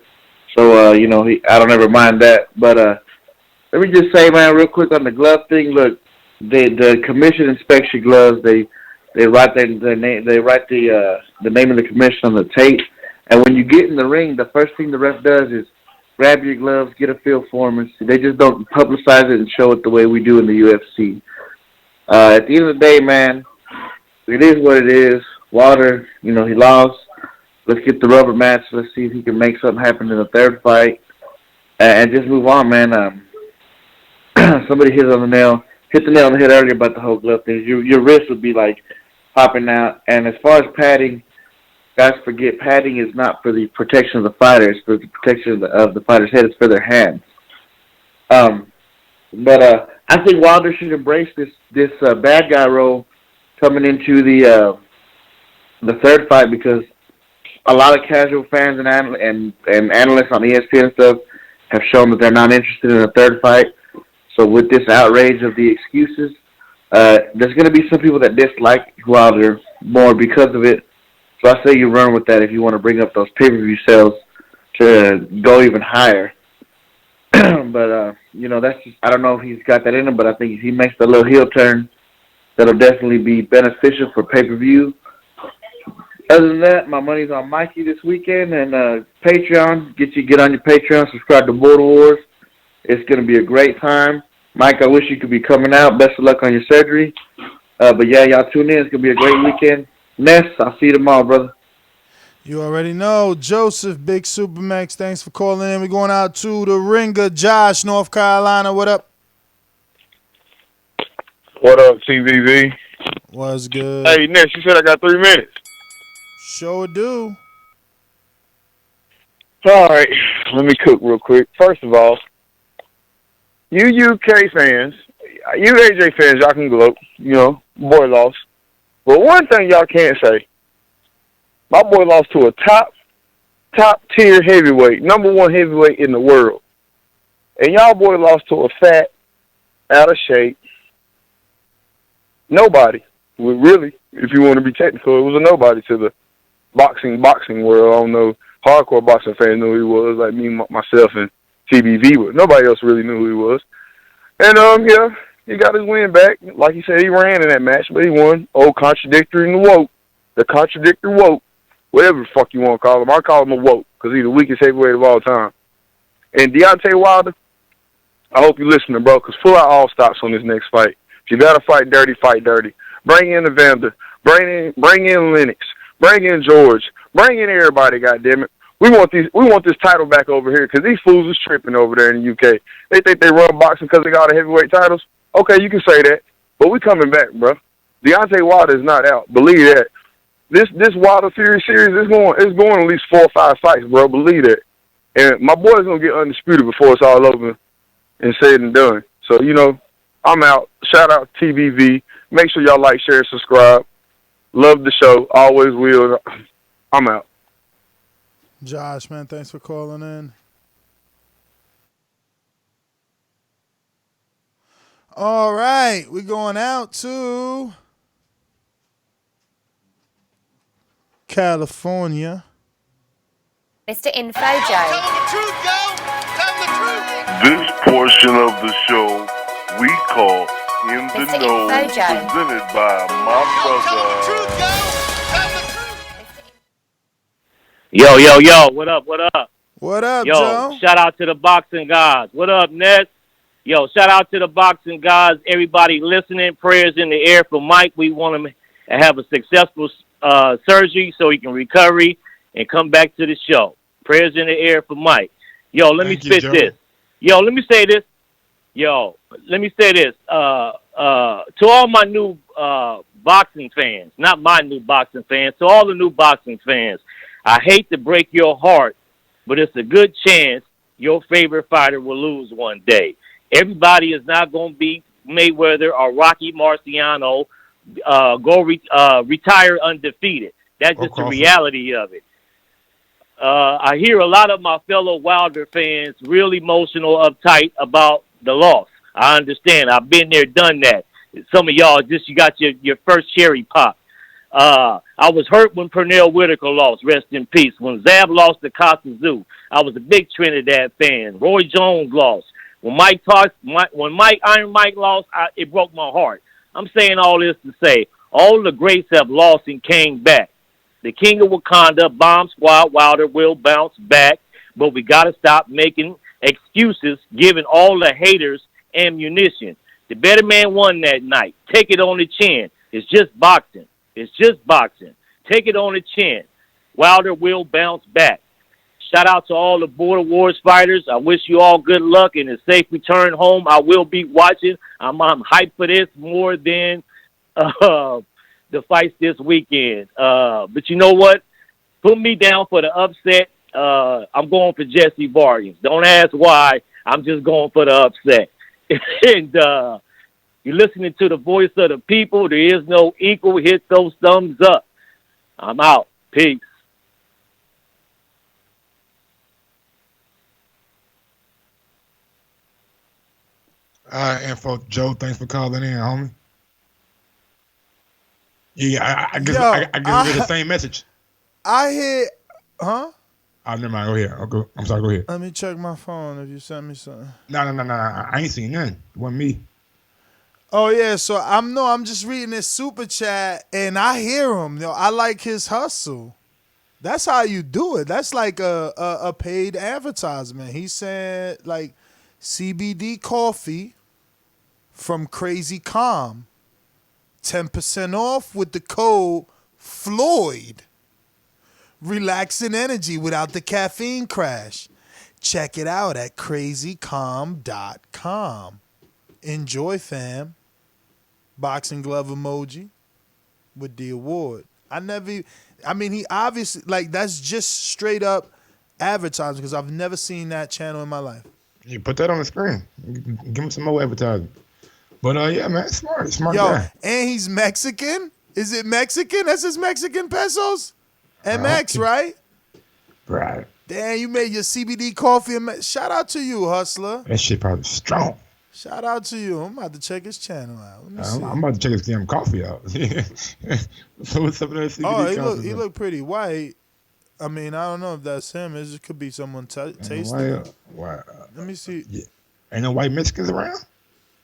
Speaker 11: so, I don't ever mind that. But let me just say, man, real quick on the glove thing. Look, the commission inspects your gloves. They write the name of the commission on the tape, and when you get in the ring, the first thing the ref does is grab your gloves, get a feel for them. They just don't publicize it and show it the way we do in the UFC. At the end of the day, man, it is what it is. Wilder, he lost. Let's get the rubber match. Let's see if he can make something happen in the third fight, and just move on, man. Somebody hit the nail on the head earlier about the whole glove thing. Your wrist would be like popping out. And as far as padding, guys forget padding is not for the protection of the fighter. It's for the protection of the fighter's head. It's for their hands. But I think Wilder should embrace this bad guy role coming into the third fight, because a lot of casual fans and analysts on ESPN and stuff have shown that they're not interested in a third fight. So with this outrage of the excuses, there's going to be some people that dislike Wilder more because of it. So I say you run with that if you want to bring up those pay-per-view sales to go even higher. But, that's just, I don't know if he's got that in him, but I think if he makes the little heel turn, that'll definitely be beneficial for pay-per-view. Other than that, my money's on Mikey this weekend, and Patreon. Get on your Patreon, subscribe to Border Wars. It's going to be a great time. Mike, I wish you could be coming out. Best of luck on your surgery. But yeah, y'all tune in. It's going to be a great weekend. Ness, I'll see you tomorrow, brother.
Speaker 7: You already know. Joseph, Big Supermax, thanks for calling in. We're going out to the ringer. Josh, North Carolina, what up?
Speaker 18: What up, TVV?
Speaker 7: What's good?
Speaker 18: Hey, Ness, you said I got 3 minutes.
Speaker 7: Sure do.
Speaker 18: All right, let me cook real quick. First of all, you UK fans, you AJ fans, y'all can gloat. Boy lost. But one thing y'all can't say, my boy lost to a top tier heavyweight, number one heavyweight in the world. And y'all boy lost to a fat, out of shape, nobody. Well, really, if you want to be technical, it was a nobody to the boxing world. I don't know. Hardcore boxing fans knew who he was, like me, myself, and TBV. Nobody else really knew who he was. And, yeah, he got his win back. Like he said, he ran in that match, but he won. Old contradictory and the woke. The contradictory woke. Whatever the fuck you want to call him. I call him a woke, because he's the weakest heavyweight of all time. And Deontay Wilder, I hope you listening, bro, because pull out all stops on this next fight. If you got to fight dirty, fight dirty. Bring in Evander. Bring in Lennox. Bring in George. Bring in everybody, goddammit. We want this title back over here, because these fools is tripping over there in the UK. They think they run boxing because they got all the heavyweight titles. Okay, you can say that, but we coming back, bro. Deontay Wilder is not out. Believe that. This Wilder Fury series is going at least 4 or 5 fights, bro. Believe that. And my boy's gonna get undisputed before it's all over and said and done. So I'm out. Shout out to TVV. Make sure y'all like, share, subscribe. Love the show. Always will. I'm out.
Speaker 7: Josh, man, thanks for calling in. All right, we're going out to California.
Speaker 5: Mr. Info Joe.
Speaker 1: This portion of the show we call In the
Speaker 5: Mr.
Speaker 1: Know,
Speaker 5: Info Joe.
Speaker 1: presented by my brother.
Speaker 19: Yo, what up?
Speaker 7: What up,
Speaker 19: Yo,
Speaker 7: Joe?
Speaker 19: shout out to the boxing gods. What up, Ness? Yo, shout out to the boxing guys, everybody listening. Prayers in the air for Mike. We want him to have a successful surgery so he can recover and come back to the show. Prayers in the air for Mike. Yo, let me spit this. Yo, let me say this. To all my new boxing fans, not my new boxing fans, to all the new boxing fans, I hate to break your heart, but it's a good chance your favorite fighter will lose one day. Everybody is not going to be Mayweather or Rocky Marciano, retire undefeated. That's just the reality of it. I hear a lot of my fellow Wilder fans real emotional, uptight about the loss. I understand. I've been there, done that. Some of y'all you got your first cherry pop. I was hurt when Pernell Whitaker lost, rest in peace. When Zab lost to Kasazu, I was a big Trinidad fan. Roy Jones lost. When Iron Mike lost, it broke my heart. I'm saying all this to say, all the greats have lost and came back. The King of Wakanda, Bomb Squad, Wilder will bounce back, but we got to stop making excuses, giving all the haters ammunition. The better man won that night. Take it on the chin. It's just boxing. It's just boxing. Take it on the chin. Wilder will bounce back. Shout out to all the Border Wars fighters. I wish you all good luck and a safe return home. I will be watching. I'm hyped for this more than the fights this weekend. But you know what? Put me down for the upset. I'm going for Jessie Vargas. Don't ask why. I'm just going for the upset. And you're listening to the voice of the people. There is no equal. Hit those thumbs up. I'm out. Peace.
Speaker 10: All right, info, Joe. Thanks for calling in, homie. Yeah, I guess I give you the same message.
Speaker 7: I hear, huh?
Speaker 10: Oh, never mind. Go ahead. I'm sorry. Go ahead.
Speaker 7: Let me check my phone if you sent me something.
Speaker 10: No. I ain't seen nothing. It wasn't me.
Speaker 7: Oh yeah, so I'm just reading this super chat and I hear him. I like his hustle. That's how you do it. That's like a paid advertisement. He said like CBD coffee from Crazy Calm. 10% off with the code Floyd. Relaxing energy without the caffeine crash. Check it out at crazycalm.com. Enjoy, fam. Boxing glove emoji with the award. He obviously, like, that's just straight up advertising because I've never seen that channel in my life.
Speaker 10: You put that on the screen. Give him some more advertising. But yeah, man, smart
Speaker 7: Yo,
Speaker 10: guy.
Speaker 7: And he's Mexican? Is it Mexican? That's his Mexican pesos? MX, right?
Speaker 10: Right.
Speaker 7: Damn, you made your CBD coffee. Shout out to you, hustler.
Speaker 10: That shit probably strong.
Speaker 7: Shout out to you. I'm about to check his channel out. Let me see.
Speaker 10: I'm about to check his damn coffee out. So what's up with that CBD coffee?
Speaker 7: He look pretty white. I mean, I don't know if that's him. It could be someone tasting it.
Speaker 10: Why?
Speaker 7: Let me see.
Speaker 10: Yeah. Ain't no white Mexicans around?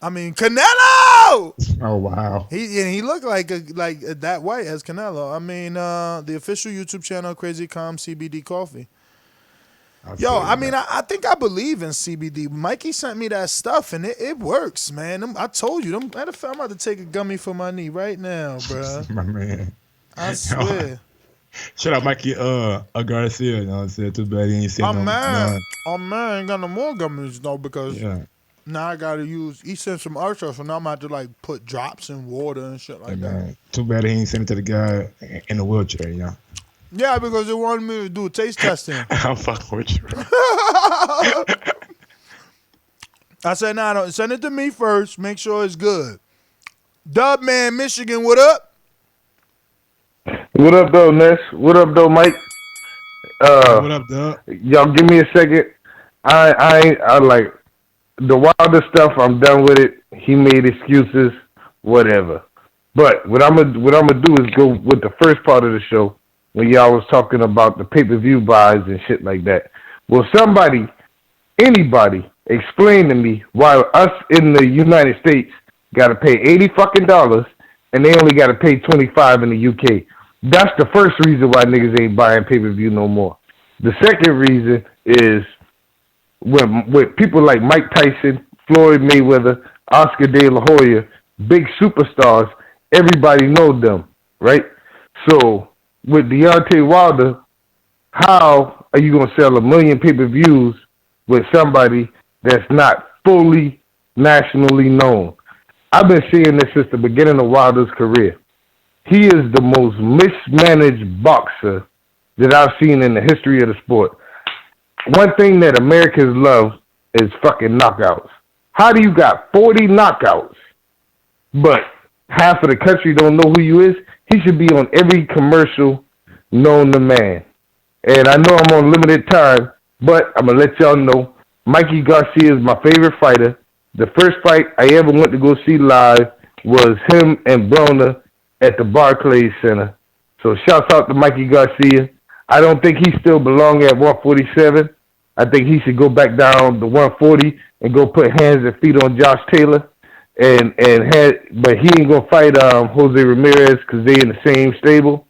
Speaker 7: I mean, Canelo!
Speaker 10: Oh, wow.
Speaker 7: He looked like that white as Canelo. I mean, the official YouTube channel, Crazy Calm CBD Coffee. I think I believe in CBD. Mikey sent me that stuff, and it works, man. I told you. Matter of fact, I'm about to take a gummy for my knee right now, bro.
Speaker 10: My man.
Speaker 7: I swear.
Speaker 10: Shout out Mikey Garcia. You know what I'm saying? Too bad he ain't seen
Speaker 7: I'm mad. I ain't got no more gummies, though, because now I got to use, he sent some extra, so now I'm going to have to, like, put drops in water and shit like that.
Speaker 10: Too bad he ain't sent it to the guy in the wheelchair, you know?
Speaker 7: Yeah, because they wanted me to do a taste testing.
Speaker 10: I'm fucking with you.
Speaker 7: I said, no, send it to me first. Make sure it's good. Dub Man, Michigan, what up?
Speaker 16: What up, though, Ness? What up, though, Mike?
Speaker 10: What up, Dub?
Speaker 16: Y'all give me a second. I like the Wilder stuff. I'm done with it. He made excuses, whatever. But what I'm gonna do is go with the first part of the show when y'all was talking about the pay-per-view buys and shit like that. Will anybody explain to me why us in the United States gotta pay $80 and they only gotta pay $25 in the UK? That's the first reason why niggas ain't buying pay-per-view no more. The second reason is with people like Mike Tyson
Speaker 20: Floyd Mayweather, Oscar De La Hoya, big superstars. Everybody knows them, right? So with Deontay Wilder, how are you going to sell 1 million pay-per-views with somebody that's not fully nationally known? I've been seeing this since the beginning of Wilder's career. He is the most mismanaged boxer that I've seen in the history of the sport. One thing that Americans love is fucking knockouts. How do you got 40 knockouts, but half of the country don't know who you is? He should be on every commercial known to man. And I know I'm on limited time, but I'm going to let y'all know Mikey Garcia is my favorite fighter. The first fight I ever went to go see live was him and Broner at the Barclays Center. So shouts out to Mikey Garcia. I don't think he still belongs at 147. I think he should go back down to 140 and go put hands and feet on Josh Taylor. But he ain't gonna fight Jose Ramirez because they in the same stable.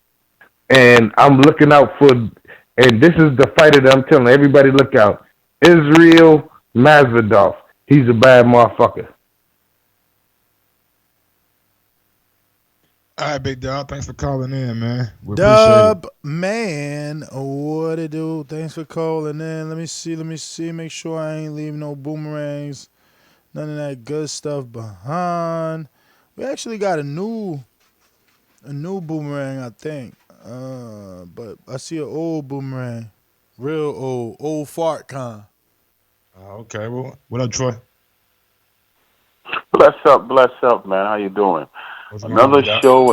Speaker 20: And I'm looking out for, and this is the fighter that I'm telling everybody look out. Israil Madrimov. He's a bad motherfucker.
Speaker 10: All right, big dog. Thanks for calling in, man. We
Speaker 7: Dub man, what it do? Thanks for calling in. Let me see. Make sure I ain't leave no boomerangs, none of that good stuff behind. We actually got a new boomerang, I think. But I see an old boomerang, real old fart kind.
Speaker 10: Okay, well, what up, Troy?
Speaker 21: Bless up, man. How you doing?
Speaker 10: What's
Speaker 21: Another
Speaker 10: going on,
Speaker 21: show,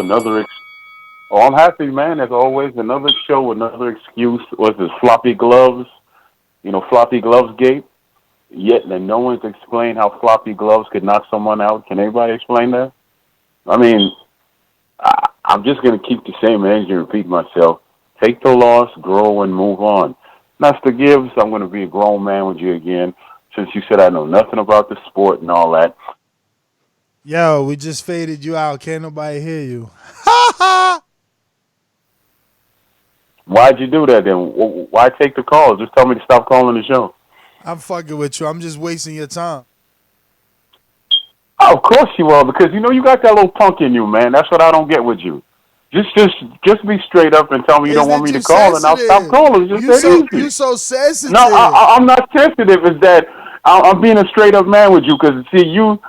Speaker 21: I'm happy, man. As always, another show, another excuse. Was this floppy gloves? Floppy gloves gate. Yet, and no one's explained how floppy gloves could knock someone out. Can anybody explain that? I mean, I'm just going to keep the same energy and repeat myself. Take the loss, grow, and move on. Master Gibbs, I'm going to be a grown man with you again, since you said I know nothing about the sport and all that.
Speaker 7: Yo, we just faded you out. Can't nobody hear you.
Speaker 21: Why'd you do that then? Why take the call? Just tell me to stop calling the show.
Speaker 7: I'm fucking with you. I'm just wasting your time.
Speaker 21: Oh, of course you are, because you got that little punk in you, man. That's what I don't get with you. Just be straight up and tell me you don't want me to call, and I'll stop calling. It's just that easy.
Speaker 7: You so sensitive.
Speaker 21: No, I'm not sensitive. It's that I'm being a straight up man with you, because see you're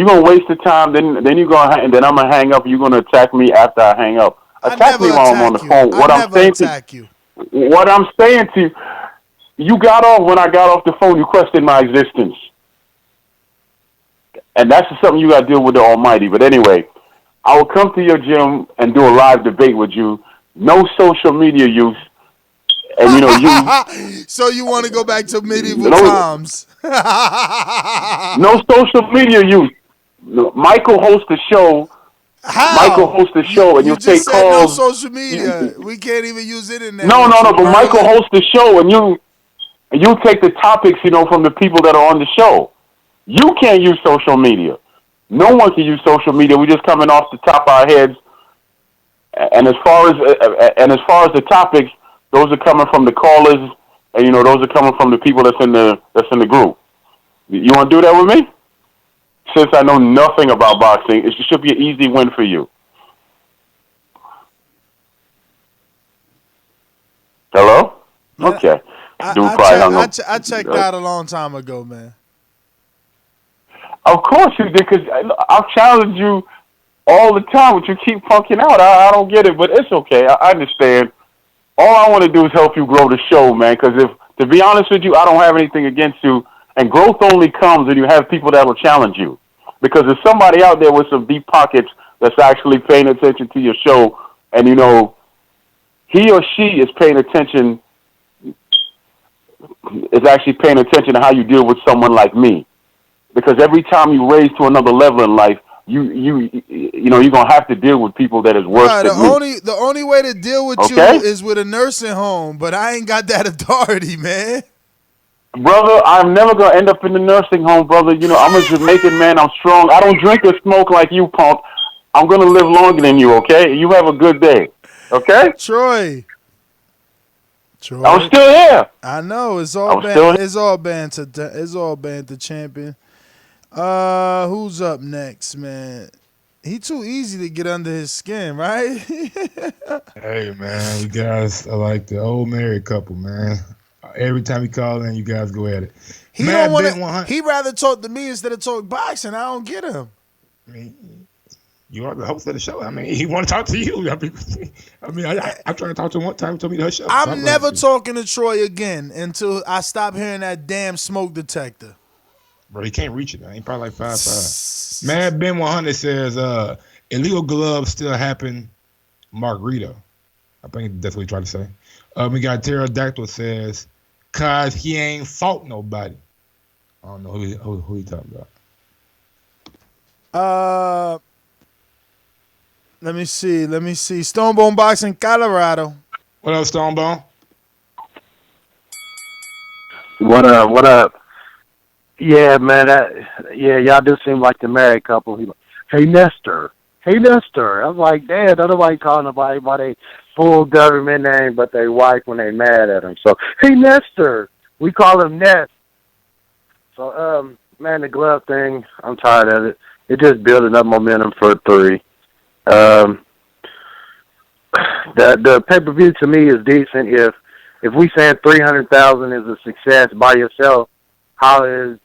Speaker 21: gonna waste the time, then you're gonna, and then I'm gonna hang up, and you're gonna attack me after I hang up. Attack me while I'm on the phone. What I'm saying to you, you got off when I got off the phone. You questioned my existence, and that's just something you got to deal with the Almighty. But anyway, I will come to your gym and do a live debate with you. No social media use, and you.
Speaker 7: So you want to go back to medieval times?
Speaker 21: No social media use. Michael hosts the show.
Speaker 7: How?
Speaker 21: Michael hosts the show, and you take calls.
Speaker 7: No social media. We can't even use internet.
Speaker 21: No. But Michael hosts the show, and you take the topics, from the people that are on the show. You can't use social media. No one can use social media. We're just coming off the top of our heads. And as far as the topics, those are coming from the callers, and those are coming from the people that's in the group. You want to do that with me? Since I know nothing about boxing, it should be an easy win for you. Hello? Okay.
Speaker 7: I checked out a long time ago, man.
Speaker 21: Of course you did, because I've challenged you all the time, but you keep punking out. I don't get it, but it's okay. I understand. All I want to do is help you grow the show, man, because to be honest with you, I don't have anything against you, and growth only comes when you have people that will challenge you. Because there's somebody out there with some deep pockets that's actually paying attention to your show, and he or she is paying attention, is actually paying attention to how you deal with someone like me. Because every time you raise to another level in life, you're gonna have to deal with people that is worse than me.
Speaker 7: The only way to deal with you is with a nursing home, but I ain't got that authority, man.
Speaker 21: Brother, I'm never gonna end up in the nursing home, brother. I'm a Jamaican man. I'm strong. I don't drink or smoke like you, punk. I'm gonna live longer than you. Okay? You have a good day. Okay?
Speaker 7: Troy.
Speaker 21: I'm still here.
Speaker 7: I know it's all banned to champion. Who's up next, man? He too easy to get under his skin, right?
Speaker 10: Hey, man, you guys are like the old married couple, man. Every time you call in, you guys go at it.
Speaker 7: He don't want to. He rather talk to me instead of talk boxing. I don't get him.
Speaker 10: I mean, you are the host of the show. I mean, he want to talk to you. I tried to talk to him one time. He told me to hush up.
Speaker 7: I'm never talking to Troy again until I stop hearing that damn smoke detector.
Speaker 10: Bro, he can't reach it, man. He probably like 5'5". Man, Ben 100 says, illegal gloves still happen, Margarito. I think that's what he tried to say. We got Pterodactyl says, cause he ain't fought nobody. I don't know who he talking about.
Speaker 7: Let me see. Stonebone Boxing, Colorado.
Speaker 10: What up, Stonebone?
Speaker 2: What up? Yeah, man. Y'all do seem like the married couple. He like, hey, Nestor. I was like, damn, don't nobody call nobody by their full government name but their wife when they mad at him. So, hey, Nestor. We call him Nest. So, man, the glove thing, I'm tired of it. It's just building up momentum for 3. The pay-per-view to me is decent. If we saying 300,000 is a success by yourself, how is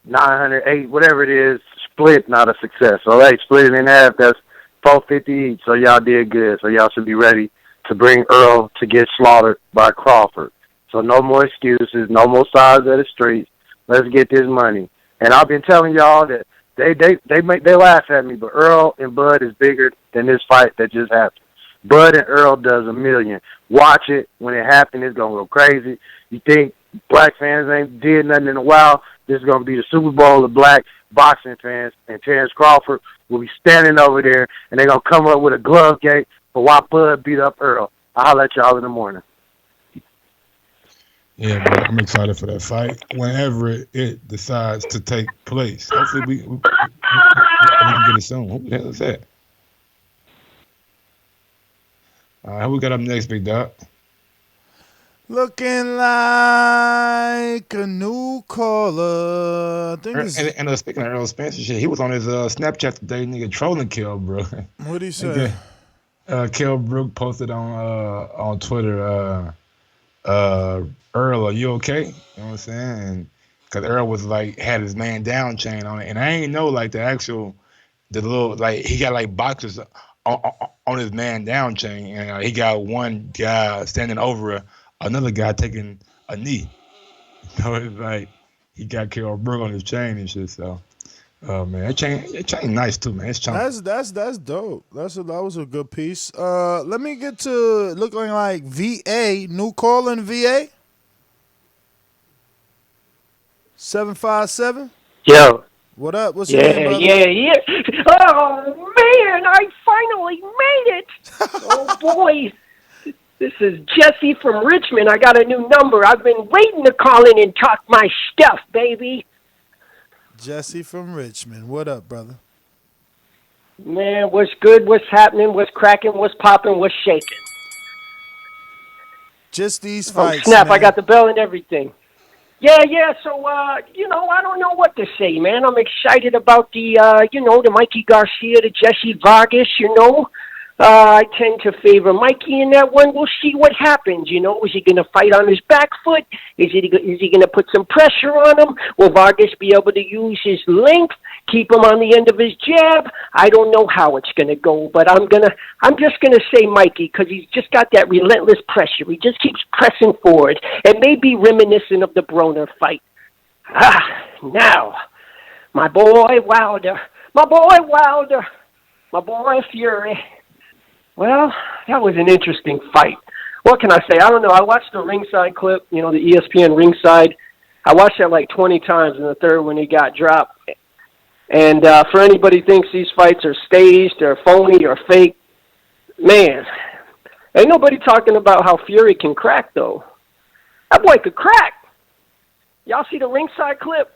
Speaker 2: 908, whatever it is, split not a success? So they split it in half. That's 450 each. So y'all did good. So y'all should be ready to bring Earl to get slaughtered by Crawford. So no more excuses, no more sides of the streets. Let's get this money. And I've been telling y'all that they laugh at me, but Earl and Bud is bigger than this fight that just happened. Bud and Earl does a million. Watch it. When it happens, it's going to go crazy. You think black fans ain't did nothing in a while? This is going to be the Super Bowl of black boxing fans, and Terrence Crawford will be standing over there, and they're going to come up with a glove gate for why Bud beat up Earl. I'll let y'all in the morning.
Speaker 10: Yeah, bro, I'm excited for that fight whenever it decides to take place. Hopefully we can get it soon. Who the hell is that? Who we got up next, Big Dog?
Speaker 7: Looking like a new caller. I think it's...
Speaker 10: And speaking of Earl Spencer shit, he was on his Snapchat today, nigga, trolling Kell Brook.
Speaker 7: What'd he say?
Speaker 10: Kell Brook posted on Twitter, Earl, are you okay? You know what I'm saying? Because Earl was like, had his man down chain on it. And I ain't know like the little, like he got like boxes on his man down chain. And he got one guy standing over another guy taking a knee. So it's like he got Kell Brook on his chain and shit. So, man, that chain nice too, man. It's chunky.
Speaker 7: That's dope. That was a good piece. Let me get to looking like VA, new call in VA. 757.
Speaker 22: Yo.
Speaker 7: What up? What's your name, brother?
Speaker 22: Yeah. Oh man, I finally made it. Oh boy. This is Jessie from Richmond. I got a new number. I've been waiting to call in and talk my stuff, baby.
Speaker 7: Jessie from Richmond. What up, brother?
Speaker 22: Man, what's good? What's happening? What's cracking? What's popping? What's shaking?
Speaker 7: Just these fights.
Speaker 22: Oh, snap,
Speaker 7: man.
Speaker 22: I got the bell and everything. Yeah, so, I don't know what to say, man. I'm excited about the Mikey Garcia, the Jessie Vargas, I tend to favor Mikey in that one. We'll see what happens, Is he going to fight on his back foot? Is he going to put some pressure on him? Will Vargas be able to use his length, keep him on the end of his jab? I don't know how it's going to go, but I'm just going to say Mikey because he's just got that relentless pressure. He just keeps pressing forward. It may be reminiscent of the Broner fight. Now, my boy Wilder, my boy Fury. Well, that was an interesting fight. What can I say? I don't know. I watched the ringside clip, the ESPN ringside. I watched that like 20 times in the third when he got dropped. And for anybody who thinks these fights are staged or phony or fake, man, ain't nobody talking about how Fury can crack, though. That boy could crack. Y'all see the ringside clip?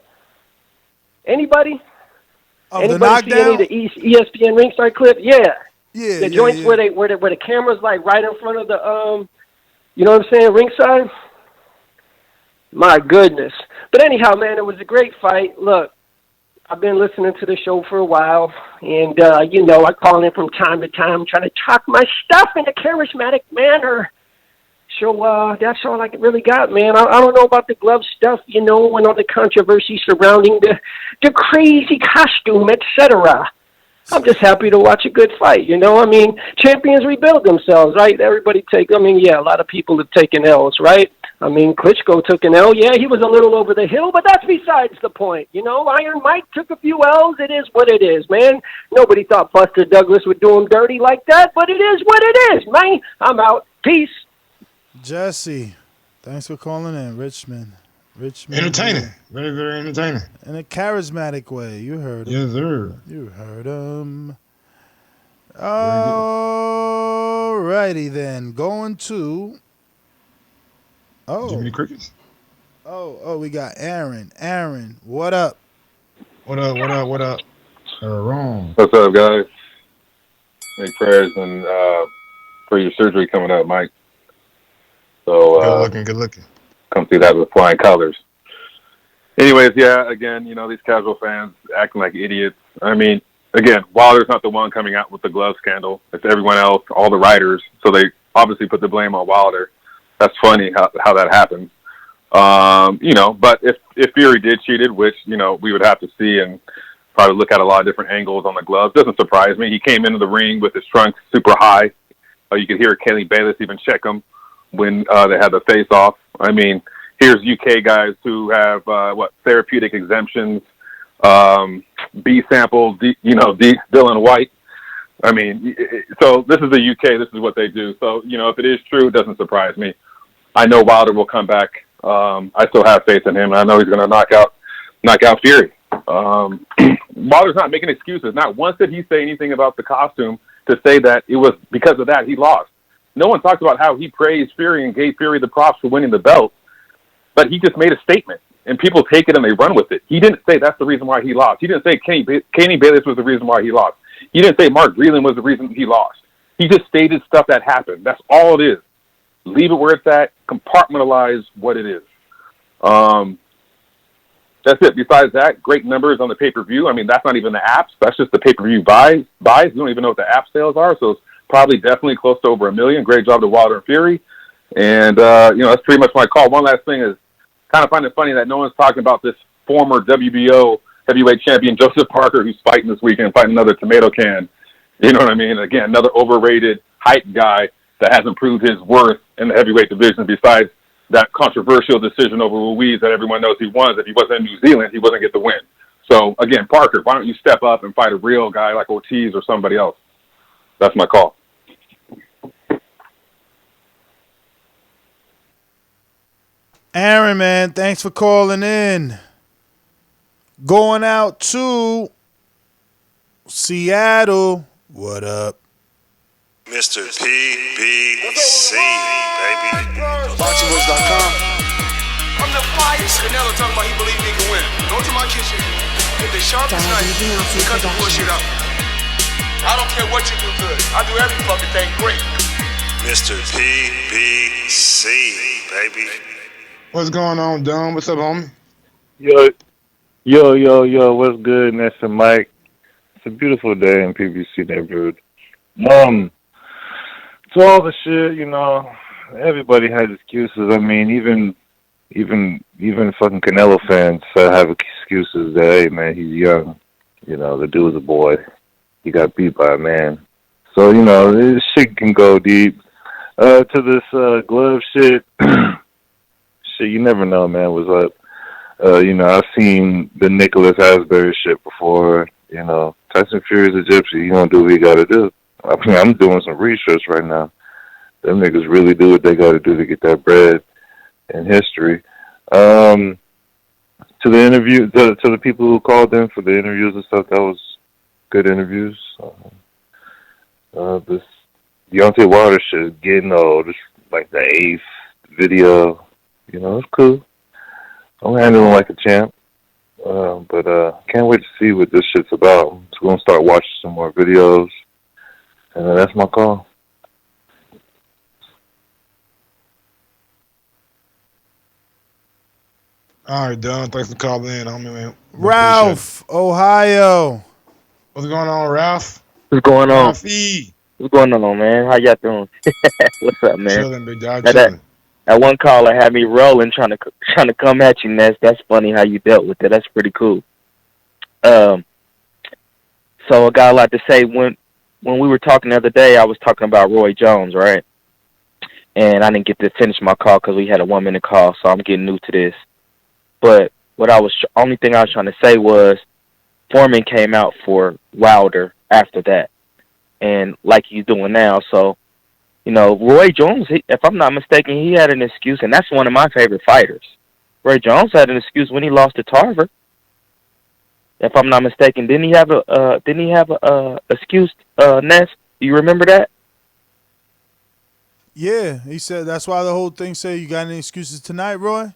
Speaker 22: Anybody? Anybody see any of the ESPN ringside clip? Yeah.
Speaker 7: Yeah,
Speaker 22: the joints where the camera's like right in front of the you know what I'm saying, ringside. My goodness. But anyhow, man, it was a great fight. Look, I've been listening to the show for a while, and, I call in from time to time, trying to talk my stuff in a charismatic manner. So that's all I really got, man. I don't know about the glove stuff, and all the controversy surrounding the crazy costume, etc. I'm just happy to watch a good fight, champions rebuild themselves, right? A lot of people have taken L's, right? Klitschko took an L. Yeah, he was a little over the hill, but that's besides the point. Iron Mike took a few L's. It is what it is, man. Nobody thought Buster Douglas would do him dirty like that, but it is what it is, man. I'm out. Peace.
Speaker 7: Jesse, thanks for calling in, Richmond.
Speaker 10: Entertaining. Very, very entertaining.
Speaker 7: In a charismatic way. You heard him.
Speaker 10: Yes, sir.
Speaker 7: You heard him. All righty then. Going to...
Speaker 10: Jiminy Crickets.
Speaker 7: We got Aaron. Aaron, what up?
Speaker 10: What up? Wrong.
Speaker 4: What's up, guys? Make prayers and for your surgery coming up, Mike. So
Speaker 10: good looking.
Speaker 4: Come through that with flying colors. Anyways, yeah, again, these casual fans acting like idiots. Again, Wilder's not the one coming out with the glove scandal. It's everyone else, all the writers. So they obviously put the blame on Wilder. That's funny how that happens. But if Fury did cheated, which, we would have to see and probably look at a lot of different angles on the gloves, doesn't surprise me. He came into the ring with his trunks super high. You could hear Kelly Bayless even check him when they had the face-off. Here's UK guys who have, therapeutic exemptions, B samples, Dylan White. So this is the UK. This is what they do. So, if it is true, it doesn't surprise me. I know Wilder will come back. I still have faith in him, and I know he's going to knock out Fury. Wilder's not making excuses. Not once did he say anything about the costume to say that it was because of that he lost. No one talks about how he praised Fury and gave Fury the props for winning the belt, but he just made a statement, and people take it and they run with it. He didn't say that's the reason why he lost. He didn't say Kenny Bayless was the reason why he lost. He didn't say Mark Breland was the reason he lost. He just stated stuff that happened. That's all it is. Leave it where it's at. Compartmentalize what it is. That's it. Besides that, great numbers on the pay-per-view. That's not even the apps. That's just the pay-per-view buys. You don't even know what the app sales are, so it's probably definitely close to over 1 million. Great job to Wilder and Fury. And, that's pretty much my call. One last thing is kind of find it funny that no one's talking about this former WBO heavyweight champion Joseph Parker, who's fighting this weekend, fighting another tomato can. You know what I mean? Again, another overrated hype guy that hasn't proved his worth in the heavyweight division besides that controversial decision over Ruiz that everyone knows he won. If he wasn't in New Zealand, he wasn't get the win. So, again, Parker, why don't you step up and fight a real guy like Ortiz or somebody else? That's my call.
Speaker 7: Aaron, man, thanks for calling in. Going out to Seattle. What up?
Speaker 8: Mr. PPV, baby.
Speaker 6: BoxingWords.com.
Speaker 23: I'm the flyest. Canelo talking about he believe he can win. Go to my kitchen. Get the sharpest knife and cut the bullshit out. I don't care what you do good. I do every fucking thing great.
Speaker 8: Mr. PPV, baby.
Speaker 10: What's going on, Don? What's up, homie?
Speaker 24: Yo, what's good, Mr. Mike? It's a beautiful day in PBC neighborhood. To all the shit, everybody has excuses. Even fucking Canelo fans have excuses that, hey, man, he's young. The dude was a boy. He got beat by a man. So, this shit can go deep. To this glove shit, shit, you never know, man, what's up. I've seen the Nicholas Asbury shit before. Tyson Fury's a gypsy. He gonna do what he gotta do. I'm doing some research right now. Them niggas really do what they gotta do to get that bread in history. To the interview, to the people who called in for the interviews and stuff, that was good interviews. This Deontay Wilder shit is getting old. It's like the 8th video. It's cool. I'm handling like a champ. But can't wait to see what this shit's about. So we're going to start watching some more videos. And that's my call.
Speaker 10: All right, Don. Thanks for calling in, homie, man.
Speaker 7: Ralph, Ohio.
Speaker 10: What's going on, Ralph?
Speaker 9: What's going on?
Speaker 10: Ralphie.
Speaker 9: What's going on, man? How y'all doing? What's up, man?
Speaker 10: Chilling, big dog.
Speaker 9: Now
Speaker 10: Chilling.
Speaker 9: that one caller had me rolling, trying to come at you, Ness. That's funny how you dealt with it. That's pretty cool. So I got a lot to say. When we were talking the other day, I was talking about Roy Jones, right? And I didn't get to finish my call because we had a 1 minute call, so I'm getting new to this. But only thing I was trying to say was Foreman came out for Wilder after that, and like he's doing now. So, you know, Roy Jones, if I'm not mistaken, he had an excuse, and that's one of my favorite fighters. Roy Jones had an excuse when he lost to Tarver. If I'm not mistaken, didn't he have a excuse, Ness? Do you remember that?
Speaker 7: Yeah, he said that's why the whole thing said you got any excuses tonight, Roy?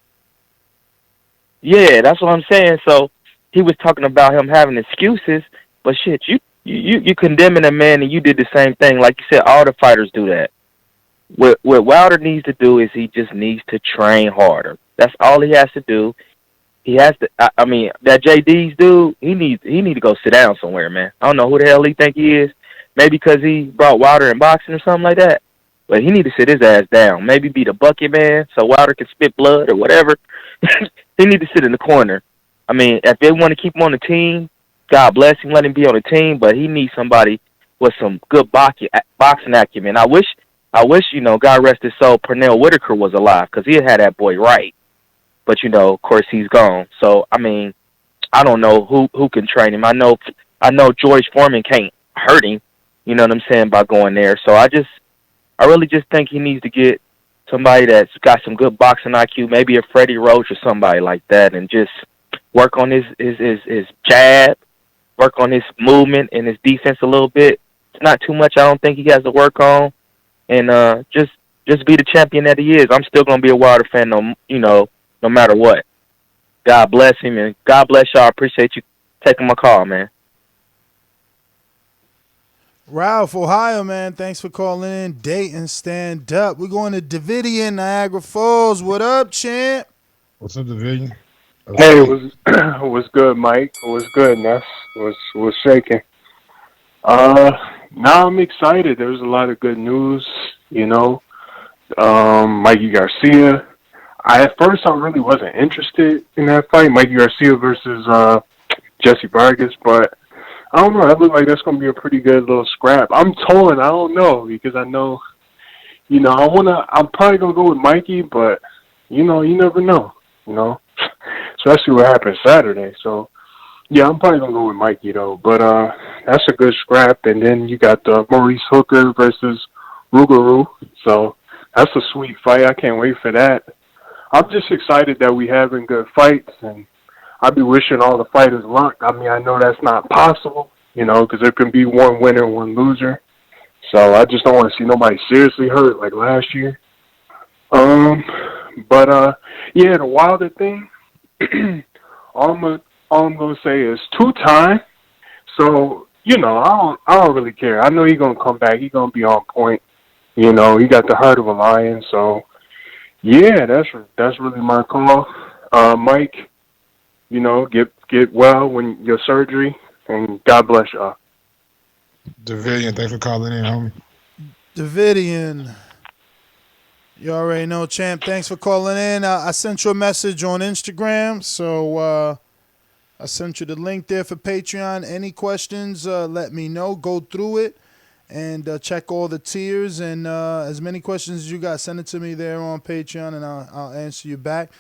Speaker 9: Yeah, that's what I'm saying. So he was talking about him having excuses, but shit, you condemning a man and you did the same thing. Like you said, all the fighters do that. What Wilder needs to do is he just needs to train harder. That's all he has to do. He has to. I mean, that JD's dude, he need to go sit down somewhere, man. I don't know who the hell he think he is. Maybe because he brought Wilder in boxing or something like that. But he need to sit his ass down. Maybe be the bucket man so Wilder can spit blood or whatever. He need to sit in the corner. I mean, if they want to keep him on the team, God bless him, let him be on the team. But he needs somebody with some good boxing acumen. I wish, you know, God rest his soul, Pernell Whitaker was alive because he had that boy right. But, you know, of course, he's gone. So, I mean, I don't know who can train him. I know George Foreman can't hurt him, you know what I'm saying, by going there. So I really just think he needs to get somebody that's got some good boxing IQ, maybe a Freddie Roach or somebody like that, and just work on his jab, work on his movement and his defense a little bit. It's not too much I don't think he has to work on. And just be the champion that he is. I'm still going to be a Wilder fan, no matter what. God bless him, and God bless y'all. I appreciate you taking my call, man.
Speaker 7: Ralph, Ohio, man. Thanks for calling in. Dayton, stand up. We're going to Davidian, Niagara Falls. What up, champ?
Speaker 10: What's up, Davidian?
Speaker 12: Hey, what's good, Mike? What's good, Ness? What's shaking? Now I'm excited. There's a lot of good news, you know. Mikey Garcia. At first I really wasn't interested in that fight, Mikey Garcia versus Jessie Vargas, but I don't know. That looks like that's going to be a pretty good little scrap. I'm torn. I don't know because I know, you know, I'm probably going to go with Mikey, but, you know, you never know, you know, especially what happens Saturday. So, yeah, I'm probably going to go with Mikey, though. But that's a good scrap. And then you got the Maurice Hooker versus Rougarou. So that's a sweet fight. I can't wait for that. I'm just excited that we having good fights, and I'll be wishing all the fighters luck. I mean, I know that's not possible, you know, because there can be one winner and one loser. So I just don't want to see nobody seriously hurt like last year. But yeah, the Wilder thing, all I'm going to say is 2-time. So, you know, I don't really care. I know he's going to come back. He's going to be on point. You know, he got the heart of a lion. So, yeah, that's really my call. Mike, you know, get well when your surgery, and God bless y'all.
Speaker 10: Davidian, thanks for calling in, homie.
Speaker 7: Davidian, you already know, champ. Thanks for calling in. I sent you a message on Instagram, so I sent you the link there for Patreon. Any questions, let me know. Go through it and check all the tiers, and as many questions as you got, send it to me there on Patreon, and I'll answer you back.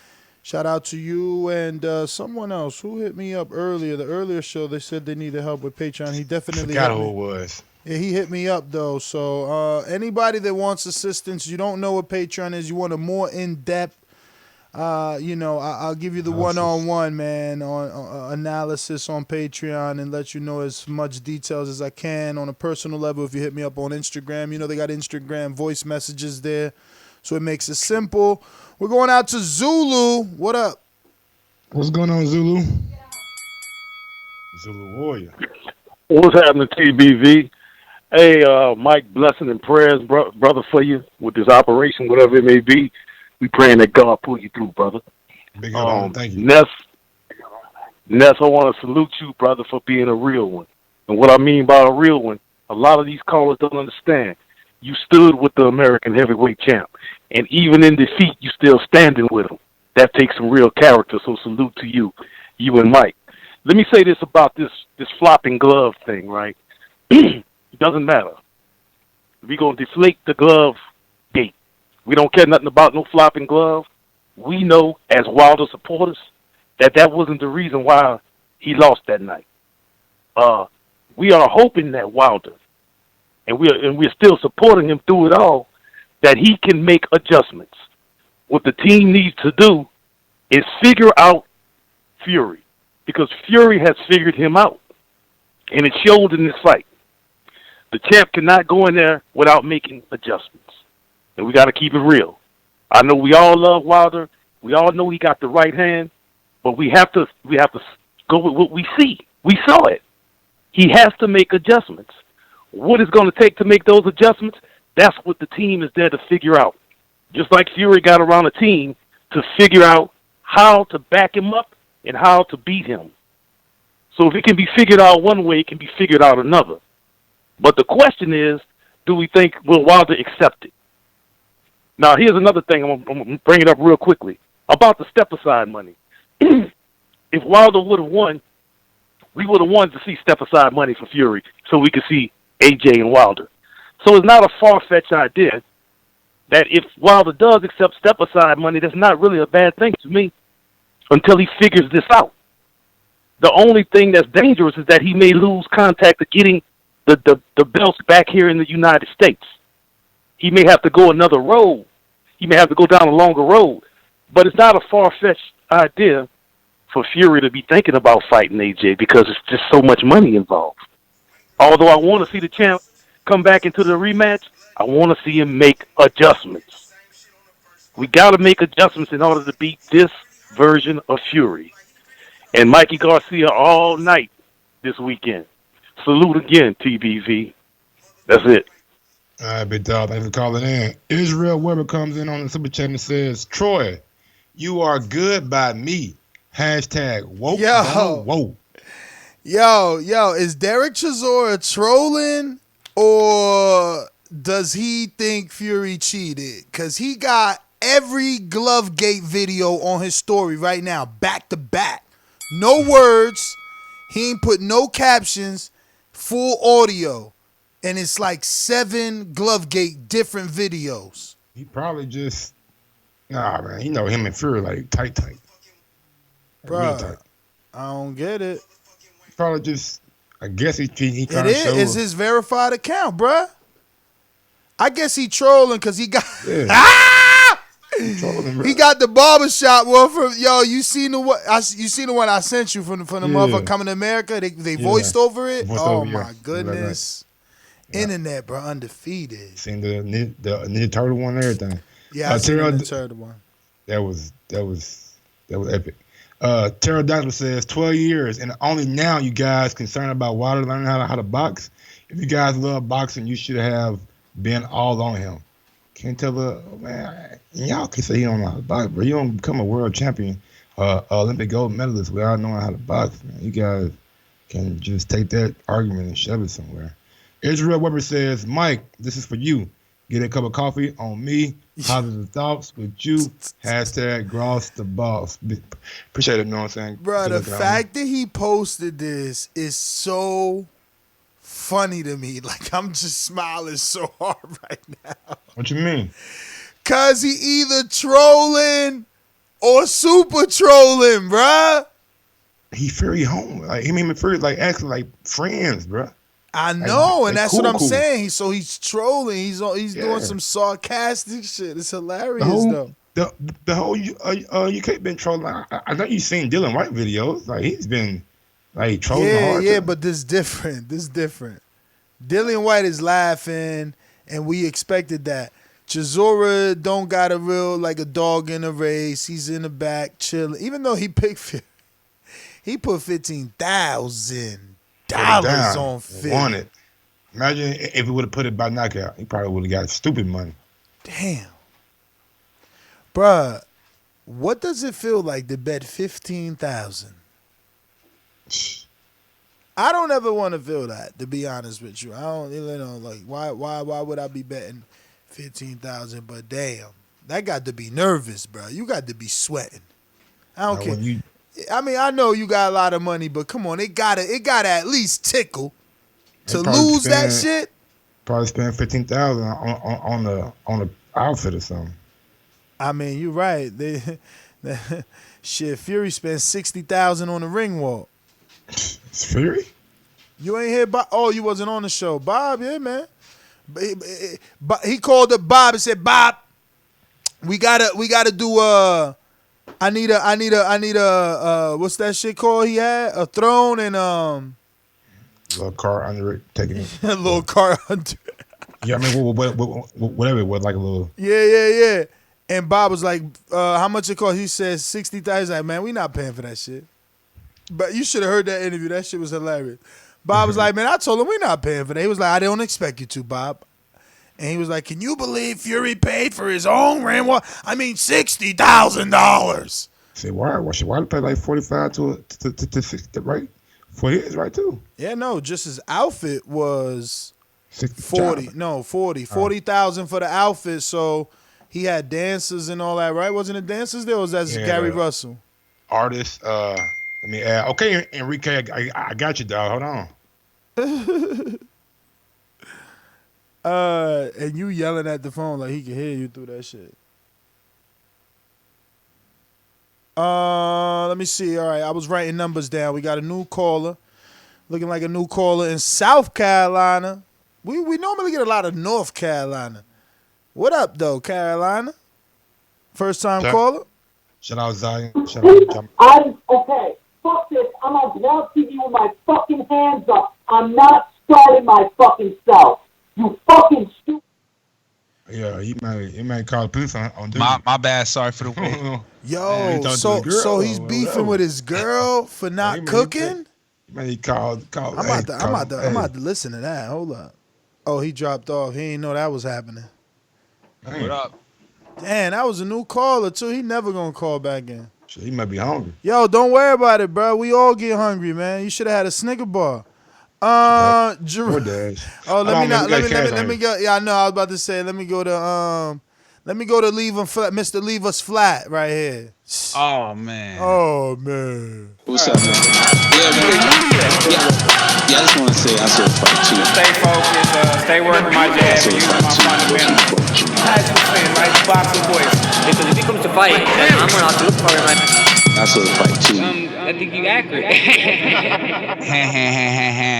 Speaker 7: Shout out to you and someone else who hit me up earlier. The earlier show, they said they needed help with Patreon. He definitely
Speaker 10: forgot who it was.
Speaker 7: Yeah, he hit me up, though. So anybody that wants assistance, you don't know what Patreon is, you want a more in-depth, you know, I'll give you the one-on-one, man, on analysis on Patreon and let you know as much details as I can on a personal level. If you hit me up on Instagram, you know they got Instagram voice messages there, so it makes it simple. We're going out to Zulu. What up?
Speaker 10: What's going on, Zulu? Zulu Warrior.
Speaker 13: What's happening, TBV? Hey, Mike, blessing and prayers, brother, for you with this operation, whatever it may be. We praying that God pull you through, brother.
Speaker 10: Big up, thank you.
Speaker 13: Ness, I want to salute you, brother, for being a real one. And what I mean by a real one, a lot of these callers don't understand. You stood with the American heavyweight champ, and even in defeat, you still standing with him. That takes some real character. So salute to you and Mike. Let me say this about this flopping glove thing, right? It doesn't matter. We're going to deflate the glove gate. We don't care nothing about no flopping glove. We know, as Wilder supporters, that wasn't the reason why he lost that night. We are hoping that Wilder, and we're still supporting him through it all, that he can make adjustments. What the team needs to do is figure out Fury, because Fury has figured him out, and it showed in this fight. The champ cannot go in there without making adjustments, and we got to keep it real. I know we all love Wilder. We all know he got the right hand, but we have to go with what we see. We saw it. He has to make adjustments. What it's going to take to make those adjustments, that's what the team is there to figure out. Just like Fury got around a team to figure out how to back him up and how to beat him. So if it can be figured out one way, it can be figured out another. But the question is, do we think, will Wilder accept it? Now, here's another thing. I'm going to bring it up real quickly about the step-aside money. If Wilder would have won, we would have wanted to see step-aside money for Fury so we could see AJ and Wilder. So it's not a far-fetched idea that if Wilder does accept step-aside money, that's not really a bad thing to me until he figures this out. The only thing that's dangerous is that he may lose contact of getting the belts back here in the United States. He may have to go another road. He may have to go down a longer road. But it's not a far-fetched idea for Fury to be thinking about fighting AJ because it's just so much money involved. Although I want to see the champ come back into the rematch, I want to see him make adjustments. We got to make adjustments in order to beat this version of Fury. And Mikey Garcia all night this weekend. Salute again, TBV. That's it.
Speaker 10: All right, big dog. Thanks for calling in. Israil Weber comes in on the super chat and says, Troy, you are good by me. Hashtag woke. Whoa.
Speaker 7: Yo, is Dereck Chisora trolling or does he think Fury cheated? Because he got every Glovegate video on his story right now, back to back. No words. He ain't put no captions, full audio. And it's like 7 Glovegate different videos.
Speaker 10: He probably just, man, you know him and Fury like tight.
Speaker 7: Bruh, I don't get it.
Speaker 10: Probably just, I guess he kind
Speaker 7: of
Speaker 10: showed.
Speaker 7: It's his verified account, bruh. I guess he trolling because he got he got the barbershop one from you seen the one I sent you from the motherfucker Coming to America. They voiced over it. My goodness. Right. Internet, bro, undefeated.
Speaker 10: Seen the Ninja Turtle one and everything.
Speaker 7: Yeah, I seen the Turtle one.
Speaker 10: That was epic. Pterodactyl says 12 years and only now you guys concerned about Wilder learning how to box. If you guys love boxing, you should have been all on him. Can't tell man. Y'all can say he don't know how to box, but you don't become a world champion, Olympic gold medalist without knowing how to box. Man. You guys can just take that argument and shove it somewhere. Israil Weber says, Mike, this is for you. Get a cup of coffee on me. Positive thoughts with you. Hashtag Gross the boss. Appreciate it, you know what I'm saying?
Speaker 7: Bro, the fact that he posted this is so funny to me. Like, I'm just smiling so hard right now.
Speaker 10: What you mean?
Speaker 7: Because he either trolling or super trolling, bruh.
Speaker 10: He Fury home. Like, him and Fury, like, acting like friends, bruh.
Speaker 7: I know, and that's cool, what I'm saying. So he's trolling. He's doing some sarcastic shit. It's hilarious, though.
Speaker 10: The whole UK been trolling. I know you've seen Dylan White videos. Like he's been like trolling hard.
Speaker 7: Yeah, but this different. Dylan White is laughing, and we expected that. Chisora don't got a real like a dog in a race. He's in the back chilling. Even though he picked, he put $15,000 on fit.
Speaker 10: Won it. Imagine if he would have put it by knockout. He probably would have got stupid money.
Speaker 7: Damn. Bruh, What does it feel like to bet 15,000? I don't ever want to feel that, to be honest with you. I don't, like why would I be betting 15,000? But damn, that got to be nervous, bro. You got to be sweating. I don't care. I mean, I know you got a lot of money, but come on, it gotta at least tickle to lose that shit.
Speaker 10: Probably spend 15,000 on the outfit or something.
Speaker 7: I mean, you're right. Shit, Fury spent 60,000 on the ring walk.
Speaker 10: It's Fury?
Speaker 7: You ain't hear Bob? Oh, you wasn't on the show, Bob. Yeah, man. He called up Bob and said, "Bob, we gotta do I need a what's that shit called? He had a throne and
Speaker 10: little car under it, taking it.
Speaker 7: A little car under.
Speaker 10: Yeah, I mean, whatever it was, like a little.
Speaker 7: Yeah. And Bob was like, "How much it cost?" He said 60,000. He's like, "Man, we not paying for that shit." But you should have heard that interview. That shit was hilarious. Bob was like, "Man, I told him we not paying for that." He was like, "I don't expect you to, Bob." And he was like, "Can you believe Fury paid for his own ring walk? I mean, $60,000."
Speaker 10: Say, why pay like 45 to 60, right? For his, right, too.
Speaker 7: Yeah, no, just his outfit was
Speaker 10: 40.
Speaker 7: No, 40. 40,000 for the outfit. So he had dancers and all that, right? Wasn't it dancers there, or was that Gary Russell?
Speaker 10: Artists, let me add. Okay, Enrique, I got you, dog. Hold on.
Speaker 7: And you yelling at the phone like he can hear you through that shit. Let me see. All right, I was writing numbers down. We got a new caller, looking like a new caller in South Carolina. We normally get a lot of North Carolina. What up, though, Carolina? First time caller?
Speaker 10: Shout out Zion. Shout out
Speaker 3: Okay, fuck this. I'm on Blog TV with my fucking hands up. I'm not starting my fucking self. You fucking stupid.
Speaker 10: Yeah, he might call the police on duty.
Speaker 14: My bad. Sorry for the wait.
Speaker 7: Yo, so he's beefing with his girl for not cooking?
Speaker 10: He called.
Speaker 7: I'm about to listen to that. Hold up. Oh, he dropped off. He didn't know that was happening.
Speaker 14: What up?
Speaker 7: Damn, that was a new caller, too. He never gonna call back in.
Speaker 10: Shit, he might be hungry.
Speaker 7: Yo, don't worry about it, bro. We all get hungry, man. You should have had a Snicker bar. Let me go. Yeah, I know. I was about to say. Let me go to Leave 'em flat, Mr. Leave Us Flat right here.
Speaker 14: Oh man.
Speaker 15: What's up, man? Yeah, I just want to say I saw the fight too.
Speaker 17: Stay focused, stay working my jab, and using my fundamentals. As you saying, right? Boxing voice.
Speaker 25: Because if he comes to fight, then I'm gonna have to look for him.
Speaker 15: I saw the fight too.
Speaker 25: I think you accurate.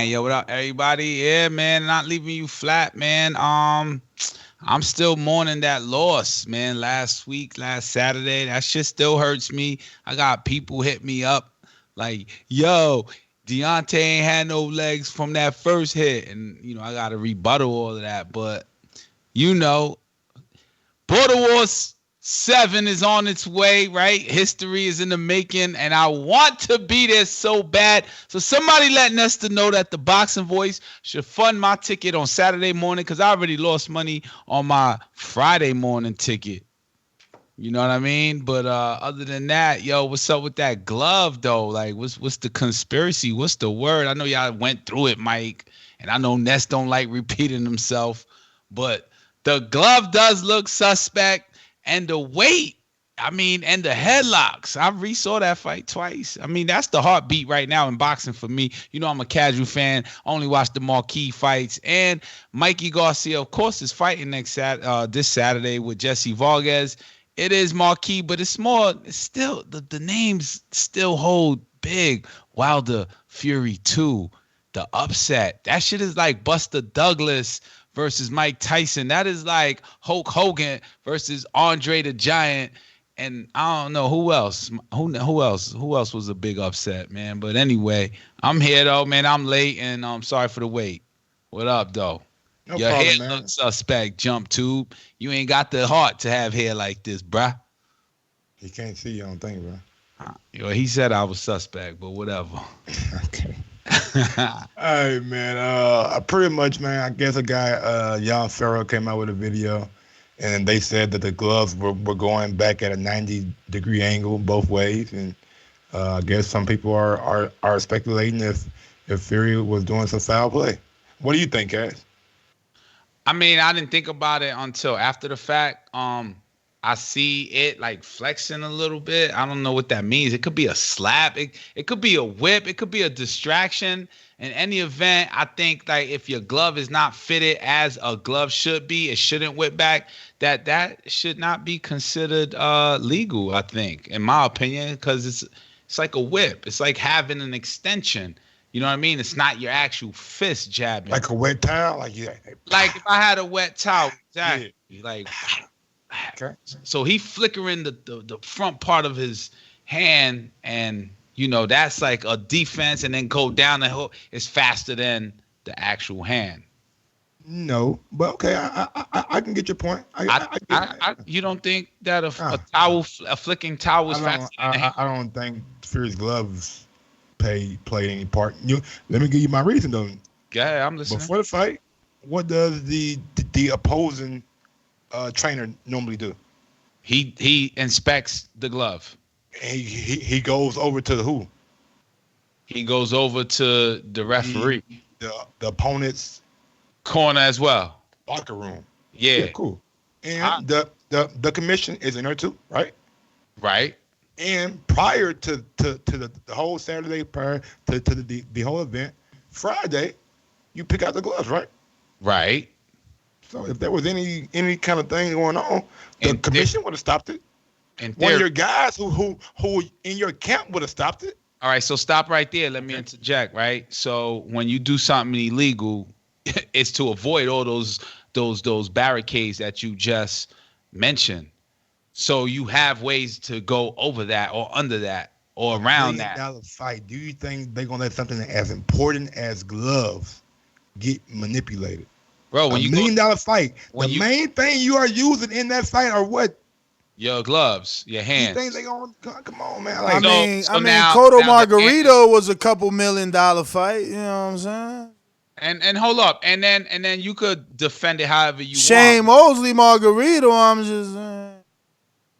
Speaker 14: Yo, what up, everybody? Yeah, man, not leaving you flat, man. I'm still mourning that loss, man. Last Saturday, that shit still hurts me. I got people hit me up like, yo, Deontay ain't had no legs from that first hit. And, I got to rebuttal all of that. But, Border Wars 7 is on its way, right? History is in the making, and I want to be there so bad. So somebody let Nestor know that the Boxing Voice should fund my ticket on Saturday morning, because I already lost money on my Friday morning ticket. You know what I mean? But other than that, yo, what's up with that glove, though? Like, what's the conspiracy? What's the word? I know y'all went through it, Mike, and I know Ness don't like repeating himself, but the glove does look suspect. And the weight, and the headlocks. I re-saw that fight twice. That's the heartbeat right now in boxing for me. I'm a casual fan. Only watch the marquee fights. And Mikey Garcia, of course, is fighting this Saturday with Jessie Vargas. It is marquee, but it's still, the names still hold big. Wilder, Fury 2, the upset. That shit is like Buster Douglas versus Mike Tyson. That is like Hulk Hogan versus Andre the Giant. And I don't know who else. Who else was a big upset, man. But anyway, I'm here though, man. I'm late and I'm sorry for the wait. What up, though?
Speaker 10: No
Speaker 14: Your
Speaker 10: problem,
Speaker 14: hair
Speaker 10: man.
Speaker 14: looks suspect, jump tube. You ain't got the heart to have hair like this, bruh.
Speaker 10: He can't see you, I don't think, bro.
Speaker 14: He said I was suspect, but whatever.
Speaker 10: Okay. All right, man. Pretty much, man. I guess a guy, Young Farrell, came out with a video, and they said that the gloves were going back at a 90-degree angle both ways, and I guess some people are speculating if Fury was doing some foul play. What do you think, Cass?
Speaker 14: I mean, I didn't think about it until after the fact. I see it like flexing a little bit. I don't know what that means. It could be a slap. It could be a whip. It could be a distraction. In any event, I think like if your glove is not fitted as a glove should be, it shouldn't whip back. That should not be considered legal, I think, in my opinion, because it's like a whip. It's like having an extension. You know what I mean? It's not your actual fist jabbing.
Speaker 10: Like a wet towel? Like
Speaker 14: if I had a wet towel, exactly. Yeah. Like, okay. So he flickering the front part of his hand, and that's like a defense, and then go down the hill. It's faster than the actual hand.
Speaker 10: No, but okay, I can get your point.
Speaker 14: You don't think that a flicking towel is faster than the hand?
Speaker 10: I don't think Fury's gloves played any part. Let me give you my reason though.
Speaker 14: Yeah, I'm listening.
Speaker 10: Before the fight, what does the opposing trainer normally do?
Speaker 14: He inspects the glove.
Speaker 10: He goes over to who?
Speaker 14: He goes over to the referee.
Speaker 10: The opponent's
Speaker 14: corner as well.
Speaker 10: Locker room.
Speaker 14: Yeah,
Speaker 10: cool. And the commission is in there too, right?
Speaker 14: Right.
Speaker 10: And prior to the whole Saturday, prior to the whole event, Friday, you pick out the gloves, right?
Speaker 14: Right.
Speaker 10: So if there was any kind of thing going on, the commission would have stopped it.
Speaker 14: And
Speaker 10: one of your guys who in your camp would have stopped it.
Speaker 14: All right, so stop right there. Let me interject, right? So when you do something illegal, it's to avoid all those barricades that you just mentioned. So you have ways to go over that or under that or around that.
Speaker 10: $1 million fight. Do you think they're gonna let something as important as gloves get manipulated?
Speaker 14: Bro, when
Speaker 10: $1 million fight, the main thing you are using in that fight are what?
Speaker 14: Your gloves, your hands.
Speaker 10: You think they gonna come on, man?
Speaker 7: Like, I mean, Cotto Margarito was a couple $1 million fight. You know what I'm saying?
Speaker 14: And hold up, and then you could defend it however you
Speaker 7: want. Mosley Margarito, I'm just saying.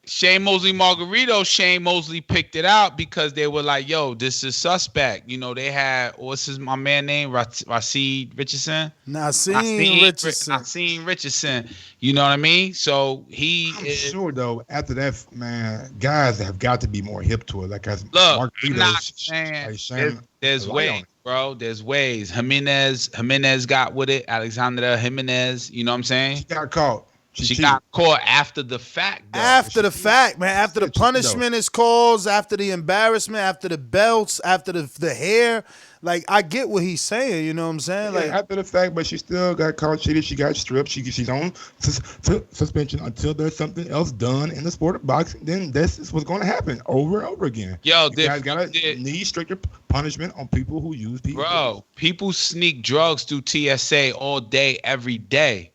Speaker 14: Shane Mosley picked it out because they were like, yo, this is suspect. They had, my man name? Nassim Richardson. Nassim Richardson. You know what I mean? So I'm
Speaker 10: sure, though, after that, man, guys have got to be more hip to it. Like,
Speaker 14: look, I'm not saying there's ways, bro. There's ways. Jimenez got with it. Alexandra Jimenez, you know what I'm saying?
Speaker 10: She got caught.
Speaker 14: She got caught after the fact, though.
Speaker 7: After the fact, man. After the punishment is caused, after the embarrassment, after the belts, after the hair. Like, I get what he's saying. You know what I'm saying? Like,
Speaker 10: after the fact, but she still got caught cheated. She got stripped. She's on suspension until there's something else done in the sport of boxing. Then this is what's going to happen over and over again.
Speaker 14: Yo,
Speaker 10: you guys got to need stricter punishment on people who use people.
Speaker 14: Bro, people sneak drugs through TSA all day, every day.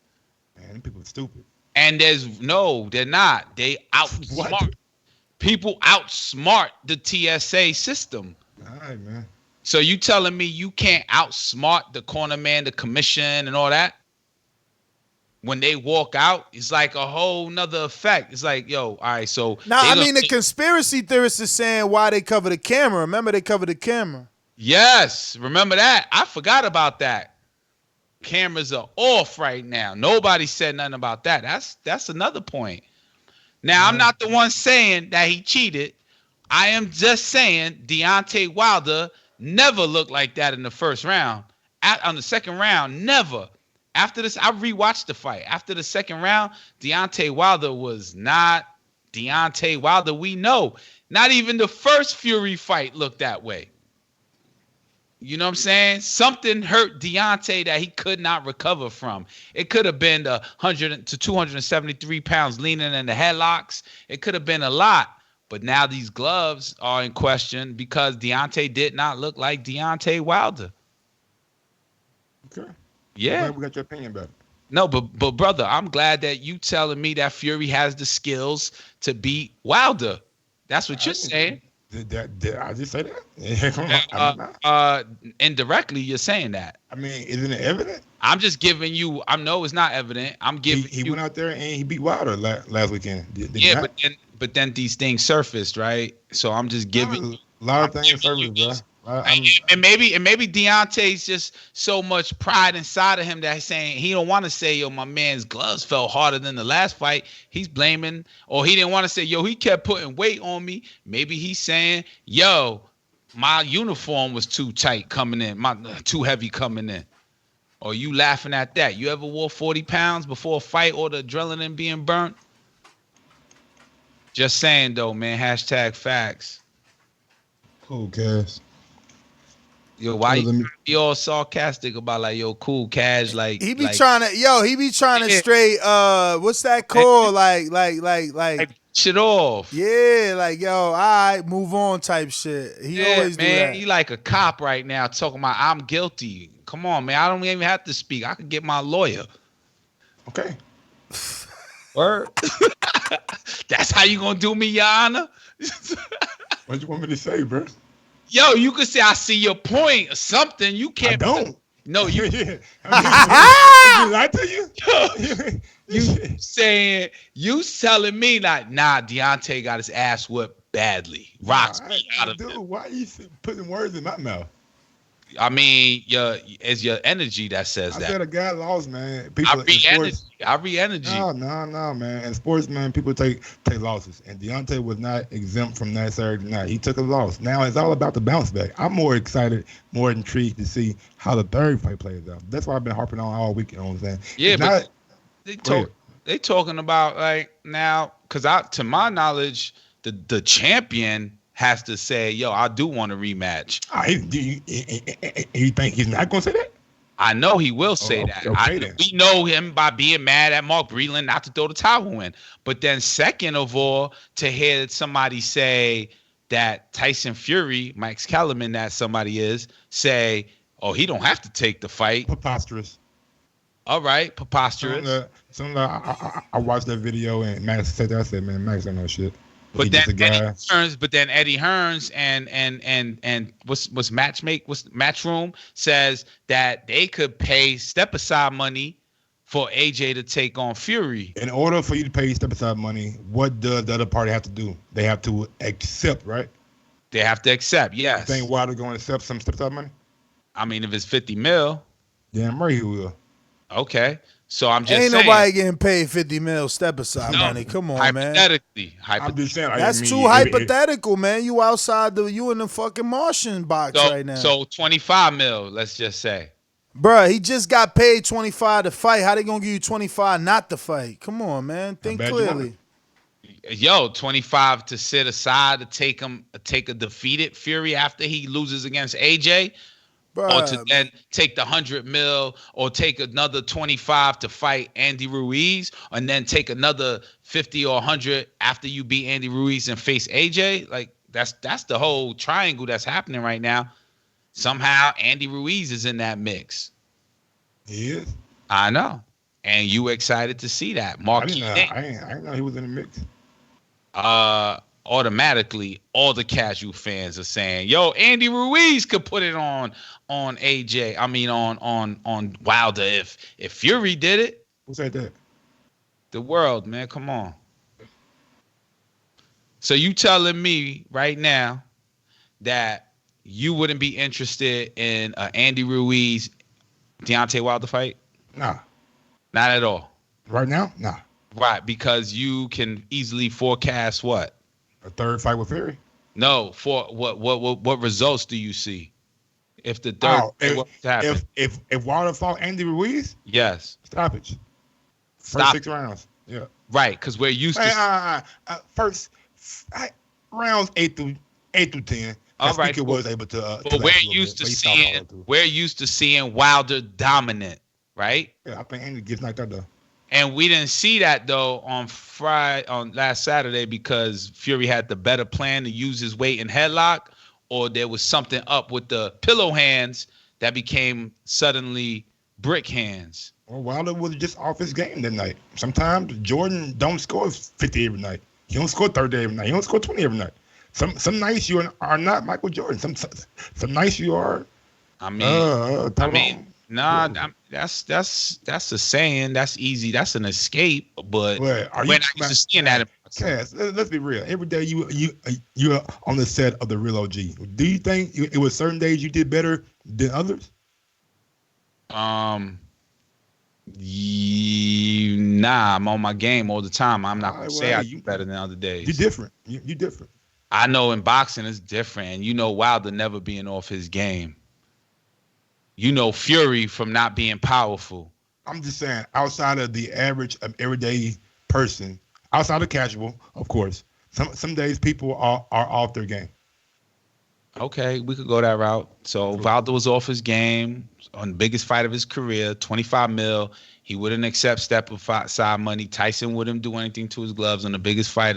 Speaker 10: Man, people are stupid.
Speaker 14: And they're not. They outsmart. What? People outsmart the TSA system.
Speaker 10: All right, man.
Speaker 14: So you telling me you can't outsmart the corner man, the commission, and all that? When they walk out, it's like a whole nother effect. It's like, yo, all right, so...
Speaker 7: Now, I mean, the conspiracy theorists is saying why they cover the camera. Remember, they covered the camera.
Speaker 14: Yes, remember that. I forgot about that. Cameras are off right now. Nobody said nothing about that. That's another point. Now, I'm not the one saying that he cheated. I am just saying Deontay Wilder never looked like that in the first round. On the second round, never. After this, I rewatched the fight. After the second round, Deontay Wilder was not Deontay Wilder we know. Not even the first Fury fight looked that way. You know what I'm saying? Something hurt Deontay that he could not recover from. It could have been the 100 to 273 pounds leaning in the headlocks. It could have been a lot. But now these gloves are in question because Deontay did not look like Deontay Wilder.
Speaker 10: Okay.
Speaker 14: Yeah.
Speaker 10: We got your opinion about it.
Speaker 14: No, but brother, I'm glad that you telling me that Fury has the skills to beat Wilder. That's what you're saying.
Speaker 10: Did I just say that?
Speaker 14: Indirectly, you're saying that.
Speaker 10: I mean, isn't it evident?
Speaker 14: I'm just giving you. I know it's not evident. I'm giving.
Speaker 10: He went out there and he beat Wilder last weekend. Did
Speaker 14: but then these things surfaced, right? So I'm just giving.
Speaker 10: A lot of things surfaced, bro.
Speaker 14: And maybe Deontay's just so much pride inside of him that he's saying he don't want to say, yo, my man's gloves felt harder than the last fight. He's blaming, or he didn't want to say, yo, he kept putting weight on me. Maybe he's saying, yo, my uniform was too tight coming in, too heavy coming in. Or you laughing at that? You ever wore 40 pounds before a fight or the adrenaline being burnt? Just saying though, man. # facts.
Speaker 10: Cool, Cass.
Speaker 14: Yo, why you be all sarcastic about like, yo, cool, Cash? Like
Speaker 7: he be trying to straight. What's that called? Like
Speaker 14: shit off.
Speaker 7: Yeah, like yo, all right, move on type shit. He always do that.
Speaker 14: He like a cop right now talking about I'm guilty. Come on, man. I don't even have to speak. I could get my lawyer.
Speaker 10: Okay.
Speaker 14: Word. That's how you gonna do me, Your Honor?
Speaker 10: What you want me to say, bro?
Speaker 14: Yo, you could say I see your point or something. You can't.
Speaker 10: I don't.
Speaker 14: No, you.
Speaker 10: I lie to you.
Speaker 14: You telling me like, nah, Deontay got his ass whipped badly. Rocks out of
Speaker 10: it. Why are you putting words in my mouth?
Speaker 14: I mean, it's your energy that says that.
Speaker 10: I said a guy lost, man.
Speaker 14: I read energy.
Speaker 10: No, man. In sports, man, people take losses. And Deontay was not exempt from that Saturday night. He took a loss. Now it's all about the bounce back. I'm more excited, more intrigued to see how the third fight plays out. That's what I've been harping on all week. You know what I'm saying?
Speaker 14: Yeah, but they talking about like now, because to my knowledge, the champion has to say, yo, I do want a rematch.
Speaker 10: You think he's not going to say that?
Speaker 14: I know he will say that. We know him by being mad at Mark Breland not to throw the towel in. But then second of all, to hear somebody say that Tyson Fury, Mike Kellerman, that somebody is, say, oh, he don't have to take the fight.
Speaker 10: Preposterous.
Speaker 14: All right, preposterous.
Speaker 10: I watched that video and Max said that. I said, man, Max don't know shit.
Speaker 14: But then Eddie Hearns and what's Matchroom says that they could pay step aside money for AJ to take on Fury.
Speaker 10: In order for you to pay step aside money, what does the other party have to do? They have to accept, right?
Speaker 14: They have to accept, yes.
Speaker 10: You think Wilder going to accept some step aside money?
Speaker 14: I mean, if it's 50 mil.
Speaker 10: Damn right he will.
Speaker 14: Okay. So I'm just
Speaker 7: saying.
Speaker 14: Ain't
Speaker 7: nobody getting paid 50 mil step aside money. Come on, man.
Speaker 10: I'm just saying.
Speaker 7: That's too hypothetical, man. You outside you in the fucking Martian box right now.
Speaker 14: So 25 mil, let's just say.
Speaker 7: Bruh, he just got paid 25 to fight. How they gonna give you 25 not to fight? Come on, man. Think clearly.
Speaker 14: Yo, 25 to sit aside to take a defeated Fury after he loses against AJ. Bruh. Or to then take the 100 mil or take another 25 to fight Andy Ruiz and then take another 50 or 100 after you beat Andy Ruiz and face AJ. Like that's the whole triangle that's happening right now. Somehow Andy Ruiz is in that mix.
Speaker 10: He is.
Speaker 14: I know. And you excited to see that.
Speaker 10: I didn't know he was in the mix.
Speaker 14: Automatically, all the casual fans are saying, yo, Andy Ruiz could put it on AJ. I mean, on Wilder if Fury did it.
Speaker 10: Who said that?
Speaker 14: The world, man. Come on. So you telling me right now that you wouldn't be interested in Andy Ruiz, Deontay Wilder fight?
Speaker 10: Nah.
Speaker 14: Not at all.
Speaker 10: Right now? Nah.
Speaker 14: Right, because you can easily forecast what?
Speaker 10: A third fight with Fury?
Speaker 14: No, for what results do you see? If the third
Speaker 10: if Wilder fought Andy Ruiz?
Speaker 14: Yes.
Speaker 10: Stoppage. First 6 rounds. Yeah.
Speaker 14: Right, because we're used to
Speaker 10: first rounds 8 through 10.
Speaker 14: All right.
Speaker 10: Speaker was able to.
Speaker 14: But we're used to seeing Wilder dominant, right?
Speaker 10: Yeah, I think Andy gets knocked out though.
Speaker 14: And we didn't see that though on last Saturday because Fury had the better plan to use his weight in headlock, or there was something up with the pillow hands that became suddenly brick hands.
Speaker 10: Well, Wilder was just off his game that night. Sometimes Jordan don't score 50 every night. He don't score 30 every night. He don't score 20 every night. Some nights you are not Michael Jordan. Some nights you are.
Speaker 14: I mean, nah. That's a saying. That's easy. That's an escape. But we're not used to seeing that.
Speaker 10: Cass, let's be real. Every day you're on the set of the real OG. Do you think it was certain days you did better than others?
Speaker 14: Nah, I'm on my game all the time. I'm not gonna say I do better than other days.
Speaker 10: You're different. You're different.
Speaker 14: I know in boxing it's different, and you know Wilder never being off his game. You know Fury from not being powerful.
Speaker 10: I'm just saying, outside of the average everyday person, outside of casual, of course, some days people are off their game.
Speaker 14: Okay, we could go that route. So Wilder was off his game on the biggest fight of his career, 25 mil. He wouldn't accept step aside money. Tyson wouldn't do anything to his gloves on the biggest fight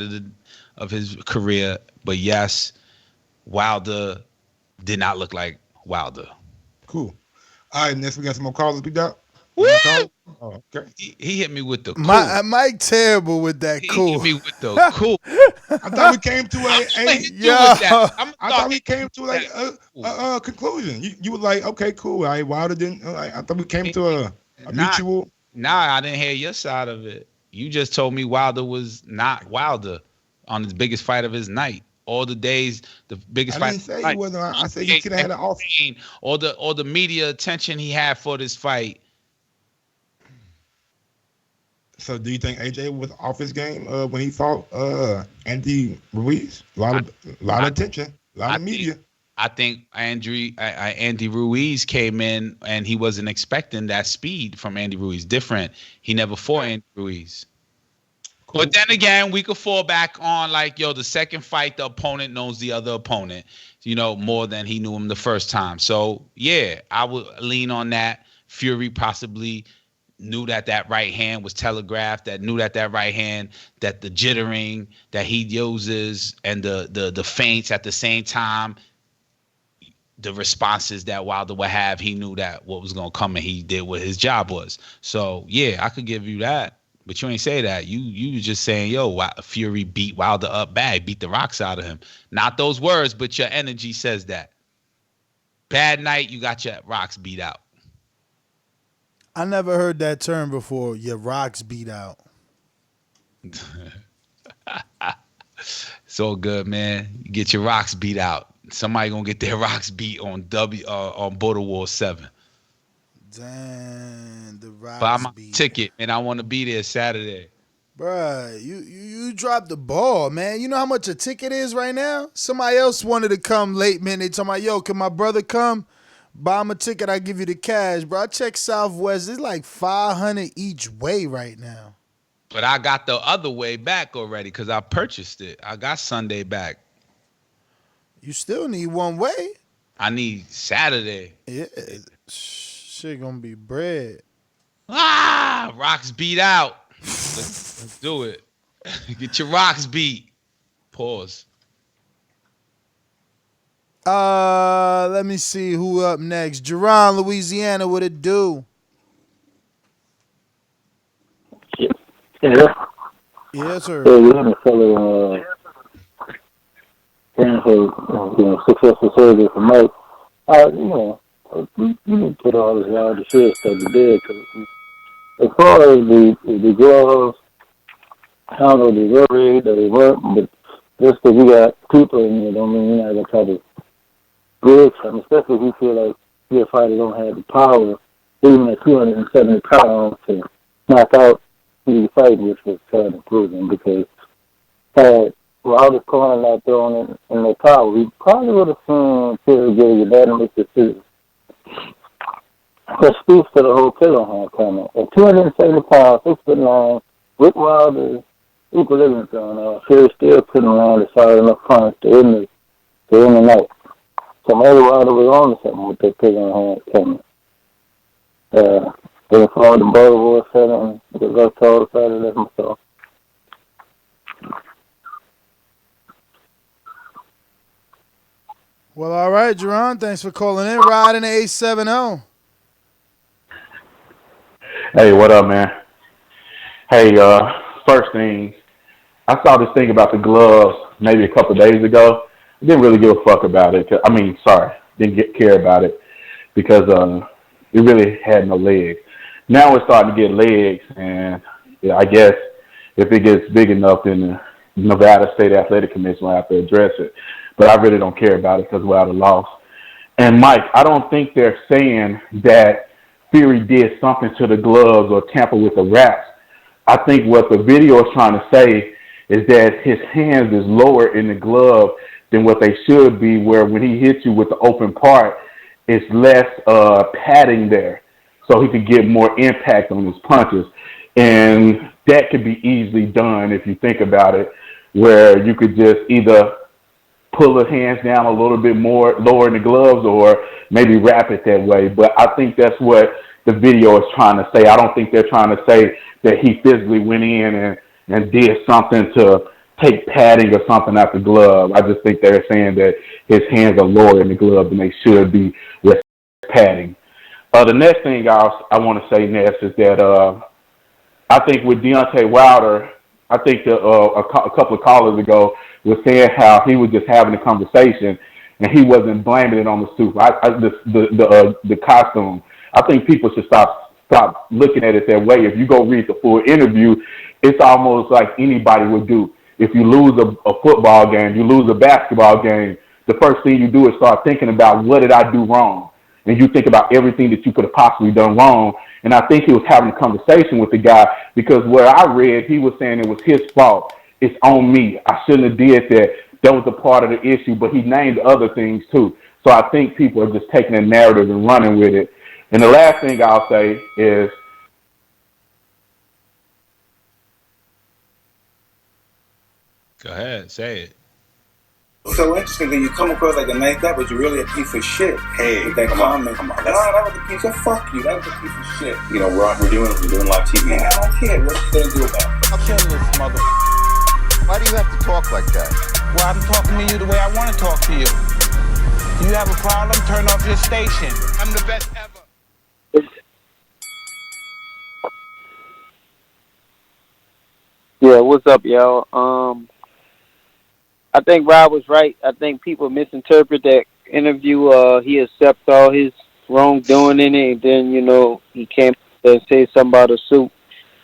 Speaker 14: of his career. But yes, Wilder did not look like Wilder.
Speaker 10: Cool. All right, next we got some more callers. We got.
Speaker 14: Woo!
Speaker 10: Oh, okay.
Speaker 14: He hit me with the cool.
Speaker 7: Mike terrible with that cool.
Speaker 14: He hit me with the cool.
Speaker 10: I thought we came to I thought we came to like a conclusion. You were like, okay, cool. Wilder didn't. I thought we came to a mutual.
Speaker 14: Nah, I didn't hear your side of it. You just told me Wilder was not Wilder on his biggest fight of his night. All the days, the biggest fight.
Speaker 10: I didn't say he wasn't. I said he could have had an off.
Speaker 14: All the media attention he had for this fight.
Speaker 10: So, do you think AJ was off his game when he fought Andy Ruiz? A lot of attention, a lot of media.
Speaker 14: I think Andy Ruiz came in and he wasn't expecting that speed from Andy Ruiz. Different. He never fought Andy Ruiz. Cool. But then again, we could fall back on the second fight, the opponent knows the other opponent, more than he knew him the first time. So, yeah, I would lean on that. Fury possibly knew that right hand was telegraphed, knew that right hand, that the jittering that he uses and the feints at the same time, the responses that Wilder would have, he knew that what was going to come and he did what his job was. So, yeah, I could give you that. But you ain't say that. You was just saying, Fury beat Wilder up bad, beat the rocks out of him. Not those words, but your energy says that. Bad night, you got your rocks beat out.
Speaker 7: I never heard that term before, your rocks beat out.
Speaker 14: It's all good, man. You get your rocks beat out. Somebody gonna get their rocks beat on Border War 7.
Speaker 7: Damn, the rocks
Speaker 14: but I'm on
Speaker 7: beat.
Speaker 14: Ticket, and I want to be there Saturday.
Speaker 7: Bruh, you dropped the ball, man. You know how much a ticket is right now? Somebody else wanted to come late minute. Talking about, yo, can my brother come? Buy him a ticket, I give you the cash. Bro, I checked Southwest. It's like $500 each way right now.
Speaker 14: But I got the other way back already because I purchased it. I got Sunday back.
Speaker 7: You still need one way?
Speaker 14: I need Saturday.
Speaker 7: Yeah, shit gonna be bread.
Speaker 14: Rocks beat out. Let's do it. Get your rocks beat. Pause.
Speaker 7: Let me see who up next. Jerron, Louisiana, what it do?
Speaker 1: Yeah.
Speaker 7: Yes, sir.
Speaker 1: Yeah, we're gonna follow successful surgery for Mike. You can put all this out the shit stuff to bed. Cause as far as the gloves, I don't know if they're rigged or they weren't, but just because you got people in there don't mean you're not gonna try to rig something, especially if you feel like your fighter don't have the power, even at 270 pounds, to knock out who you fight, which was kind of proven because had Wilder's corner not throwing in their power, we probably would have seen Fury get a unanimous decision. That speaks to the whole killer hand comment. At 270 pounds, 6'9", with Wilder's equilibrium going on, Fury still couldn't land a solid enough punch to end the night. So maybe Wilder was on to something with that killer hand comment. They followed the Border War 7 because I told Saturday myself.
Speaker 7: Well, all right, Jerron. Thanks for calling in. Riding the 870.
Speaker 21: Hey, what up, man? Hey, first thing, I saw this thing about the gloves maybe a couple of days ago, didn't really give a fuck about it. I mean, sorry, didn't care about it because it really had no legs. Now it's starting to get legs, and yeah, I guess if it gets big enough, then the Nevada State Athletic Commission will have to address it. But I really don't care about it because Wilder lost. And Mike, I don't think they're saying that Fury did something to the gloves or tamper with the wraps. I think what the video is trying to say is that his hands is lower in the glove than what they should be, where when he hits you with the open part, it's less padding there, so he could get more impact on his punches. And that could be easily done if you think about it, where you could just either pull the hands down a little bit more, lower in the gloves, or maybe wrap it that way. But I think that's what the video is trying to say. I don't think they're trying to say that he physically went in and did something to take padding or something out the glove. I just think they're saying that his hands are lower in the glove than they should be with padding. The next thing I want to say next is that I think with Deontay Wilder, I think a couple of callers ago was saying how he was just having a conversation and he wasn't blaming it on the suit. The costume. I think people should stop looking at it that way. If you go read the full interview, it's almost like anybody would do. If you lose a football game, you lose a basketball game, the first thing you do is start thinking about, what did I do wrong? And you think about everything that you could have possibly done wrong. And I think he was having a conversation with the guy, because where I read, he was saying it was his fault. It's on me. I shouldn't have did that. That was a part of the issue, but he named other things too. So I think people are just taking a narrative and running with it. And the last thing I'll say is,
Speaker 14: go ahead, say it.
Speaker 5: So interesting that you come across like a nice guy, but you're really a piece of shit. Hey, with that comment. Come on. No, that was a piece of fuck you. That was a piece of shit. You know, we're doing live TV. Man, I don't care. What you gonna do about it?
Speaker 11: I'll kill this mother. Why do you have to talk like that? Well, I'm talking to you the way I want to talk to you. You have a problem? Turn off your station. I'm the best ever.
Speaker 16: Yeah, what's up, y'all? I think Rob was right. I think people misinterpret that interview. He accepts all his wrongdoing in it, and then, you know, he came to say something about a suit,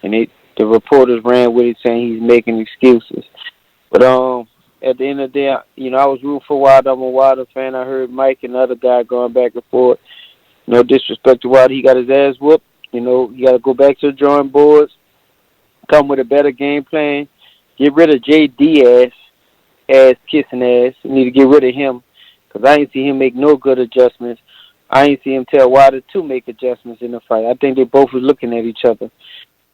Speaker 16: and the reporters ran with it saying he's making excuses. But at the end of the day, you know, I was rooting for Wilder. I'm a Wilder fan. I heard Mike and the other guy going back and forth. No disrespect to Wilder. He got his ass whooped. You know, you got to go back to the drawing boards, come with a better game plan, get rid of J. Diaz. Ass kissing ass. You need to get rid of him, because I ain't see him make no good adjustments. I ain't see him tell Wilder to make adjustments in the fight. I think they both was looking at each other.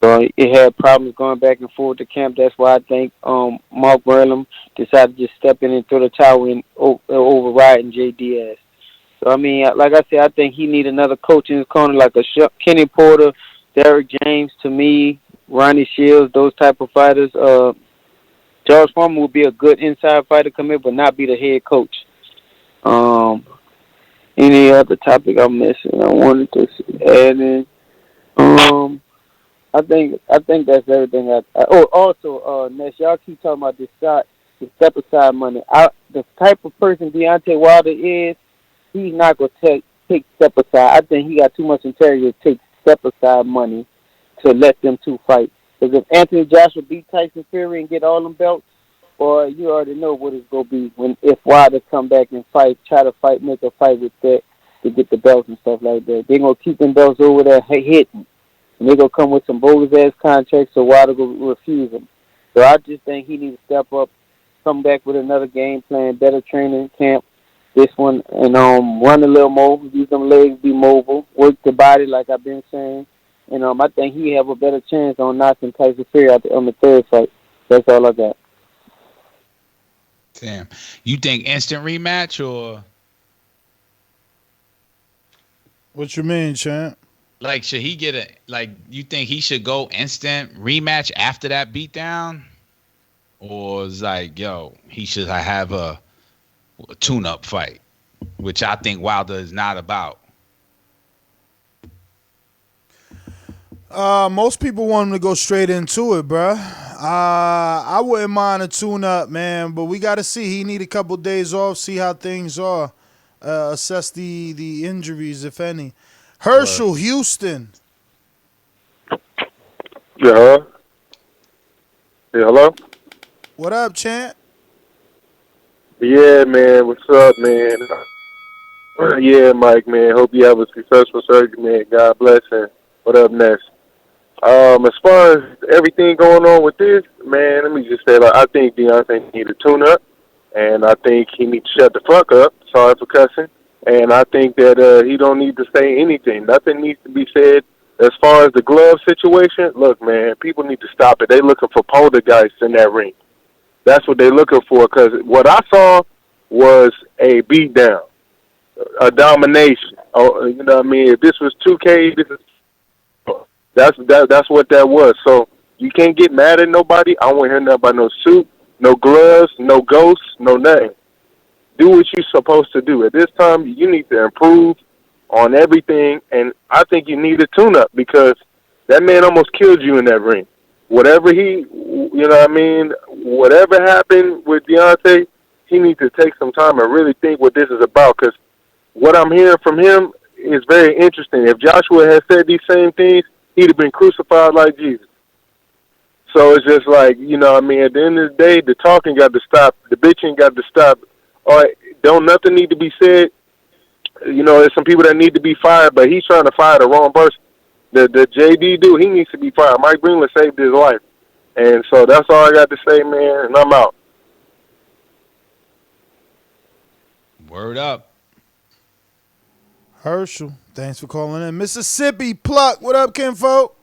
Speaker 16: So it had problems going back and forth to camp. That's why I think Mark Burnham decided to just step in and throw the towel in, overriding J. Diaz. So, I mean, like I said, I think he need another coach in his corner, like a Kenny Porter, Derek James, to me, Ronnie Shields, those type of fighters. George Foreman would be a good inside fighter come in, but not be the head coach. Any other topic I'm missing? I wanted to add in. I think that's everything. Also, Ness, y'all keep talking about this step aside money. The type of person Deontay Wilder is, he's not gonna take step aside. I think he got too much integrity to take step aside money to let them two fight. Because if Anthony Joshua beat Tyson Fury and get all them belts, or you already know what it's going to be if Wilder come back and fight, try to fight, make a fight with that to get the belts and stuff like that. They're going to keep them belts over there hitting. And they're going to come with some bogus-ass contracts, so Wilder will refuse them. So I just think he needs to step up, come back with another game plan, better training camp, this one, and run a little more, use them legs, be mobile, work the body like I've been saying. And I think he have a better chance on knocking Tyson Fury out on the third fight. That's all I got.
Speaker 14: Damn. You think instant rematch or?
Speaker 7: What you mean, champ?
Speaker 14: Like, should he get you think he should go instant rematch after that beatdown? Or is like, yo, he should have a tune-up fight, which I think Wilder is not about.
Speaker 7: Most people want him to go straight into it, bruh. I wouldn't mind a tune-up, man, but we got to see. He need a couple days off, see how things are, assess the injuries, if any. Herschel, Houston.
Speaker 12: Yeah. Yeah, hello?
Speaker 7: What up, Chant?
Speaker 12: Yeah, man. What's up, man? Yeah, Mike, man. Hope you have a successful surgery, man. God bless and what up next? As far as everything going on with this, man, let me just say, like, I think Deontay need a tune-up, and I think he needs to shut the fuck up. Sorry for cussing. And I think that he don't need to say anything. Nothing needs to be said. As far as the glove situation, look, man, people need to stop it. They looking for poltergeists in that ring. That's what they're looking for, because what I saw was a beatdown, a domination. Oh, you know what I mean? If this was 2K, that's what that was. So you can't get mad at nobody. I don't want to hear nothing about no suit, no gloves, no ghosts, no nothing. Do what you're supposed to do. At this time, you need to improve on everything, and I think you need a tune-up because that man almost killed you in that ring. Whatever whatever happened with Deontay, he needs to take some time and really think what this is about, because what I'm hearing from him is very interesting. If Joshua had said these same things, he'd have been crucified like Jesus. So it's just like, at the end of the day, the talking got to stop. The bitching got to stop. All right, don't nothing need to be said. There's some people that need to be fired, but he's trying to fire the wrong person. The JD dude, he needs to be fired. Mike Greenland saved his life. And so that's all I got to say, man, and I'm out.
Speaker 14: Word up.
Speaker 7: Herschel, thanks for calling in. Mississippi Pluck, what up, kinfolk?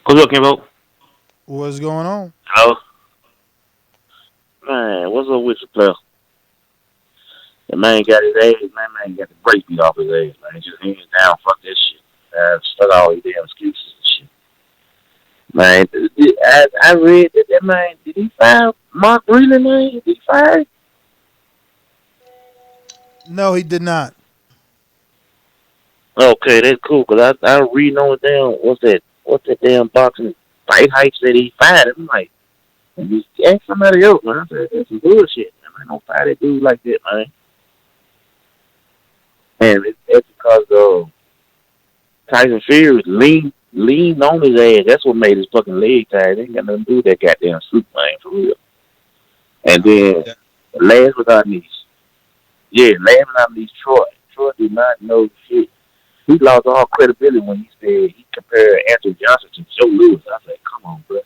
Speaker 2: What's up, kinfolk?
Speaker 7: What's going on?
Speaker 2: Hello? Man, what's up with you, player? The man got his ass, man got the brake beat off his ass, man. Just hands down, fuck that shit. Fuck all these damn excuses and shit. Man, I read that man, did he fire Mark Breland, man? Did he fire him?
Speaker 7: No, he did not.
Speaker 2: Okay, that's cool, because I reading on the damn, what's that damn boxing fight hype that he fired him. I'm like, just ask somebody else, man. I said, that's some bullshit. Man, don't fire that dude like that, man. And it's because Tyson Fury leaned on his ass. That's what made his fucking leg tired. It ain't got nothing to do with that goddamn suit, man, for real. And then, last but not least, Troy. Troy did not know shit. He lost all credibility when he said he compared Anthony Johnson to Joe Louis. I said, come on, bro.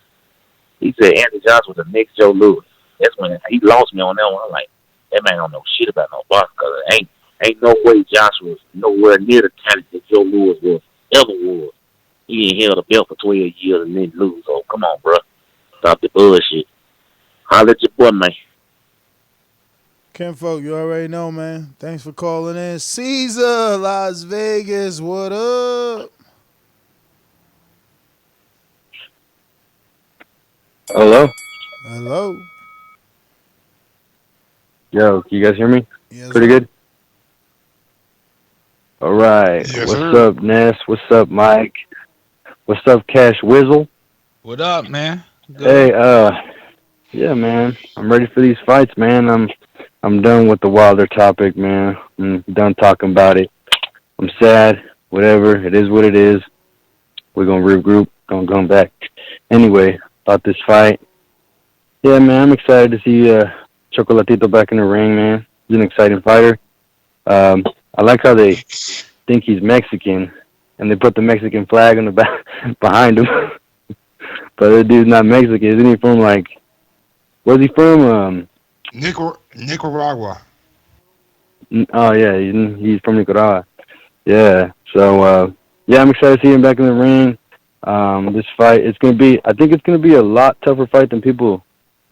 Speaker 2: He said Anthony Johnson was the next Joe Louis. That's when he lost me on that one. I'm like, that man don't know shit about no boxing, because ain't no way Joshua was nowhere near the talent that Joe Louis ever was. He ain't held a belt for 12 years and then lose. Oh, come on, bro. Stop the bullshit. Holla at your boy, man.
Speaker 7: Kinfolk, you already know, man. Thanks for calling in. Caesar, Las Vegas, what up?
Speaker 18: Hello?
Speaker 7: Hello?
Speaker 18: Yo, can you guys hear me?
Speaker 7: Yes,
Speaker 18: pretty
Speaker 7: sir.
Speaker 18: good? All right.
Speaker 7: Yes,
Speaker 18: What's
Speaker 7: sir.
Speaker 18: up, Ness? What's up, Mike? What's up, Cash Wizzle?
Speaker 14: What up, man?
Speaker 18: Hey, yeah, man. I'm ready for these fights, man. I'm done with the Wilder topic, man. I'm done talking about it. I'm sad. Whatever. It is what it is. We're going to regroup. Going to come back. Anyway, about this fight. Yeah, man, I'm excited to see Chocolatito back in the ring, man. He's an exciting fighter. I like how they think he's Mexican, and they put the Mexican flag on the back behind him. But the dude's not Mexican. Isn't he from, like, where's he from?
Speaker 10: Nicaragua.
Speaker 18: Oh, yeah, he's from Nicaragua. Yeah, so, yeah, I'm excited to see him back in the ring. This fight, I think it's going to be a lot tougher fight than people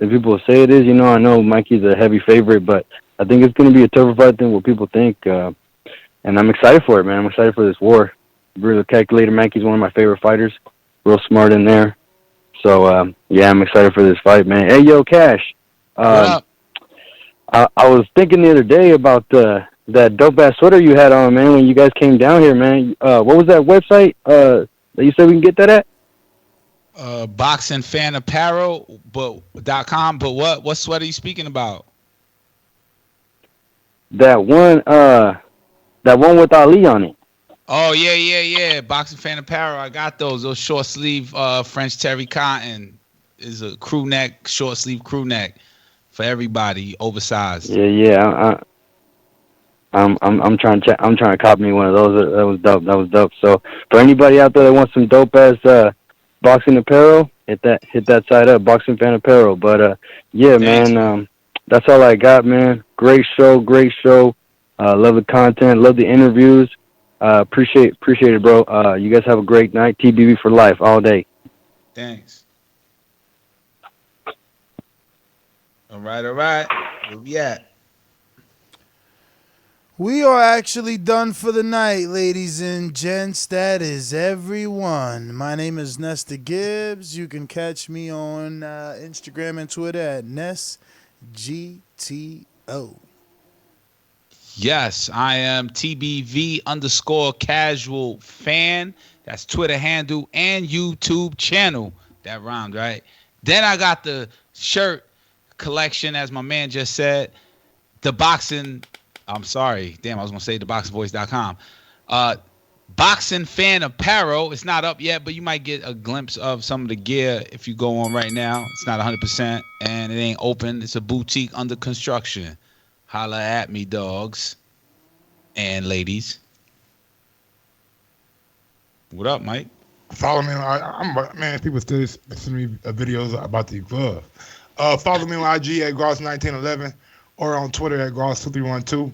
Speaker 18: say it is. I know Mikey's a heavy favorite, but I think it's going to be a tougher fight than what people think. And I'm excited for it, man. I'm excited for this war. Really calculated. Mikey's one of my favorite fighters. Real smart in there. So, yeah, I'm excited for this fight, man. Hey, yo, Cash. I was thinking the other day about that dope ass sweater you had on, man, when you guys came down here, man. What was that website that you said we can get that at?
Speaker 14: Boxing Fan Apparel, .com. But what sweater are you speaking about?
Speaker 18: That one with Ali on it.
Speaker 14: Oh yeah. Boxing Fan Apparel. I got those. Those short sleeve French terry cotton is a crew neck, short sleeve crew neck for everybody, oversized.
Speaker 18: Yeah. I'm trying to copy me one of those. That was dope. So for anybody out there that wants some dope ass boxing apparel, hit that site up, Boxing Fan Apparel. But yeah,
Speaker 14: thanks,
Speaker 18: man, that's all I got, man. Great show. Love the content, love the interviews. Appreciate it, bro. You guys have a great night. TBV for life all day.
Speaker 14: Thanks. All right. Where we at?
Speaker 7: We are actually done for the night, ladies and gents. That is everyone. My name is Nestor Gibbs. You can catch me on Instagram and Twitter at NestGTO.
Speaker 14: Yes, I am TBV_casual fan. That's Twitter handle and YouTube channel. That rhymed, right? Then I got the shirt collection, as my man just said. The boxing... I'm sorry. Damn, I was going to say theboxingvoice.com. Boxing Fan Apparel. It's not up yet, but you might get a glimpse of some of the gear if you go on right now. It's not 100%, and it ain't open. It's a boutique under construction. Holla at me, dogs and ladies. What up, Mike?
Speaker 10: Follow me on man. People still send me videos about the glove. Follow me on IG at Gross1911 or on Twitter at Gross2312.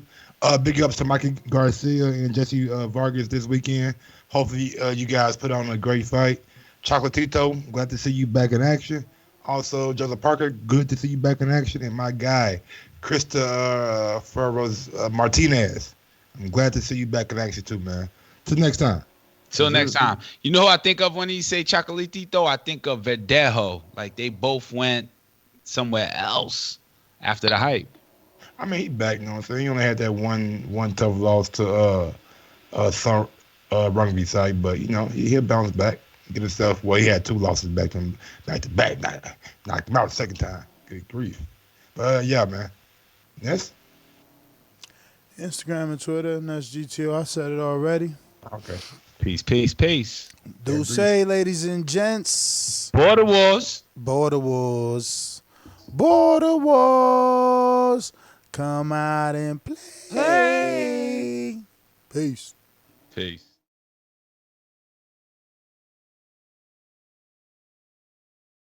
Speaker 10: Big ups to Mikey Garcia and Jessie Vargas this weekend. Hopefully you guys put on a great fight. Chocolatito, glad to see you back in action. Also, Joseph Parker, good to see you back in action. And my guy, Christopher Martinez, I'm glad to see you back in action too, man. Till next time.
Speaker 14: Till next time. You know who I think of when you say Chocolatito? I think of Verdejo. Like they both went somewhere else after the hype.
Speaker 10: I mean, he back, you know what I'm saying? He only had that one tough loss to some rugby side, but, you know, he'll bounce back, get himself, well, he had two losses back to back, knocked him out the second time. Good grief. But, yeah, man. Yes?
Speaker 7: Instagram and Twitter, and that's GTO. I said it already.
Speaker 10: Okay.
Speaker 14: Peace.
Speaker 7: Do say, ladies and gents.
Speaker 14: Border Wars. Come out and play. Peace.